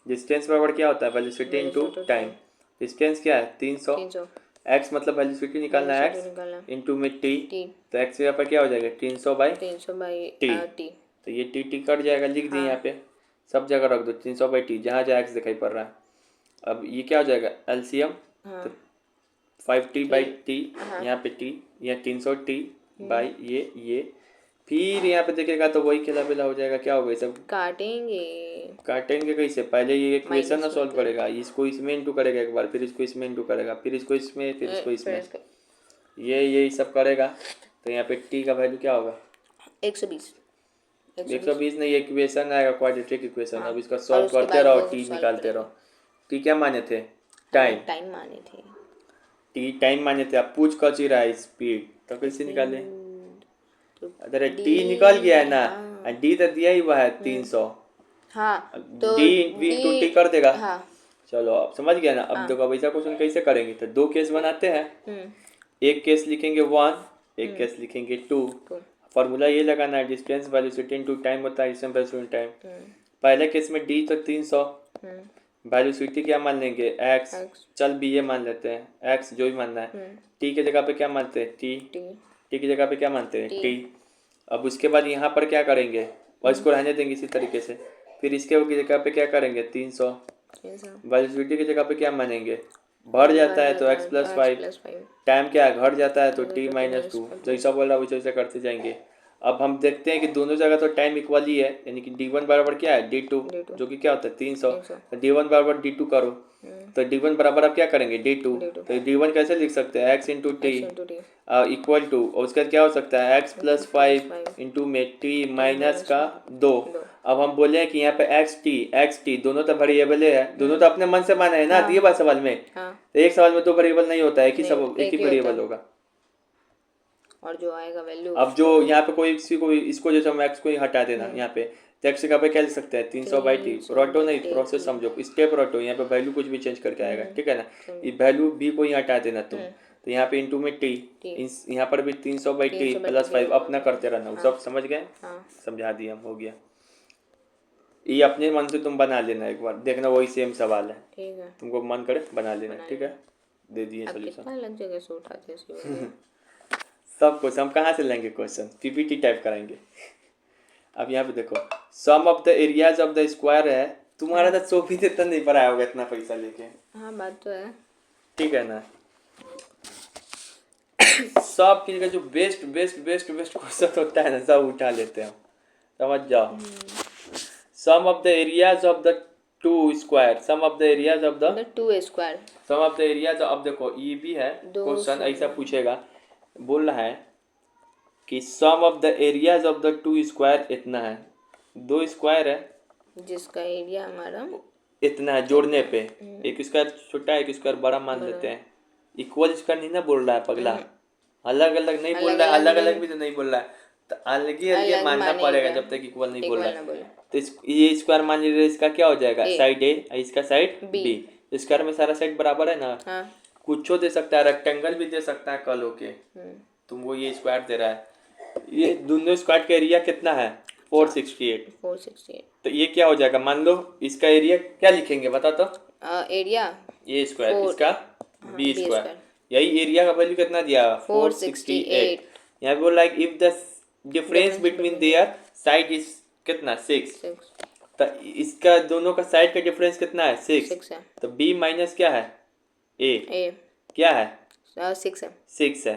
डिस्टेंस बराबर क्या होता है? Velocity into time. डिस्टेंस क्या है? 300। x मतलब वेलोसिटी निकालना है, x इंटू में t, तो x यहाँ पर क्या हो जाएगा? 300 बाई t। तो ये t कट जाएगा, लिख दिए यहाँ पे, सब जगह रख दो 300 बाई t, जहाँ जहाँ x दिखाई पड़ रहा है। अब ये क्या हो जाएगा? एलसीएम, तो 5t बाई t, यहाँ पे t, यहाँ 300t बाई ये फिर यहाँ पे देखेगा तो वही खेला बेला हो जाएगा। क्या होगा? सब काटेंगे कैसे? पहले ये इक्वेशन ना सॉल्व करेगा, इसको इसमें इंटू करेगा एक बार, फिर इसको इसमें इंटू करेगा, फिर इसको इसमें, फिर इसको इसमें, ये सब करेगा। तो यहाँ पे t का वैल्यू क्या होगा? 120 नहीं, इक्वेशन आएगा क्वाड्रेटिक इक्वेशन। अब इसका सॉल्व करते रहो, t निकालते रहो। t क्या माने थे? टाइम माने थे। t टाइम माने थे। अब पूछ कच ही रहा है स्पीड, तो कैसे निकाले? अरे t निकल गया है ना, d तो दिया ही हुआ है 300। हाँ तो d इंटू टी कर देगा। हाँ। चलो अब समझ गया ना। अब देखो वैसा क्वेश्चन कैसे करेंगे? तो दो केस बनाते हैं, एक केस लिखेंगे 1, एक केस लिखेंगे 2। फॉर्मूला ये लगाना है, डिस्टेंस वेलोसिटी इनटू टाइम होता है, डिस्टेंस वेलोसिटी टाइम। पहले केस में d तो 300, वेलोसिटी क्या मान लेंगे? x, चल भी ये मान लेते हैं, x जो भी मानना है। t की जगह पे क्या मानते हैं? t की जगह पे क्या मानते हैं? t। अब उसके बाद यहाँ पर क्या करेंगे? और इसको रहने देंगे इसी तरीके से। फिर इसके जगह पे क्या करेंगे? 300। वेलोसिटी की जगह पे क्या मानेंगे? बढ़ जाता है तो x प्लस 5, टाइम क्या है? घट जाता है तो t -2। जैसा बोल रहा है वैसे करते जाएंगे। अब हम देखते हैं कि दोनों जगह तो टाइम इक्वल ही है, यानी कि d1 बराबर क्या है d2, जो कि क्या होता है 300। तो d1 बराबर d2 करो, तो d1 बराबर अब क्या करेंगे d2। तो d1 कैसे लिख सकते हैं x into t equal to, और उसका क्या हो सकता है x प्लस 5 इंटू में t माइनस का 2। अब हम बोले हैं कि यहाँ पे एक्स टी दोनों तो वेरिएबल है, दोनों तो अपने मन से माने है ना, दिए बात सवाल में। तो एक सवाल में दो वेरिएबल नहीं होता है, एक ही वेरिएबल होगा, और जो आएगा वैल्यू। अब जो यहाँ पे कोई किसी को इसको जैसे हम एक्स को ही हटा देना यहाँ पे, तो एक्स का पे क्या लिख सकते हैं 300/t। रटो नहीं, प्रोसेस समझो, स्टेप रटो, यहाँ पे वैल्यू कुछ भी चेंज करके आएगा, ठीक है ना। ये वैल्यू भी को ही हटा देना तुम, तो यहाँ पे इंटू में टी, यहाँ पर भी 300/t प्लस 5 अपना करते रहना। सब समझ गए, समझा दिया हम, हो गया। ये अपने मन से तुम बना लेना, एक बार देखना वही सेम सवाल है, तुमको मन करे बना लेना, ठीक है। दे दिए सोल्यूशन। लग जगह से उठाते हैं सब कुछ हम कहाँ से लेंगे क्वेश्चन, पीपीटी टाइप कराएंगे। अब यहाँ पे देखो, sum of the areas of the square है, तुम्हारा तो सोफी से तो नहीं पढ़ाया होगा इतना पैसा लेके। हाँ बात तो है, ठीक है ना। सब चीज का जो best best best best question होता है ना, सब उठा लेते हैं, समझ जाओ। Sum of the areas of the two square, sum of the areas of the two square, sum of the areas of, देखो ये भी है क्वेश्चन, ऐसा पूछेगा, बोल रहा है कि sum of the areas of the two square इतना है, दो स्क्वायर है जिसका एरिया हमारा इतना है, जोड़ने पे एक स्क्वायर छोटा है, एक स्क्वायर बड़ा मान लेते हैं। इक्वल स्क्वायर नहीं ना बोल रहा है पगला, अलग अलग नहीं बोल रहा है, अलग अलग भी तो नहीं बोल रहा है, तो अलग ही मानना पड़ेगा जब तक इक्वल नहीं बोल रहा है। तो ये स्क्वायर मान लीजिए, इसका क्या हो जाएगा साइड ए, इसका साइड बी। स्क्वायर में सारा साइड बराबर है ना, कुछ दे सकता है, रेक्टेंगल भी दे सकता है कल होके, तुमको ये स्क्वायर दे रहा है। ये दोनों स्क्वायर का एरिया कितना है 468। तो ये क्या हो जाएगा, मान लो इसका एरिया क्या लिखेंगे बता तो, एरिया ये स्क्वायर, इसका बी स्क्वायर, यही एरिया का वैल्यू कितना दिया 468। यहाँ बोल रहा है if the difference between their side is कितना 6, तो इसका दोनों का साइड का डिफरेंस कितना है 6 है, तो बी माइनस क्या है ए क्या है 6 है,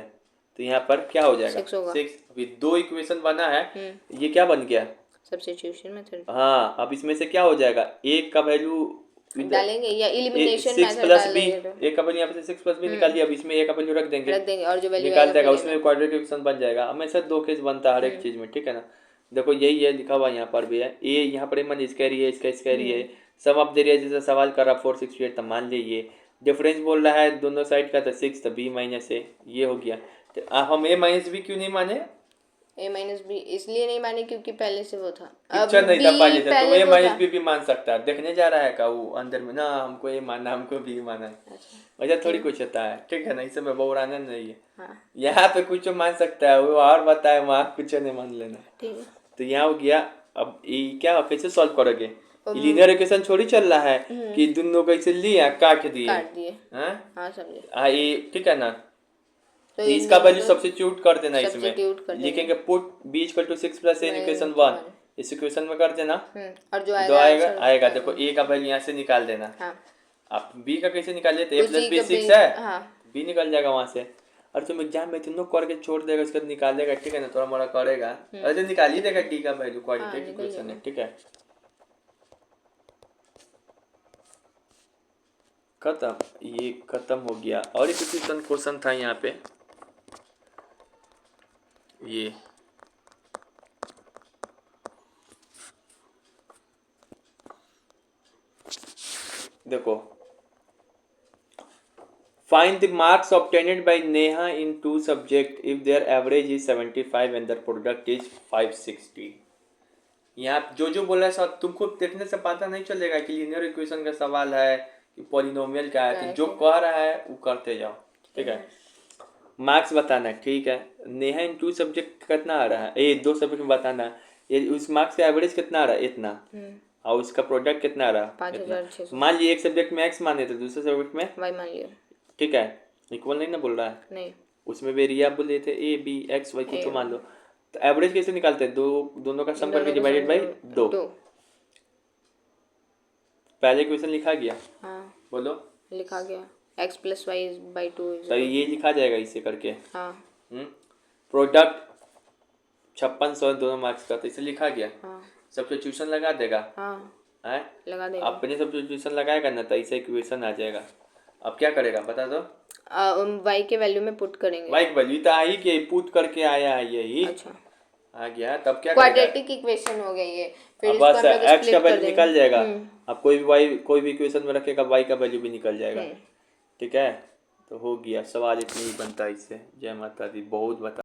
तो यहाँ पर क्या हो जाएगा 6। अभी दो इक्वेशन बना है, ये क्या बन गया सब्स्टिट्यूशन मेथड। हाँ, अब इसमें से क्या हो जाएगा, एक का वैल्यू डालेंगे या एलिमिनेशन मेथड डालेंगे, एक का वैल्यू यहाँ पे 6 प्लस बी निकाल दिया, अब इसमें एक का वैल्यू रख देंगे और जो वैल्यू निकाल देगा, उसमें क्वाड्रेटिक इक्वेशन बन जाएगा। हमेशा दो केस बनता है हर एक चीज में, ठीक है ना। देखो यही है लिखा हुआ यहाँ पर भी है, ए यहाँ पर मन इसका एरिया इसका एरिया है, सम ऑफ द एरिया जैसा सवाल कर रहा 468, तो मान लीजिए डिफरेंस बोल रहा है दोनों साइड का, तो 6, तो बी माइनस ए, ये हो गया। तो हम ए माइनस बी क्यों नहीं माने, ए माइनस बी इसलिए नहीं माने क्योंकि पहले से वो था, पिक्चर नहीं था पहले से, तो ए माइनस बी भी मान सकता है, देखने जा रहा है का वो अंदर में ना, हमको ए मानना हमको बी माना है, वजह थोड़ी कुछ होता है, ठीक है ना। इस समय बहुत आनंद नहीं है, यहाँ पे कुछ मान सकता है वो, और बताए वहाँ कुछ नहीं मान लेना, ठीक है। तो यहाँ हो गया। अब ये क्या कैसे सॉल्व करोगे, लीनियर इक्वेशन छोड़ी चल रहा है कि दोनों कैसे लिया काट दिए, हाँ ये ठीक है ना। तो इसका वैल्यू सब्स्टिट्यूट कर देना, इसमें लिखेंगे put b equal to 6 plus n equation 1, इस इक्वेशन में कर देना, और जो आएगा देखो a का वैल्यू यहाँ से निकाल देना। आप b का कैसे निकालिए, तो a प्लस बी 6 है, b निकल जाएगा वहां से। और तुम एग्जाम में तुम लोग करके छोड़ देगा, उसके बाद निकालेगा, ठीक है ना, थोड़ा मोड़ा करेगा, अरे निकाल ही देगा d का वैल्यू, क्वाड्रेटिक इक्वेशन है, ठीक है। खत्म, ये खत्म हो गया। और एक क्वेश्चन था यहाँ पे, ये देखो, find the marks obtained by Neha in 2 subject if there average is 75 and their product is 560। यहाँ जो बोला है सब तुमको देखने से पता नहीं चलेगा कि लीनियर इक्वेशन का सवाल है कि पॉलिनोमियल का है, तो जो कह रहा है वो करते जाओ, ठीक है। मार्क्स बताना है, ठीक है। नेहा इन 2 सब्जेक्ट कितना आ रहा है, ये 2 सब्जेक्ट में बताना है, ये उस मार्क्स का एवरेज कितना आ रहा है इतना, और उसका प्रोडक्ट कितना आ रहा है 5600। मान लीजिए एक सब्जेक्ट में एक्स माने थे, दूसरे सब्जेक्ट में वाई मान लिया, ठीक है। इक्वल नहीं ना बोल रहा है, नहीं, उसमें वेरिएबल लिए थे ए बी एक्स वाई कुछ मान लो, तो एवरेज कैसे निकालते हैं, दोनों का सम करके डिवाइडेड बाई 2। पहले क्वेश्चन लिखा गया, हाँ बोलो, लिखा गया x प्लस वाई बाई 2, तो ये लिखा जाएगा इसे करके, हाँ। प्रोडक्ट 5600 दोनों मार्क्स का, तो इसे लिखा गया। हाँ सब्स्टिट्यूशन लगा देगा हाँ है। लगा देगा। अपने सब्स्टिट्यूशन लगाएगा ना तो ऐसे इक्वेशन आ जाएगा। अब क्या करेगा बता दो। y के वैल्यू में पुट करेंगे। वाई की वैल्यू तो आई के पुट करके आया है यही। अच्छा आ गया तब क्या करेगा। क्वाड्रेटिक इक्वेशन हो गई ये, फिर अब इसको बस हम लोग एक्स का स्प्लिट कर वैल्यू देंगे। निकल जाएगा। अब कोई भी इक्वेशन में रखेगा वाई का वैल्यू भी निकल जाएगा। ठीक है, तो हो गया सवाल इतनी ही बनता है इससे। जय माता दी। बहुत बता